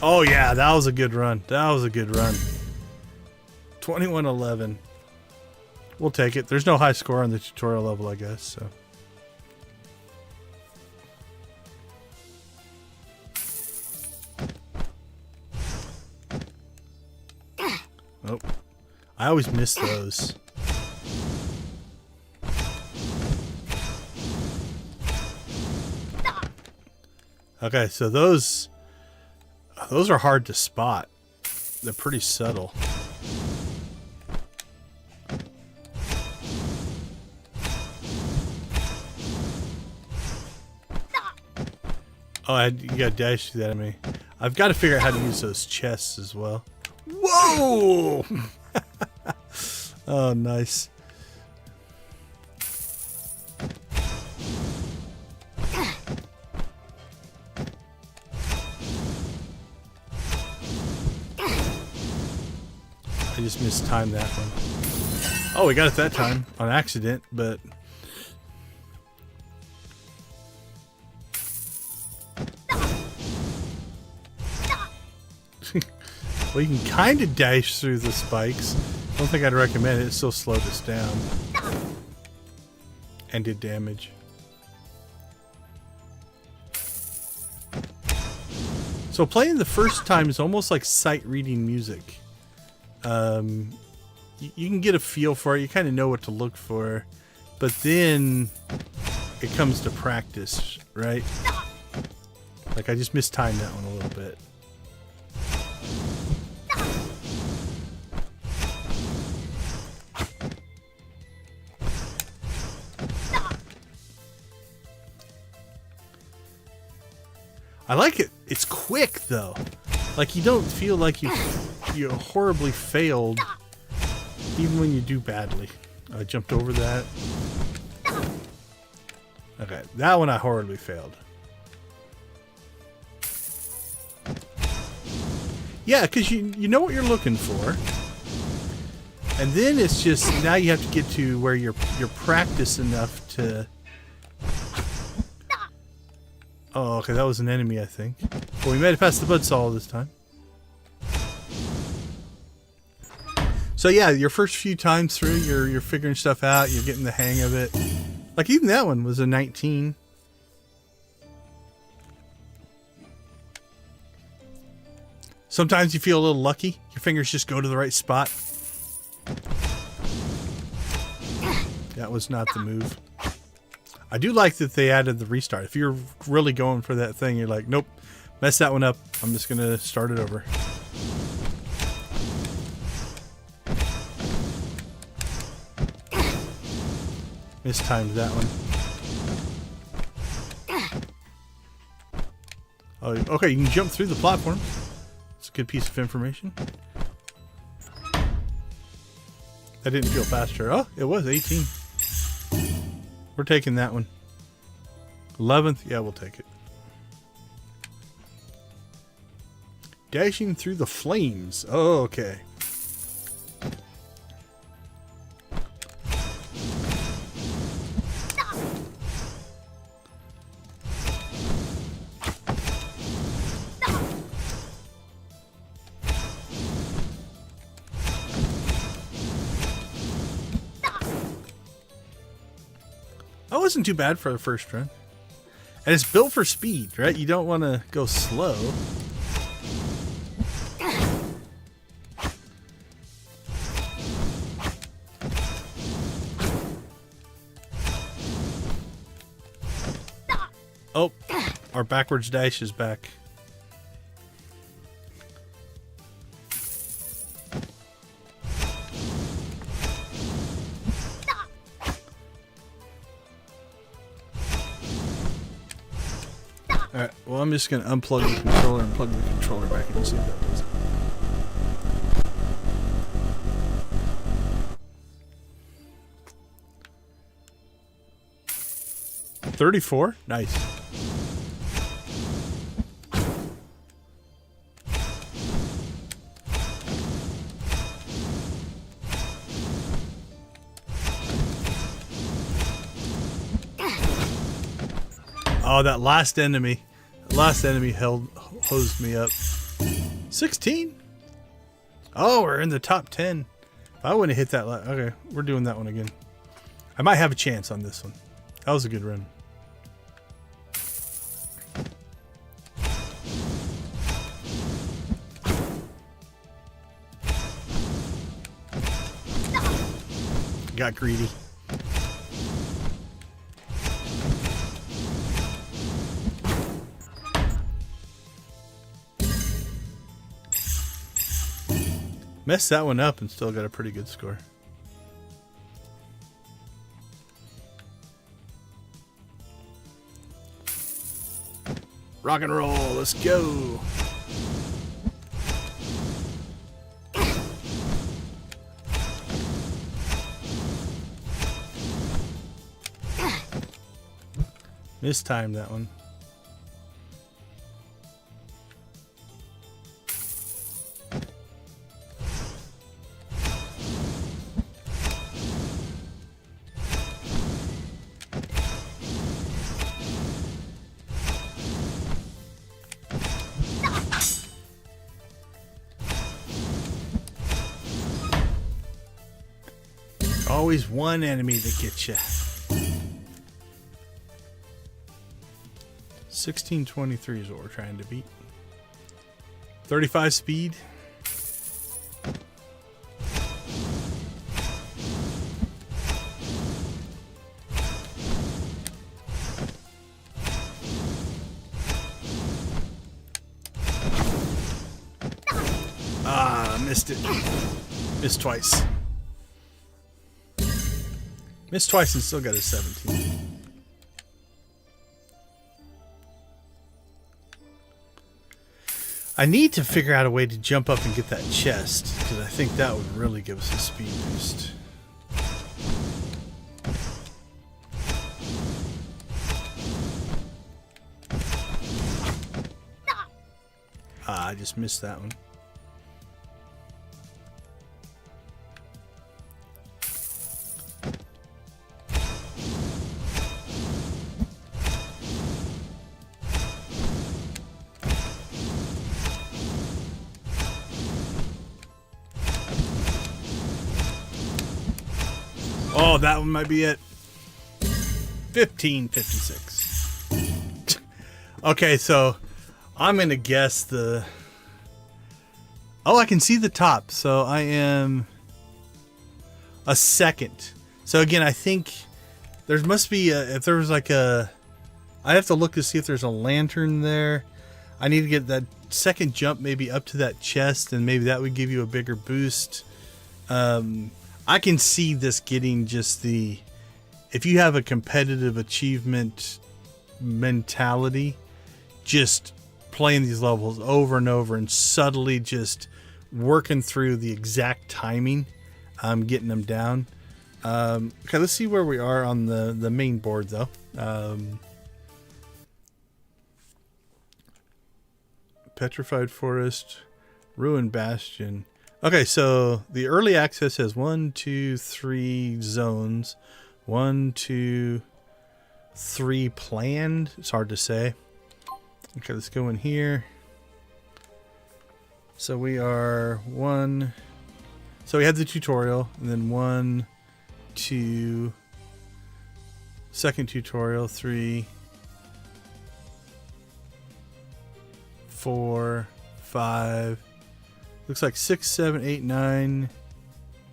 Oh yeah, that was a good run. That was a good run. 21-11. We'll take it. There's no high score on the tutorial level, I guess, so. Oh. I always miss those. Okay, so those are hard to spot. They're pretty subtle. Oh, you gotta dash through that at me. I've got to figure out how to use those chests as well. Whoa! Oh, nice. I just mistimed that one. Oh, we got it that time on accident, but... Well, you can kind of dash through the spikes. I don't think I'd recommend it. It still slowed us down. And did damage. So playing the first time is almost like sight reading music. You can get a feel for it. You kind of know what to look for. But then it comes to practice, right? Like I just mistimed that one a little bit. I like it. It's quick though. Like you don't feel like you horribly failed even when you do badly. I jumped over that. Okay, that one I horribly failed. Yeah, because you know what you're looking for. And then it's just now you have to get to where you're practiced enough to. Oh, okay, that was an enemy, I think. Well, we made it past the buzzsaw this time. So yeah, your first few times through, you're figuring stuff out. You're getting the hang of it. Like even that one was a 19. Sometimes you feel a little lucky. Your fingers just go to the right spot. That was not the move. I do like that they added the restart. If you're really going for that thing, you're like, nope, mess that one up. I'm just going to start it over. Mistimed that one. Oh, okay, you can jump through the platform. It's a good piece of information. That didn't feel faster. Oh, it was 18. We're taking that one. 11th, yeah, we'll take it. Dashing through the flames. Oh, okay. That wasn't too bad for the first run. And it's built for speed, right? You don't want to go slow. Oh, our backwards dash is back. Alright, well I'm just going to unplug the controller and plug the controller back in and see if that does it. $34? Nice. Oh, that last enemy. The last enemy hosed me up. 16? Oh, we're in the top 10. If I wouldn't have hit that. Okay, we're doing that one again. I might have a chance on this one. That was a good run. Got greedy. Messed that one up and still got a pretty good score. Rock and roll, let's go. Mistimed that one. Always one enemy that gets you. 1623 is what we're trying to beat. 35 speed. Ah, missed it. Missed twice. Missed twice and still got a 17. I need to figure out a way to jump up and get that chest, because I think that would really give us a speed boost. Ah, I just missed that one. Oh, that one might be it. 1556. Okay, so I'm going to guess the... Oh, I can see the top. So I am a second. So again, I think there must be if there was like a... I have to look to see if there's a lantern there. I need to get that second jump maybe up to that chest, and maybe that would give you a bigger boost. I can see this getting just the... If you have a competitive achievement mentality, just playing these levels over and over and subtly just working through the exact timing, getting them down. Okay, let's see where we are on the main board, though. Petrified Forest, Ruined Bastion. Okay, so the early access has 1, 2, 3 zones. 1, 2, 3 planned. It's hard to say. Okay, let's go in here. So we are 1. So we had the tutorial, and then 1, 2, second tutorial, 3, 4, 5. Looks like 6, 7, 8, 9,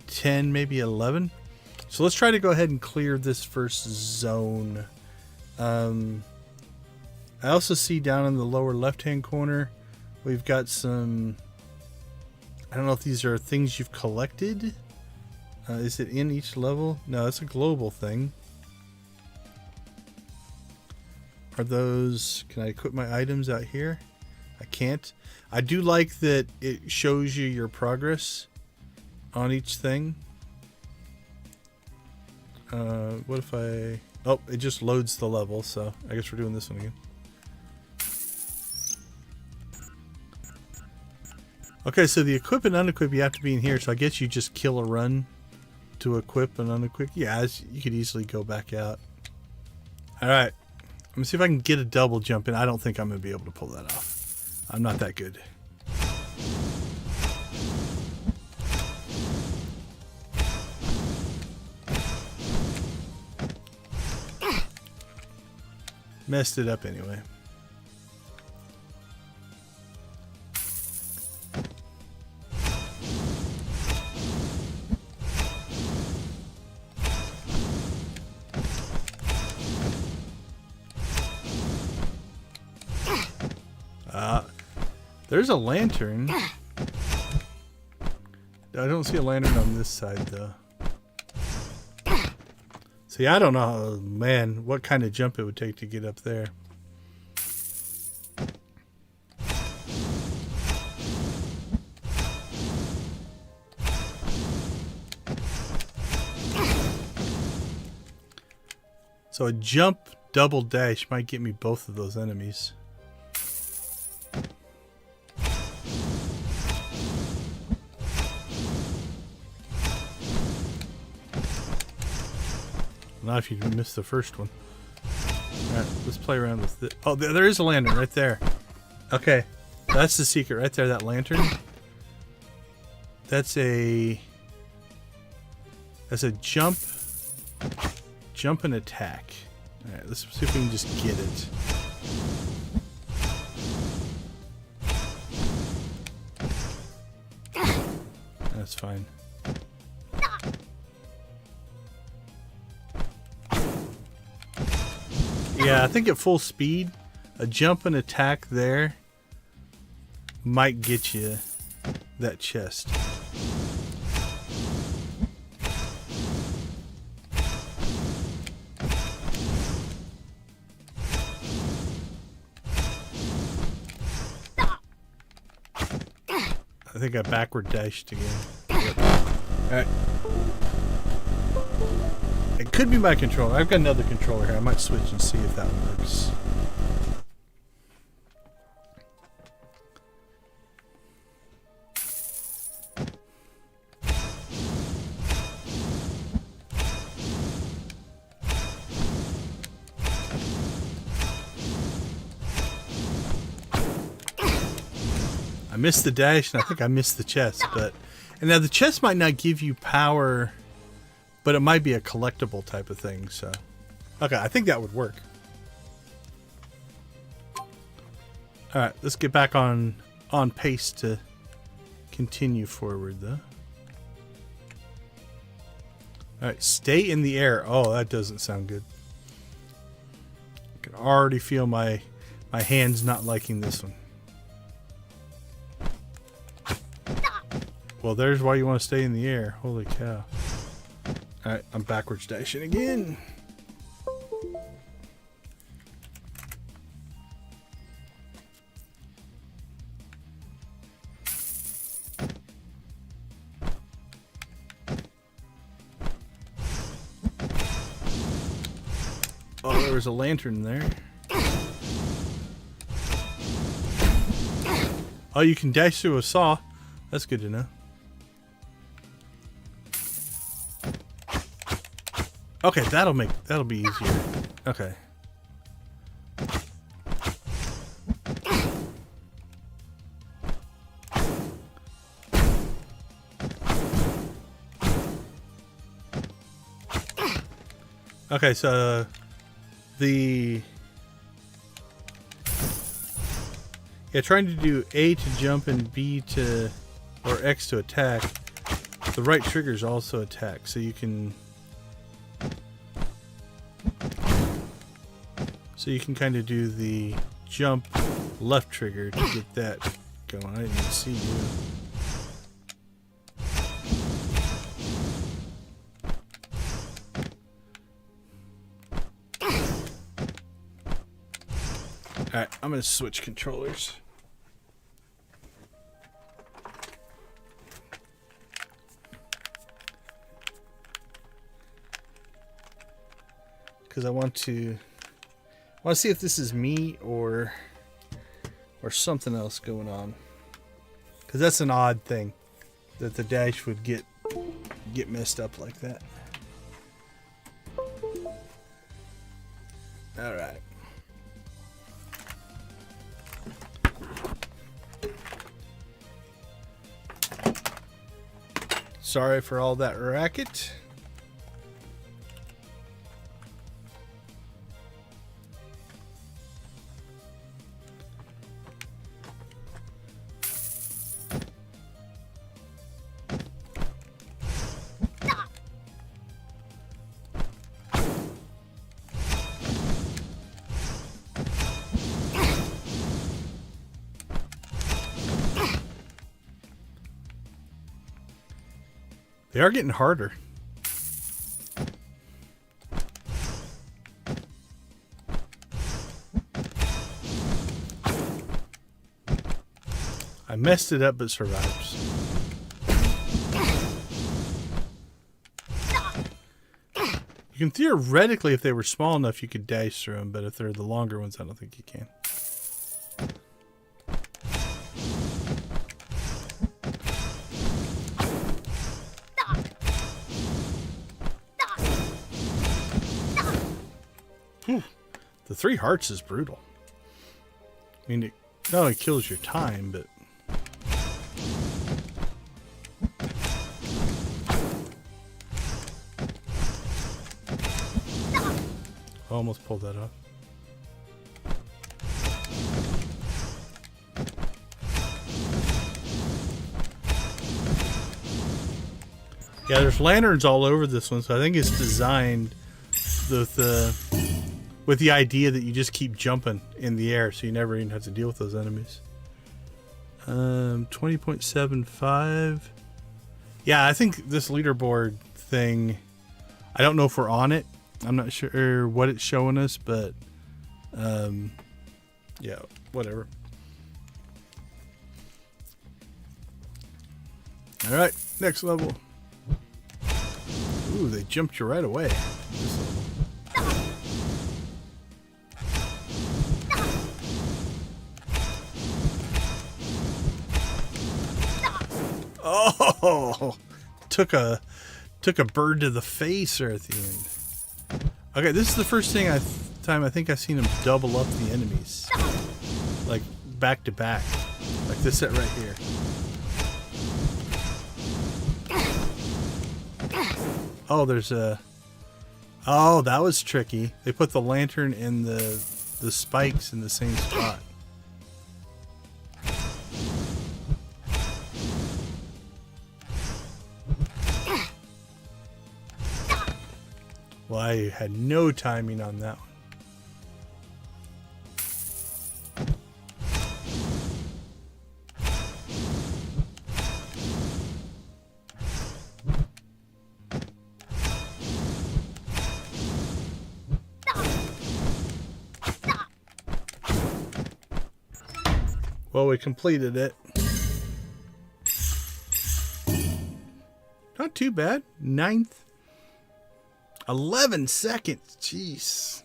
10, maybe 11. So let's try to go ahead and clear this first zone. I also see down in the lower left-hand corner, we've got some... I don't know if these are things you've collected. Is it in each level? No, it's a global thing. Are those... Can I equip my items out here? I can't. I do like that it shows you your progress on each thing. What if I... Oh, it just loads the level, so I guess we're doing this one again. Okay, so the equip and unequip, you have to be in here, so I guess you just kill a run to equip and unequip. Yeah, you could easily go back out. Alright, let me see if I can get a double jump in. I don't think I'm going to be able to pull that off. I'm not that good. Messed it up anyway. There's a lantern. I don't see a lantern on this side though. See, I don't know, man, what kind of jump it would take to get up there. So a jump double dash might get me both of those enemies. Not if you missed the first one. Alright, let's play around with it. Oh, there is a lantern right there. Okay, that's the secret right there, that lantern. That's a jump and attack. Alright, let's see if we can just get it. that's fine. Yeah, I think at full speed, a jump and attack there might get you that chest. I think I backward dashed again. Yep. Alright. It could be my controller. I've got another controller here. I might switch and see if that one works. I missed the dash, and I think I missed the chest. And now the chest might not give you power, but it might be a collectible type of thing. So, okay, I think that would work. All right, let's get back on pace to continue forward, though. All right, stay in the air. Oh, that doesn't sound good. I can already feel my hands not liking this one. Well, there's why you want to stay in the air. Holy cow. Alright, I'm backwards dashing again. Oh, there was a lantern there. Oh, you can dash through a saw. That's good to know. Okay, that'll be easier. Okay. Okay, so trying to do A to jump and B to, or X to attack. The right triggers also attack, so you can kind of do the jump left trigger to get that going. I didn't even see you. Alright, I'm going to switch controllers. Because I want to see if this is me or something else going on. Because that's an odd thing, that the dash would get messed up like that. All right. Sorry for all that racket. They are getting harder. I messed it up, but survives. You can theoretically, if they were small enough, you could dash through them, but if they're the longer ones, I don't think you can. The 3 hearts is brutal. I mean, it not only kills your time, but... I almost pulled that off. Yeah, there's lanterns all over this one, so I think it's designed with the idea that you just keep jumping in the air, so you never even have to deal with those enemies. 20.75. Yeah, I think this leaderboard thing, I don't know if we're on it. I'm not sure what it's showing us, but yeah, whatever. All right, next level. Ooh, they jumped you right away. This level. Oh, took a bird to the face there at the end. Okay, this is the first time I think I've seen him double up the enemies, like back to back, like this set right here. Oh, there's a. Oh, that was tricky. They put the lantern and the spikes in the same spot. Well, I had no timing on that one. Well, we completed it. Not too bad. 9th. 11 seconds. Jeez.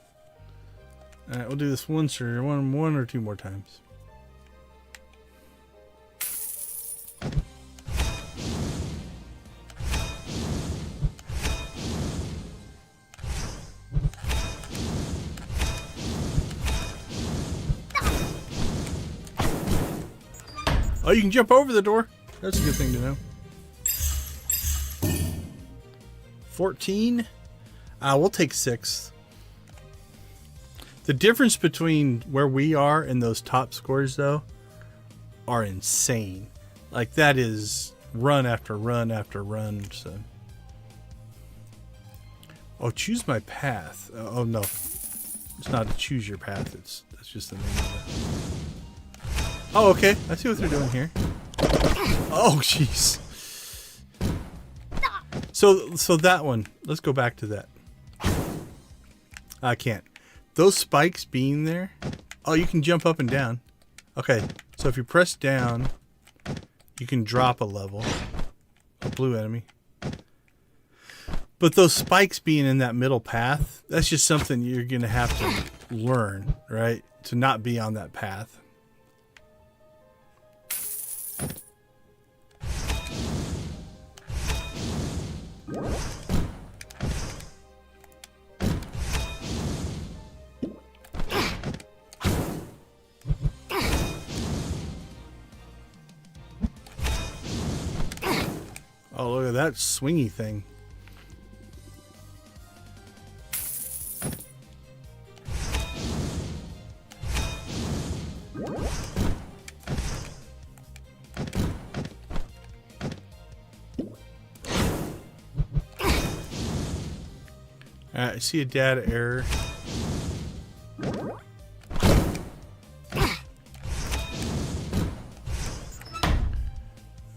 All right, we'll do this one or two more times. Oh, you can jump over the door. That's a good thing to know. 14. We'll take 6th. The difference between where we are and those top scores, though, are insane. Like, that is run after run after run. So, oh, choose my path. Oh no, it's not to choose your path. That's just the name of it. Oh, okay. I see what they're doing here. Oh, jeez. So that one. Let's go back to that. I can't. Those spikes being there. Oh, you can jump up and down. Okay. So if you press down, you can drop a level. A blue enemy. But those spikes being in that middle path, that's just something you're going to have to learn, right? To not be on that path. Oh, look at that swingy thing. Alright, I see a data error.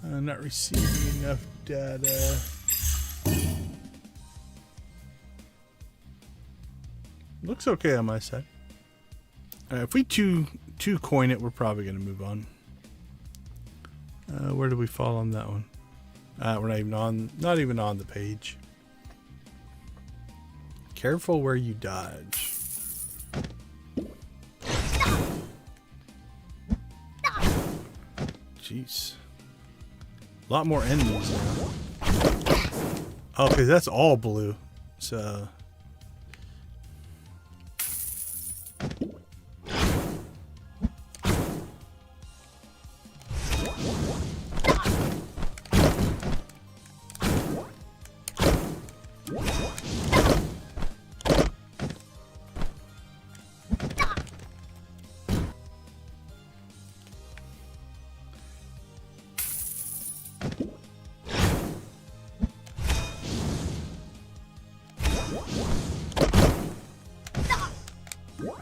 I'm not receiving enough data. Looks okay on my side. Alright, if we two coin it, we're probably going to move on. Where do we fall on that one? We're not even on the page. Careful where you dodge. Jeez. A lot more enemies now. Oh, okay, that's all blue. So.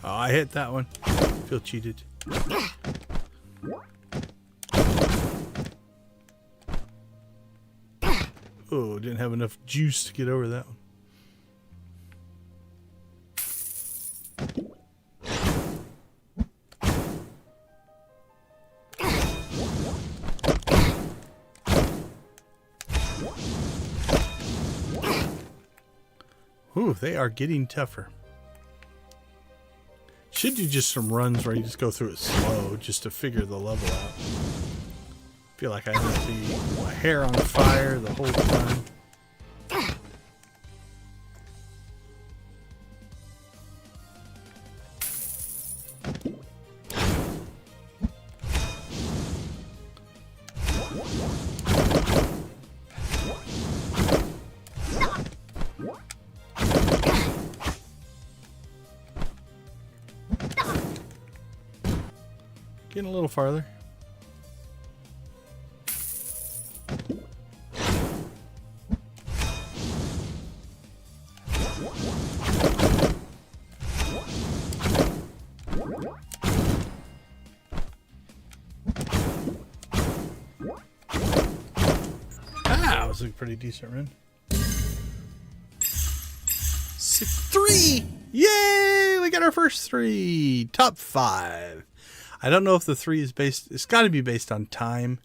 Oh, I hit that one. Feel cheated. Oh, didn't have enough juice to get over that one. Ooh, they are getting tougher. Should do just some runs where you just go through it slow just to figure the level out. Feel like I have to be my hair on fire the whole time. Getting a little farther. That was a pretty decent run. 3! Yay! We got our first 3. Top 5. I don't know if the 3 is based... It's got to be based on time.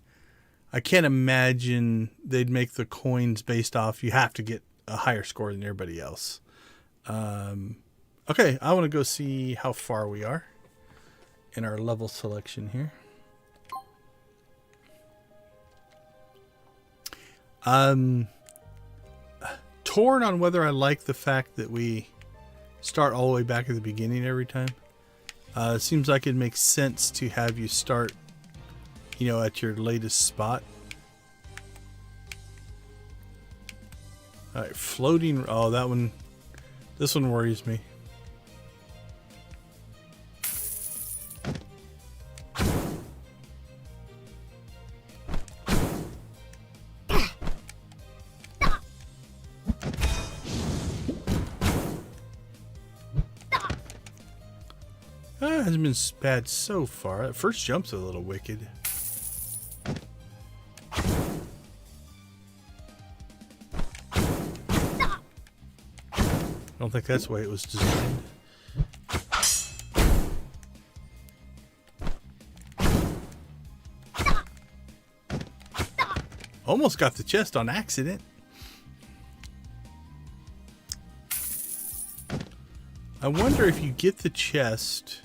I can't imagine they'd make the coins based off... You have to get a higher score than everybody else. Okay, I want to go see how far we are in our level selection here. Torn on whether I like the fact that we start all the way back at the beginning every time. It seems like it makes sense to have you start, you know, at your latest spot. All right, floating. Oh, that one. This one worries me. Hasn't been bad so far. That first jump's a little wicked. I don't think that's the way it was designed. Almost got the chest on accident. I wonder if you get the chest,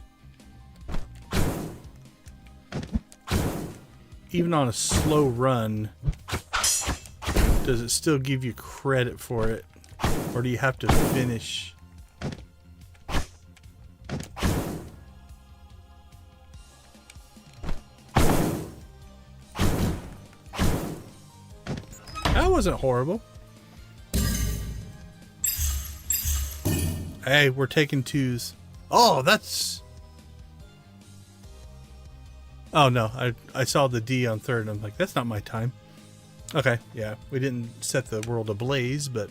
even on a slow run, does it still give you credit for it? Or do you have to finish? That wasn't horrible. Hey, we're taking 2s. Oh, that's... Oh, no. I saw the D on 3rd, and I'm like, that's not my time. Okay, yeah. We didn't set the world ablaze, but...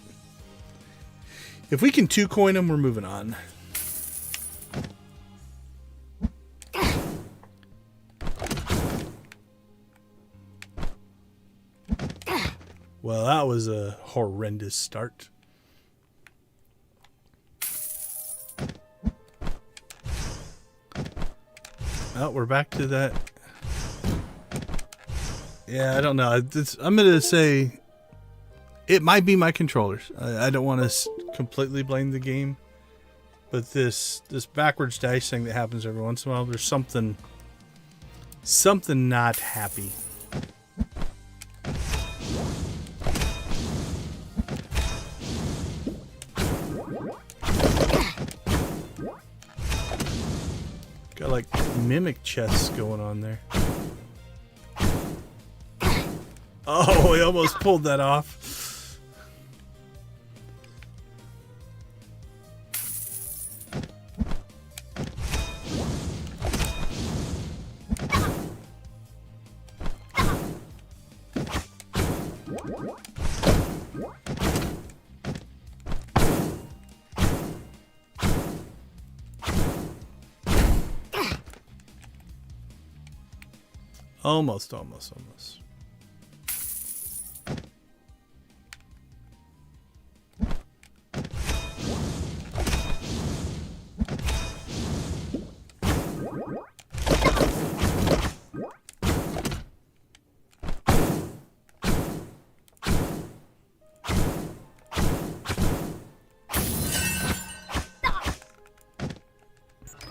If we can 2-coin them, we're moving on. Well, that was a horrendous start. Oh, we're back to that. Yeah, I don't know. I'm going to say it might be my controllers. I don't want to completely blame the game. But this backwards dash thing that happens every once in a while, there's something not happy. Got like mimic chests going on there. Oh, we almost pulled that off. Almost.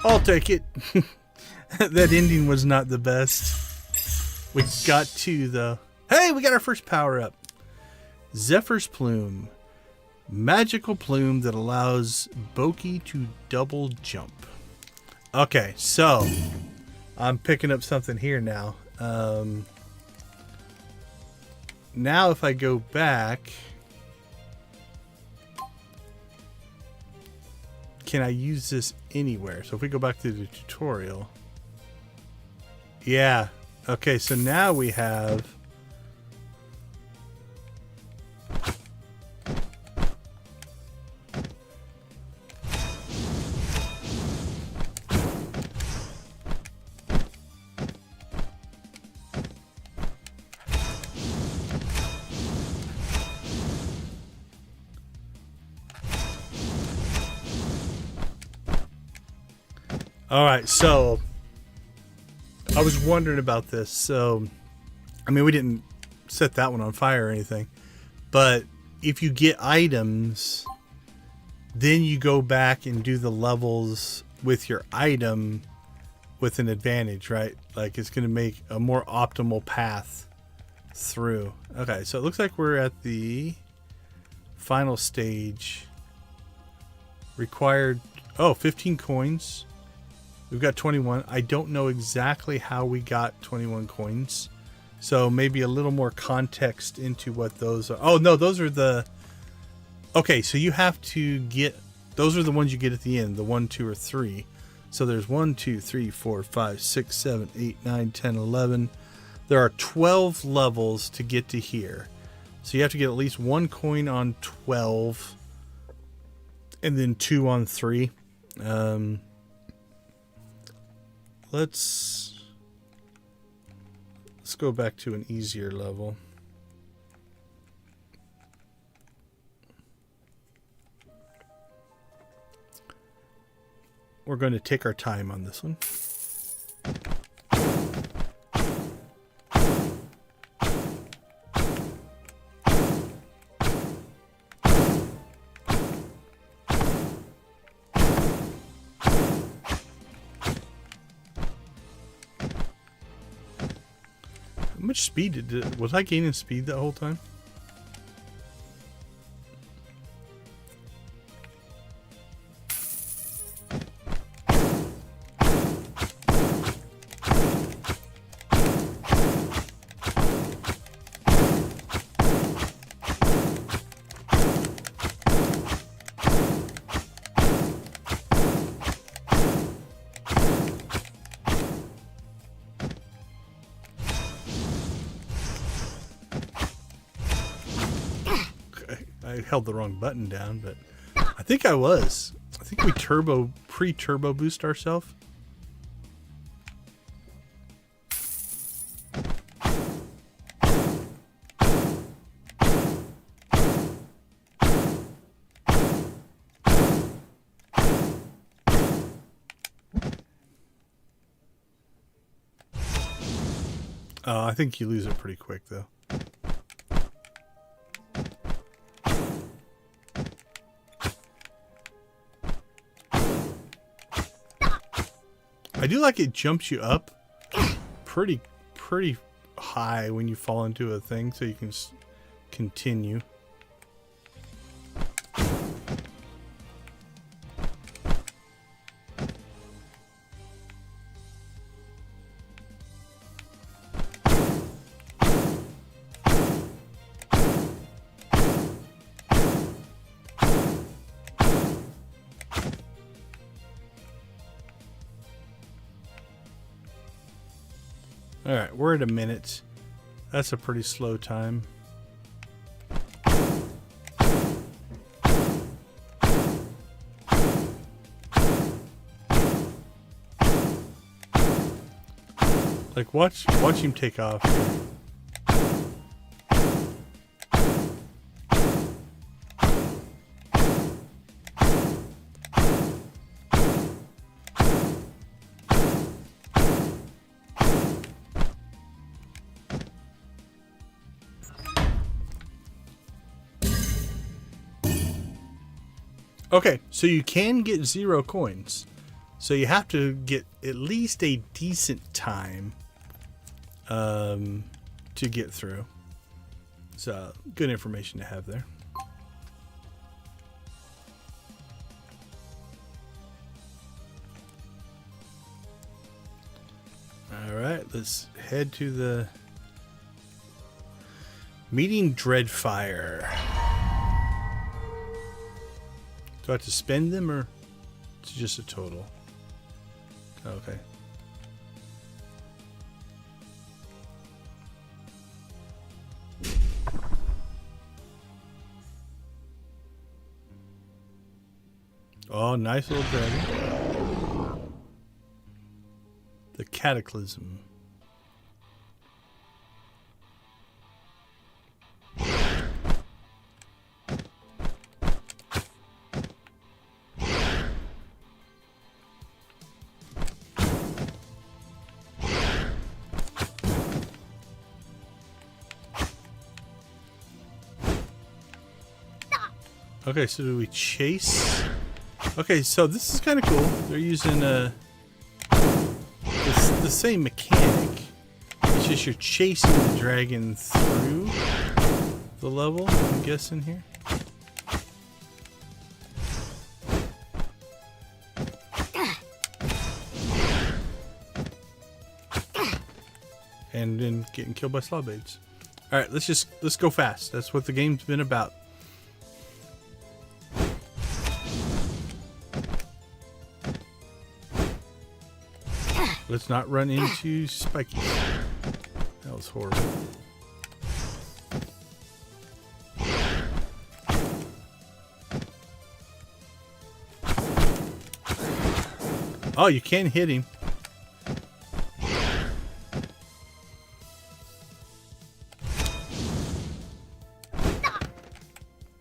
I'll take it. That ending was not the best. We got to the... Hey, we got our first power up. Zephyr's Plume. Magical plume that allows Boki to double jump. Okay, so I'm picking up something here now. Now if I go back... Can I use this anywhere? So if we go back to the tutorial. Yeah. Okay, so now we have... All right, so I was wondering about this. So, I mean, we didn't set that one on fire or anything, but if you get items, then you go back and do the levels with your item with an advantage, right? Like it's going to make a more optimal path through. Okay, so it looks like we're at the final stage. Required, 15 coins. We've got 21. I don't know exactly how we got 21 coins. So maybe a little more context into what those are. Oh, no, those are the... Okay, so you have to get... Those are the ones you get at the end. The 1, 2, or 3. So there's 1, 2, 3, 4, 5, 6, 7, 8, 9, 10, 11. There are 12 levels to get to here. So you have to get at least 1 coin on 12. And then 2 on 3. Let's go back to an easier level. We're going to take our time on this one. How much speed was I gaining speed that whole time? I held the wrong button down, but I think I was. I think we pre-turbo boost ourselves. I think you lose it pretty quick, though. I do like it jumps you up pretty high when you fall into a thing, so you can continue. All right, we're at a minute. That's a pretty slow time. Like, watch him take off. Okay, so you can get 0 coins. So you have to get at least a decent time to get through. So good information to have there. All right, let's head to the meeting Dreadfire. Do I have to spend them, or it's just a total? Okay. Oh, nice little dragon. The Cataclysm. Okay, so do we chase? Okay, so this is kind of cool. They're using the same mechanic. It's just you're chasing the dragon through the level, I'm guessing here. And then getting killed by slowblades. All right, let's go fast. That's what the game's been about. Let's not run into Spiky. That was horrible. Oh, you can hit him.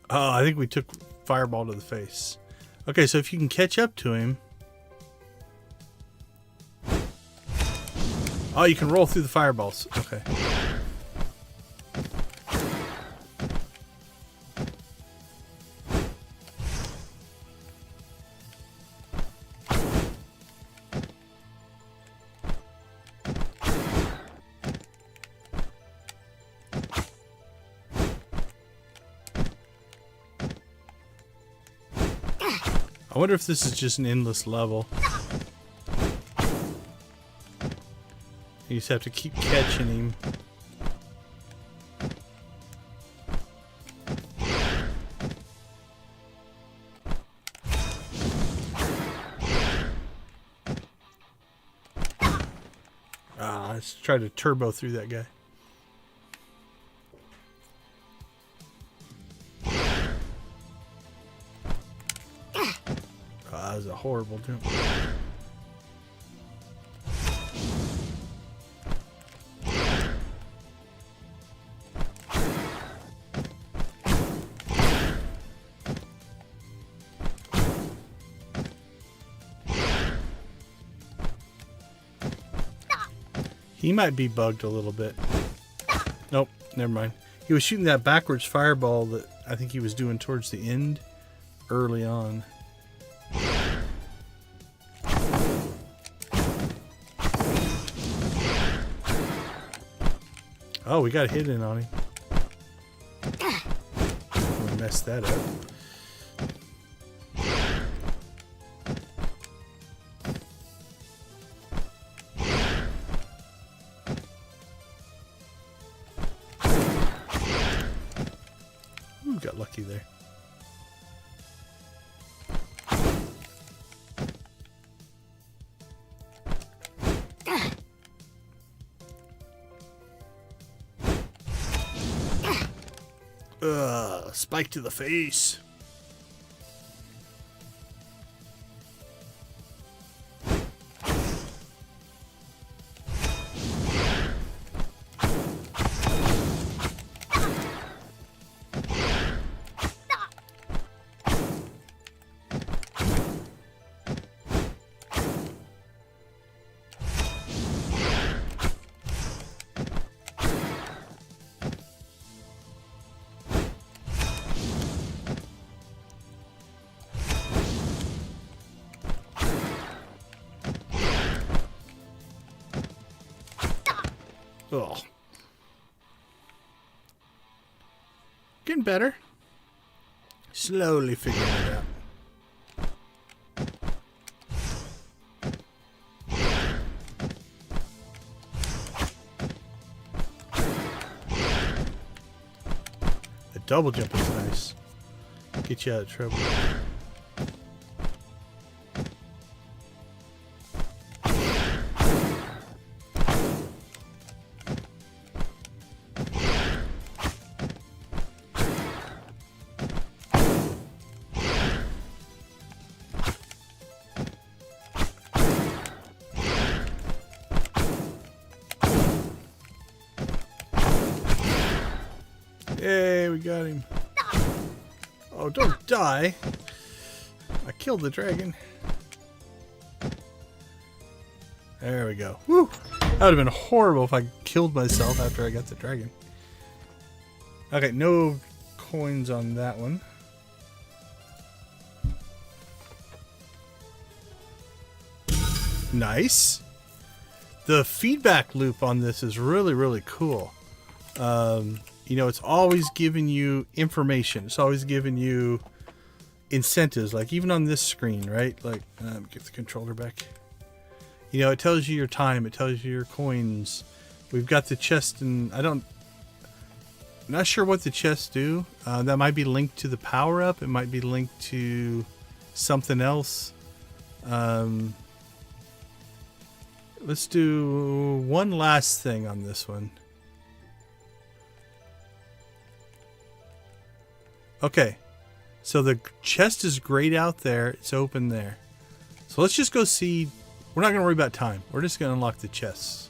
Oh, I think we took fireball to the face. Okay, so if you can catch up to him. Oh, you can roll through the fireballs. Okay. I wonder if this is just an endless level. You just have to keep catching him. Let's try to turbo through that guy. That was a horrible jump. He might be bugged a little bit. Nope, never mind. He was shooting that backwards fireball that I think he was doing towards the end, early on. Oh, we got a hit in on him. We messed that up. Ooh, got lucky there. Spike to the face. Ugh. Getting better. Slowly figuring it out. The double jump is nice. Get you out of trouble. Yay, we got him. Oh, don't die. I killed the dragon. There we go. Woo! That would have been horrible if I killed myself after I got the dragon. Okay, no coins on that one. Nice. The feedback loop on this is really, really cool. You know, it's always giving you information. It's always giving you incentives. Like even on this screen, right? Like, get the controller back. You know, it tells you your time. It tells you your coins. We've got the chest, and I'm not sure what the chests do. That might be linked to the power up. It might be linked to something else. Let's do one last thing on this one. Okay, so the chest is grayed out there. It's open there. So let's just go see. We're not going to worry about time. We're just going to unlock the chests.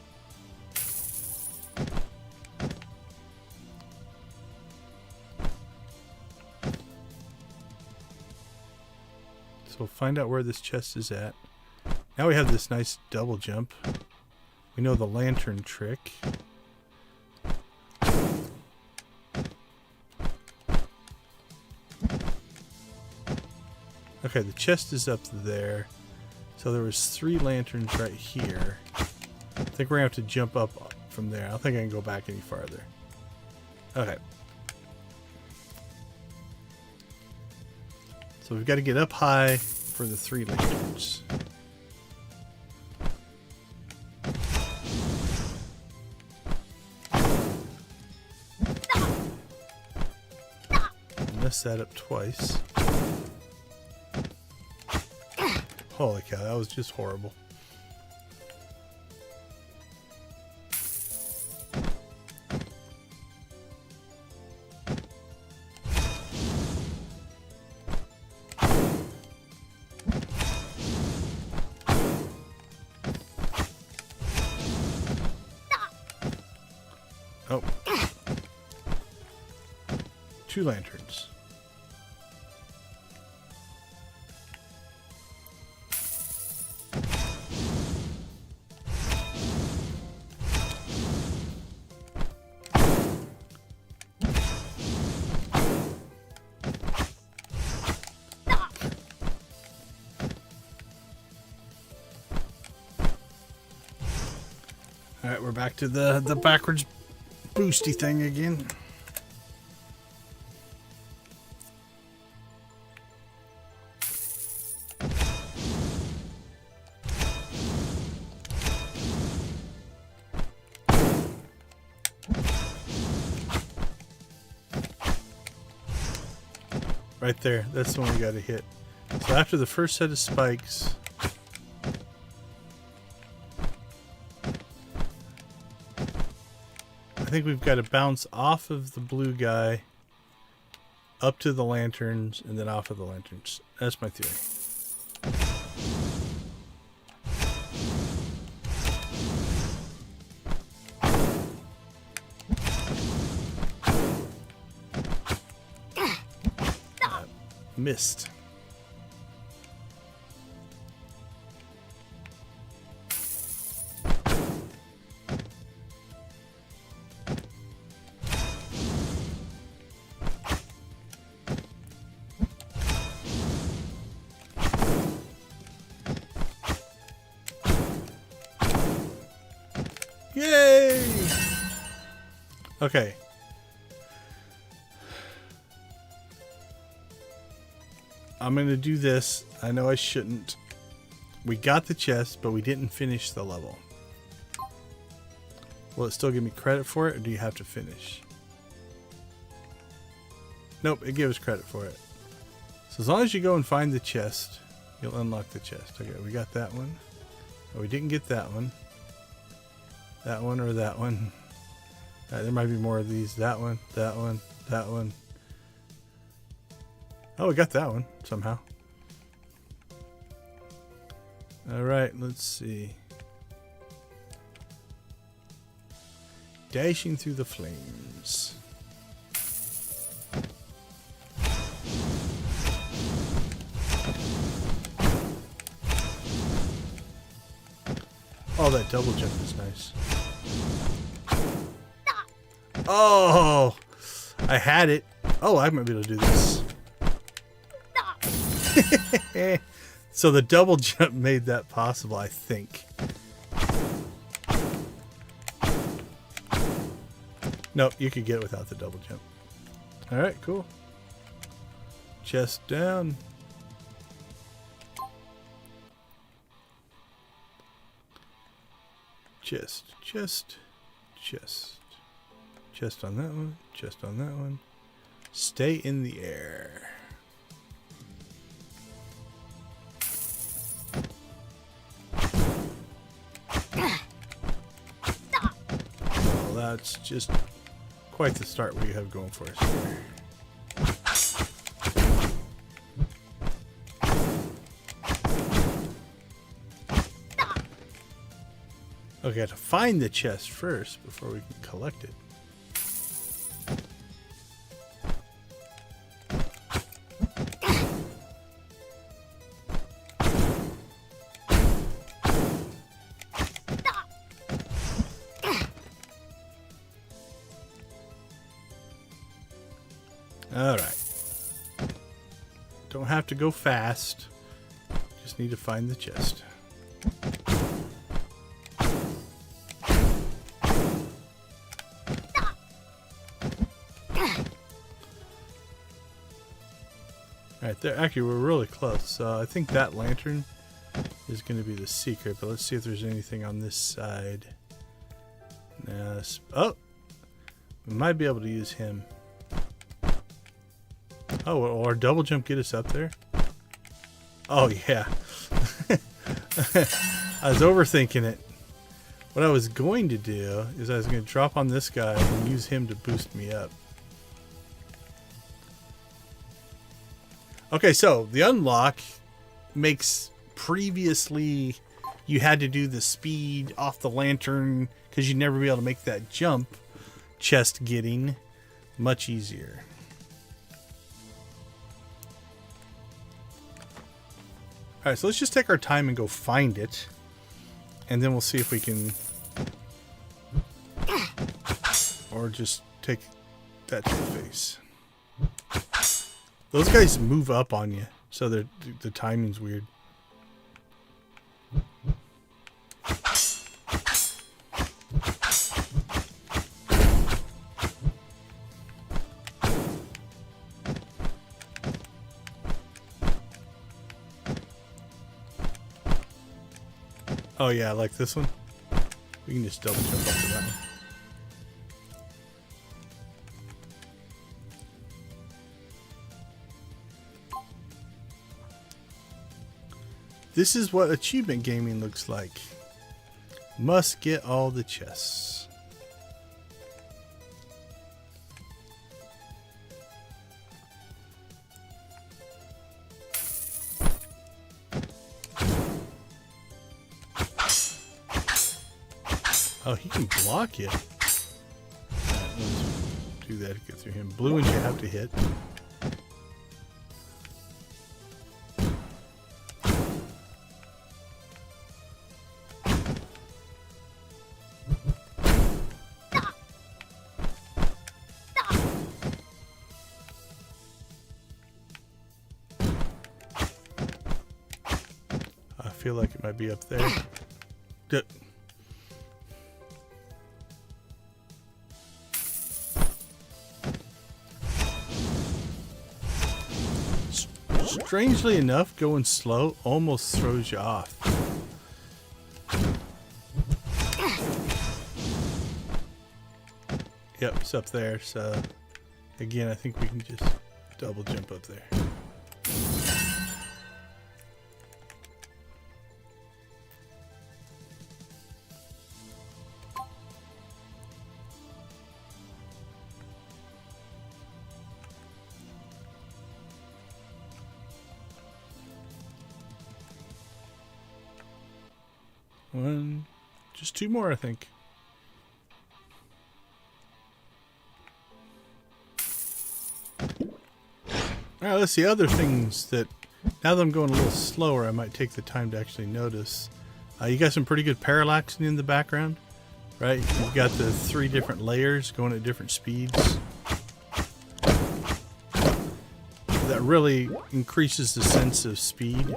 So we'll find out where this chest is at. Now we have this nice double jump. We know the lantern trick. Okay, the chest is up there. So there was 3 lanterns right here. I think we're going to have to jump up from there. I don't think I can go back any farther. Okay. So we've got to get up high for the 3 lanterns. Messed that up twice. Holy cow, that was just horrible. Oh. 2 lanterns. Alright, we're back to the backwards boosty thing again. Right there, that's the one we gotta hit. So after the first set of spikes, I think we've got to bounce off of the blue guy, up to the lanterns, and then off of the lanterns. That's my theory. Missed. Yay! Okay. I'm going to do this. I know I shouldn't. We got the chest, but we didn't finish the level. Will it still give me credit for it, or do you have to finish? Nope, it gives credit for it. So as long as you go and find the chest, you'll unlock the chest. Okay, we got that one. Oh, we didn't get that one. That one or that one. There might be more of these. That one, that one, that one. Oh, we got that one somehow. Alright, let's see. Dashing through the flames. Oh, that double jump is nice. Oh! I had it. Oh, I might be able to do this. So the double jump made that possible, I think. Nope, you could get it without the double jump. Alright, cool. Chest down. Chest, chest, chest. Chest on that one, chest on that one. Stay in the air. Well, that's just quite the start we have going for us here. Okay, to find the chest first before we can collect it. Alright. Don't have to go fast. Just need to find the chest. Alright, there. Actually, we're really close. I think that lantern is going to be the secret, but let's see if there's anything on this side. Oh! We might be able to use him. Oh, will our double jump get us up there? Oh, yeah. I was overthinking it. What I was going to do is I was going to drop on this guy and use him to boost me up. Okay, so the unlock makes previously you had to do the speed off the lantern because you'd never be able to make that jump chest getting much easier. Alright, so let's just take our time and go find it. And then we'll see if we can... Or just take that to the face. Those guys move up on you, so the timing's weird. Oh yeah, like this one. We can just double jump up to that one. This is what achievement gaming looks like. Must get all the chests. Oh, he can block it. Right, let's do that to get through him. Blue ones you have to hit. I feel like it might be up there. Strangely enough, going slow almost throws you off. Yep, it's up there, so again, I think we can just double jump up there. Just 2 more, I think. Alright, let's see other things that, now that I'm going a little slower, I might take the time to actually notice. You got some pretty good parallaxing in the background, right? You've got the 3 different layers going at different speeds. That really increases the sense of speed.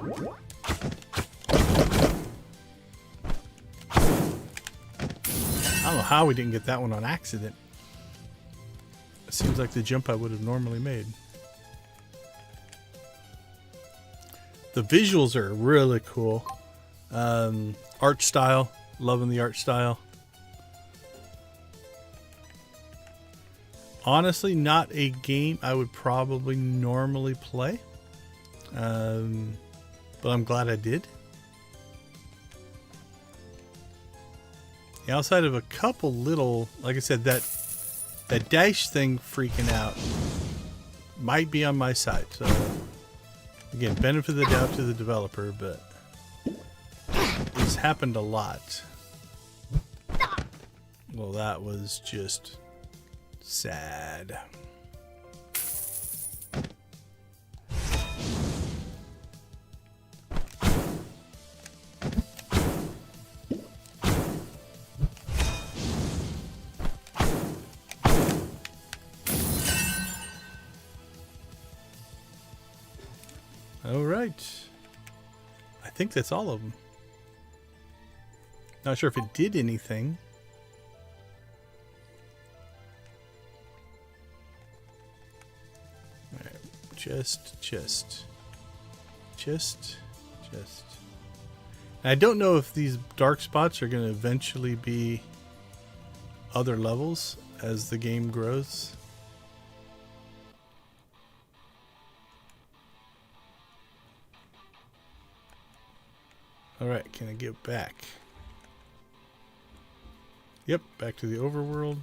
I don't know how we didn't get that one on accident. It seems like the jump I would have normally made. The visuals are really cool. Art style. Loving the art style. Honestly, not a game I would probably normally play. But I'm glad I did. Outside of a couple little, like I said, that dash thing freaking out might be on my side. So again, benefit of the doubt to the developer, but it's happened a lot. Well, that was just sad. All right. I think that's all of them. Not sure if it did anything. All right. Chest. I don't know if these dark spots are going to eventually be other levels as the game grows. Alright, can I get back? Yep, back to the overworld.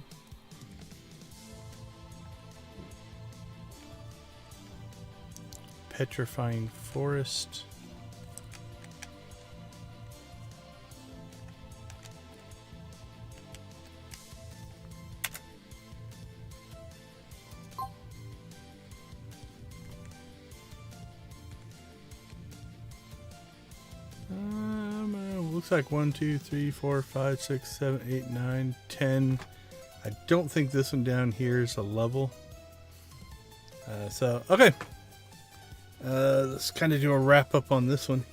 Petrifying forest. Looks like 1, 2, 3, 4, 5, 6, 7, 8, 9, 10. I don't think this one down here is a level. So, okay. Let's kind of do a wrap up on this one.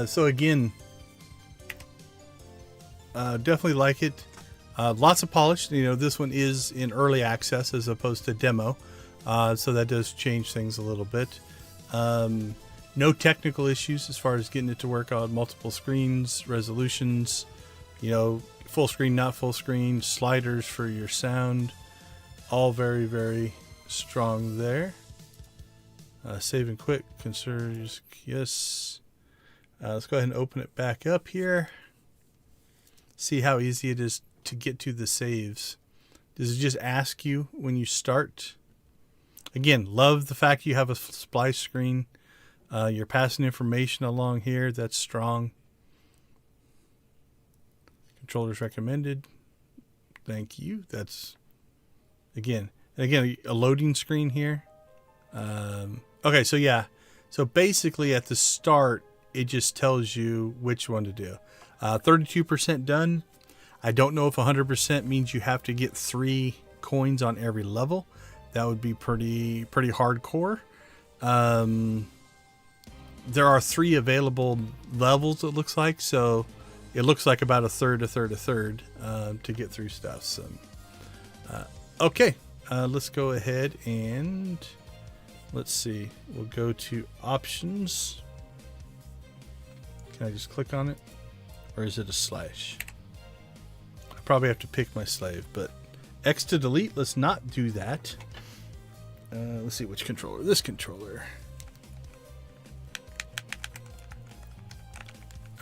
So again, definitely like it. Lots of polish. You know, this one is in early access as opposed to demo. So that does change things a little bit. No technical issues as far as getting it to work on multiple screens, resolutions, you know, full screen, not full screen, sliders for your sound. All very, very strong there. Save and quit, conserve, yes. Let's go ahead and open it back up here. See how easy it is to get to the saves. Does it just ask you when you start? Again, love the fact you have a splice screen. You're passing information along here. That's strong. Controllers recommended. Thank you. That's, again, a loading screen here. Okay, so yeah. So basically at the start, it just tells you which one to do. 32% done. I don't know if 100% means you have to get 3 coins on every level. That would be pretty hardcore. There are 3 available levels, it looks like, so it looks like about a third to get through stuff. So, okay, let's go ahead and let's see. We'll go to options. Can I just click on it? Or is it a slash? I probably have to pick my slave, but X to delete. Let's not do that. Let's see which controller. This controller.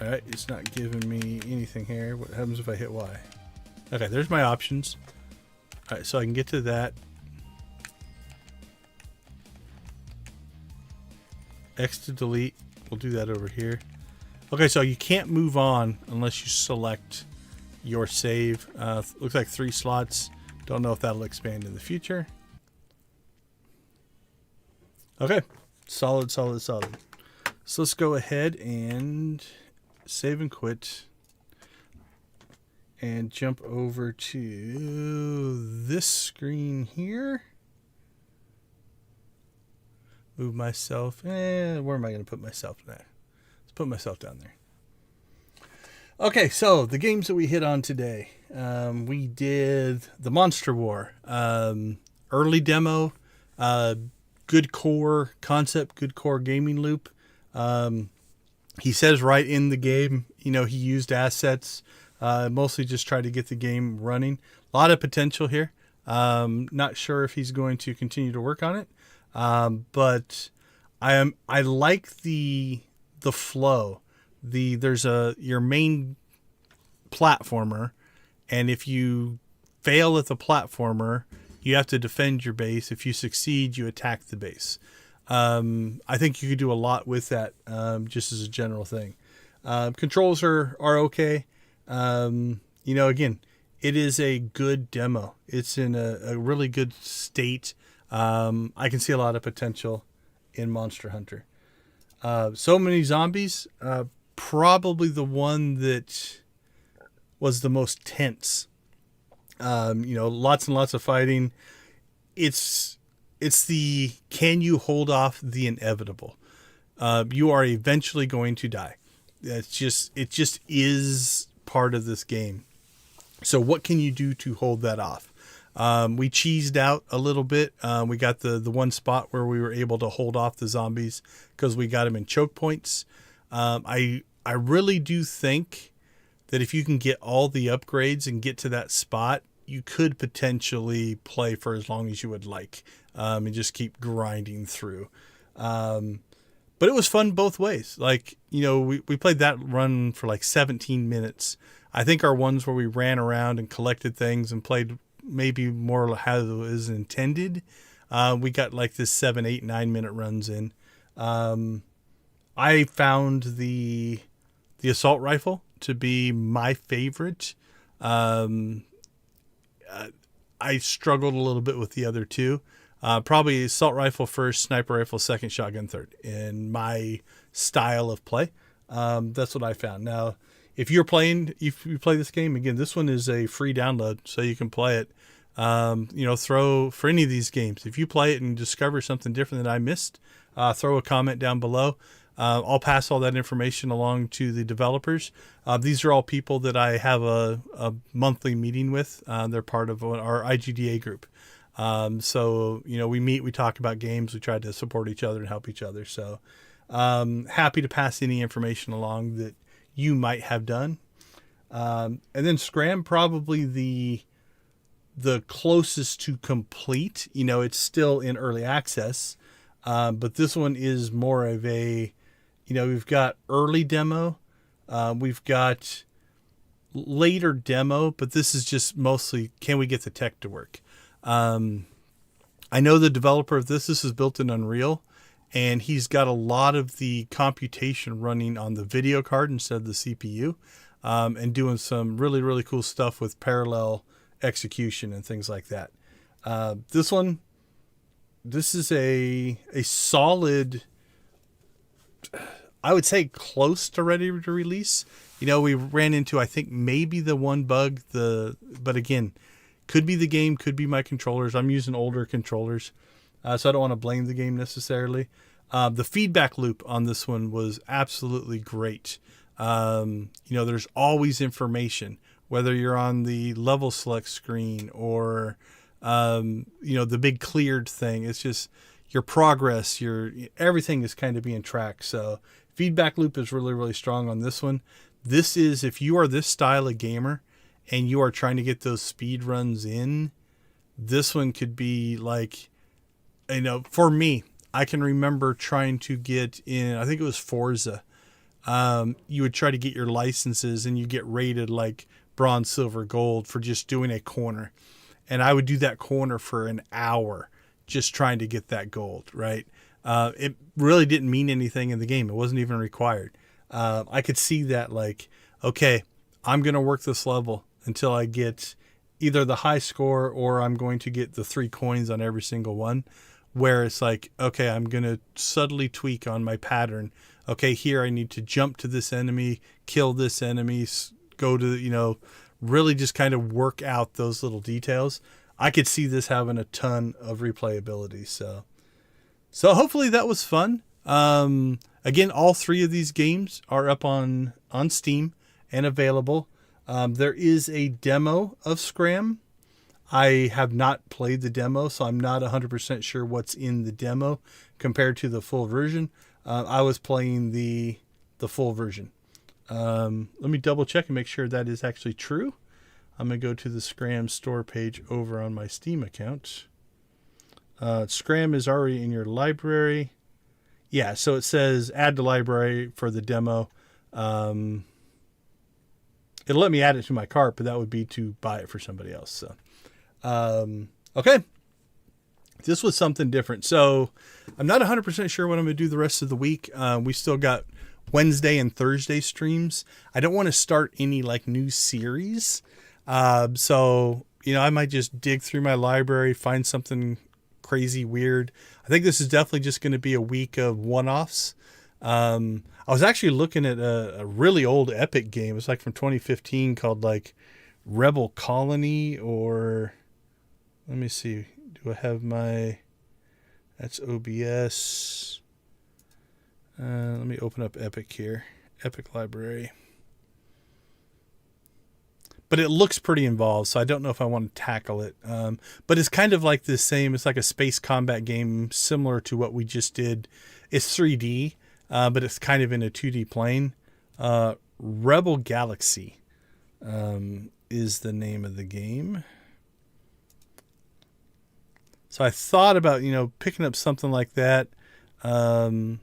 Alright, it's not giving me anything here. What happens if I hit Y? Okay, there's my options. Alright, so I can get to that. X to delete. We'll do that over here. Okay, so you can't move on unless you select your save. Looks like 3 slots. Don't know if that'll expand in the future. Okay, solid. So let's go ahead and save and quit and jump over to this screen here. Move myself. Where am I going to put myself now? Let's put myself down there. Okay, so the games that we hit on today. We did the Monster War. Early demo. Good core concept. Good core gaming loop. He says right in the game, he used assets. Mostly just tried to get the game running. A lot of potential here. Not sure if he's going to continue to work on it. But I like the flow. There's your main platformer, and if you fail at the platformer, you have to defend your base. If you succeed, you attack the base. I think you could do a lot with that, just as a general thing. Controls are okay. Again, it is a good demo. It's in a really good state. I can see a lot of potential in Monster Hunter. So many zombies. Probably the one that was the most tense. Lots and lots of fighting. It's the, can you hold off the inevitable? You are eventually going to die. It just is part of this game. So what can you do to hold that off? We cheesed out a little bit. We got the one spot where we were able to hold off the zombies because we got them in choke points. I really do think that if you can get all the upgrades and get to that spot, you could potentially play for as long as you would like, and just keep grinding through. But it was fun both ways. We played that run for like 17 minutes. I think our ones where we ran around and collected things and played maybe more how it was intended. We got like this 7, 8, 9 minute runs in. I found the assault rifle to be my favorite. I struggled a little bit with the other two. Probably assault rifle first, sniper rifle second, shotgun third in my style of play. That's what I found. Now, if you play this game, again, this one is a free download, so you can play it. Throw for any of these games. If you play it and discover something different that I missed, throw a comment down below. I'll pass all that information along to the developers. These are all people that I have a monthly meeting with. They're part of our IGDA group. So we meet, we talk about games, we try to support each other and help each other. So happy to pass any information along that you might have done. And then SCRAM, probably the closest to complete. It's still in early access, but this one is more of a, we've got early demo, we've got later demo, but this is just mostly, can we get the tech to work? I know the developer of this is built in Unreal, and he's got a lot of the computation running on the video card instead of the CPU, and doing some really, really cool stuff with parallel execution and things like that. This is a solid, I would say close to ready to release. We ran into, I think, maybe the one bug, but again, could be the game, could be my controllers. I'm using older controllers, so I don't want to blame the game necessarily. The feedback loop on this one was absolutely great. There's always information, whether you're on the level select screen or, the big cleared thing. It's just, your progress, your everything is kind of being tracked. So feedback loop is really, really strong on this one. This is, if you are this style of gamer and you are trying to get those speed runs in, this one could be like, for me, I can remember trying to get in, I think it was Forza. You would try to get your licenses and you get rated like bronze, silver, gold for just doing a corner. And I would do that corner for an hour just trying to get that gold, right? It really didn't mean anything in the game. It wasn't even required. I could see that like, okay, I'm going to work this level until I get either the high score or I'm going to get the 3 coins on every single one, where it's like, okay, I'm going to subtly tweak on my pattern. Okay, here I need to jump to this enemy, kill this enemy, go to, really just kind of work out those little details. I could see this having a ton of replayability. So hopefully that was fun. Again, all 3 of these games are up on Steam and available. There is a demo of SCRAM. I have not played the demo, so I'm not 100% sure what's in the demo compared to the full version. I was playing the full version. Let me double check and make sure that is actually true. I'm going to go to the SCRAM store page over on my Steam account. SCRAM is already in your library. Yeah, so it says add to library for the demo. It'll let me add it to my cart, but that would be to buy it for somebody else. So, okay. This was something different. So I'm not 100% sure what I'm going to do the rest of the week. We still got Wednesday and Thursday streams. I don't want to start any like new series. So, I might just dig through my library, find something crazy weird. I think this is definitely just going to be a week of one-offs. I was actually looking at a really old Epic game. It's like from 2015 called like Rebel Colony, or let me see. Do I have that's OBS. Let me open up Epic here. Epic Library. But it looks pretty involved, so I don't know if I want to tackle it. But it's kind of like the same. It's like a space combat game similar to what we just did. It's 3D, but it's kind of in a 2D plane. Rebel Galaxy is the name of the game. So I thought about, picking up something like that. Escapist.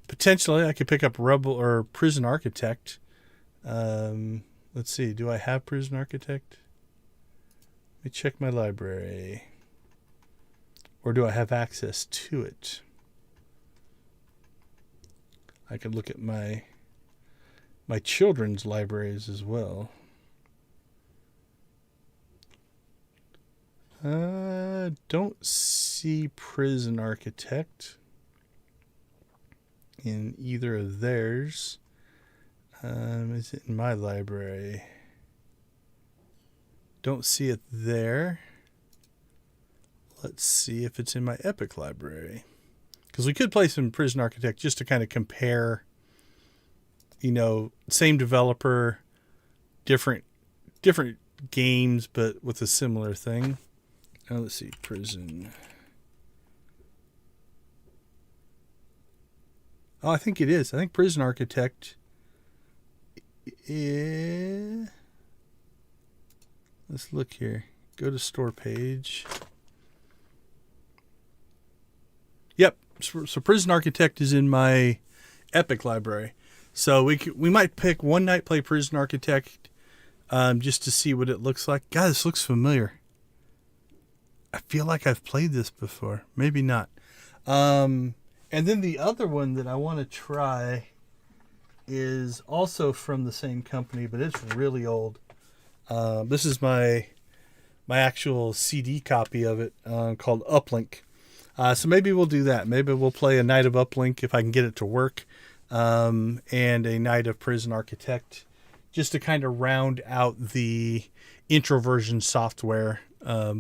Potentially, I could pick up Rebel or Prison Architect. Let's see. Do I have Prison Architect? Let me check my library. Or do I have access to it? I could look at my children's libraries as well. Don't see Prison Architect in either of theirs. Is it in my library? Don't see it there. Let's see if it's in my Epic library. Because we could play some Prison Architect just to kind of compare, same developer, different games, but with a similar thing. Now let's see, Prison. Oh, I think it is. I think Prison Architect. Yeah. Let's look here. Go to store page. Yep. So Prison Architect is in my Epic library. So we might pick one night, play Prison Architect, just to see what it looks like. God, this looks familiar. I feel like I've played this before. Maybe not. And then the other one that I want to try is also from the same company, but it's really old. This is my actual CD copy of it, called Uplink. So maybe we'll do that. Maybe we'll play a night of Uplink if I can get it to work, and a night of Prison Architect, just to kind of round out the introversion software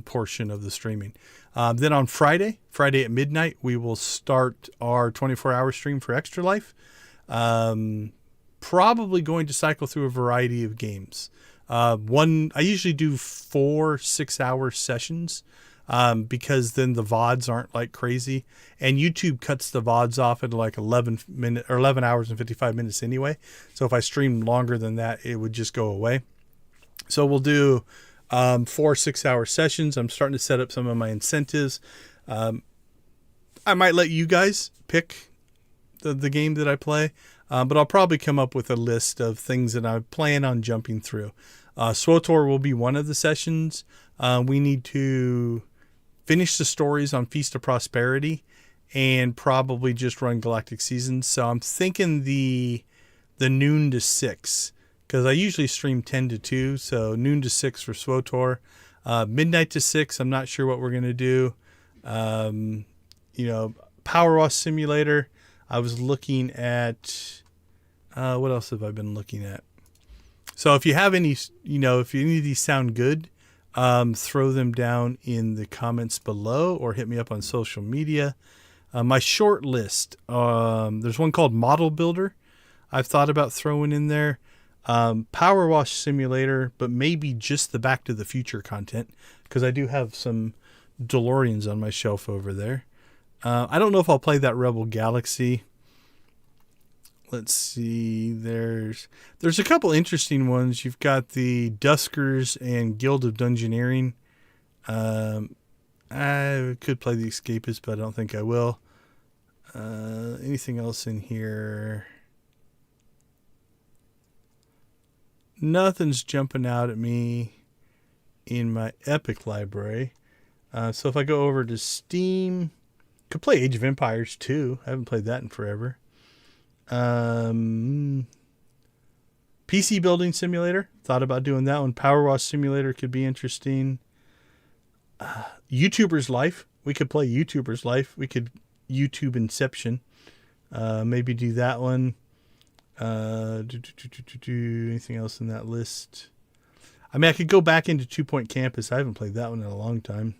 portion of the streaming. Then on Friday at midnight, we will start our 24-hour stream for Extra Life. Probably going to cycle through a variety of games. I usually do 4 6-hour sessions. because then the VODs aren't like crazy. And YouTube cuts the VODs off at like 11 hours and 55 minutes anyway. So if I stream longer than that, it would just go away. So we'll do 4 6-hour sessions. I'm starting to set up some of my incentives. I might let you guys pick the game that I play, but I'll probably come up with a list of things that I plan on jumping through. SWTOR will be one of the sessions. We need to finish the stories on Feast of Prosperity and probably just run Galactic Seasons. So I'm thinking the noon to 6, because I usually stream 10 to 2. So noon to 6 for SWTOR. Midnight to 6, I'm not sure what we're going to do. Power Wash Simulator. I was looking at, what else have I been looking at? So if you have any, if any of these sound good, throw them down in the comments below or hit me up on social media. My short list, there's one called Model Builder I've thought about throwing in there. Power Wash Simulator, but maybe just the Back to the Future content, because I do have some DeLoreans on my shelf over there. I don't know if I'll play that Rebel Galaxy. Let's see. There's a couple interesting ones. You've got the Duskers and Guild of Dungeoneering. I could play the Escapist, but I don't think I will. Anything else in here? Nothing's jumping out at me in my Epic library. So if I go over to Steam, could play Age of Empires 2. I haven't played that in forever. PC Building Simulator. Thought about doing that one. Power Wash Simulator could be interesting. YouTuber's Life. We could play YouTuber's Life. We could YouTube Inception. Maybe do that one. Anything else in that list? I mean, I could go back into 2 Point Campus. I haven't played that one in a long time.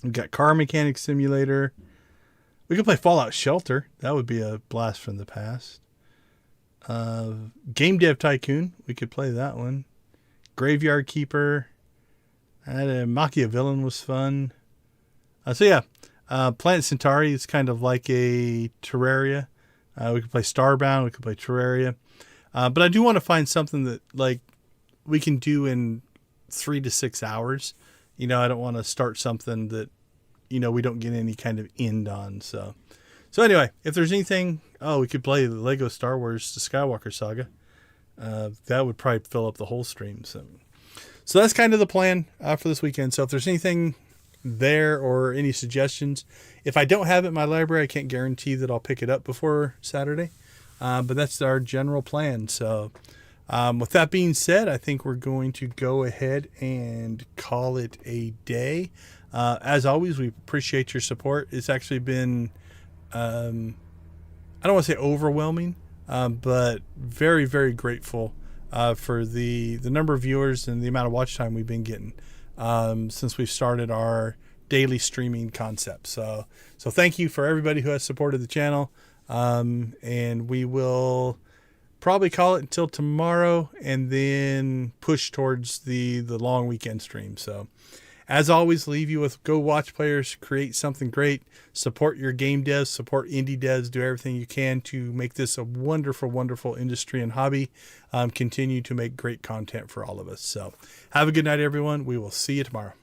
We've got Car Mechanic Simulator. We could play Fallout Shelter. That would be a blast from the past. Gamedev Tycoon. We could play that one. Graveyard Keeper. Machiavellian was fun. Planet Centauri is kind of like a Terraria. We could play Starbound. We could play Terraria. But I do want to find something that we can do in 3 to 6 hours. I don't want to start something that, we don't get any kind of end on. So anyway, if there's anything, we could play the Lego Star Wars, the Skywalker Saga. That would probably fill up the whole stream. So that's kind of the plan for this weekend. So if there's anything there or any suggestions, if I don't have it in my library, I can't guarantee that I'll pick it up before Saturday. But that's our general plan. So with that being said, I think we're going to go ahead and call it a day. As always, we appreciate your support. It's actually been, I don't want to say overwhelming, but very, very grateful for the number of viewers and the amount of watch time we've been getting since we've started our daily streaming concept. So thank you for everybody who has supported the channel. And we will probably call it until tomorrow and then push towards the long weekend stream. So as always, leave you with go watch players, create something great, support your game devs, support indie devs, do everything you can to make this a wonderful, wonderful industry and hobby. Continue to make great content for all of us. So have a good night, everyone. We will see you tomorrow.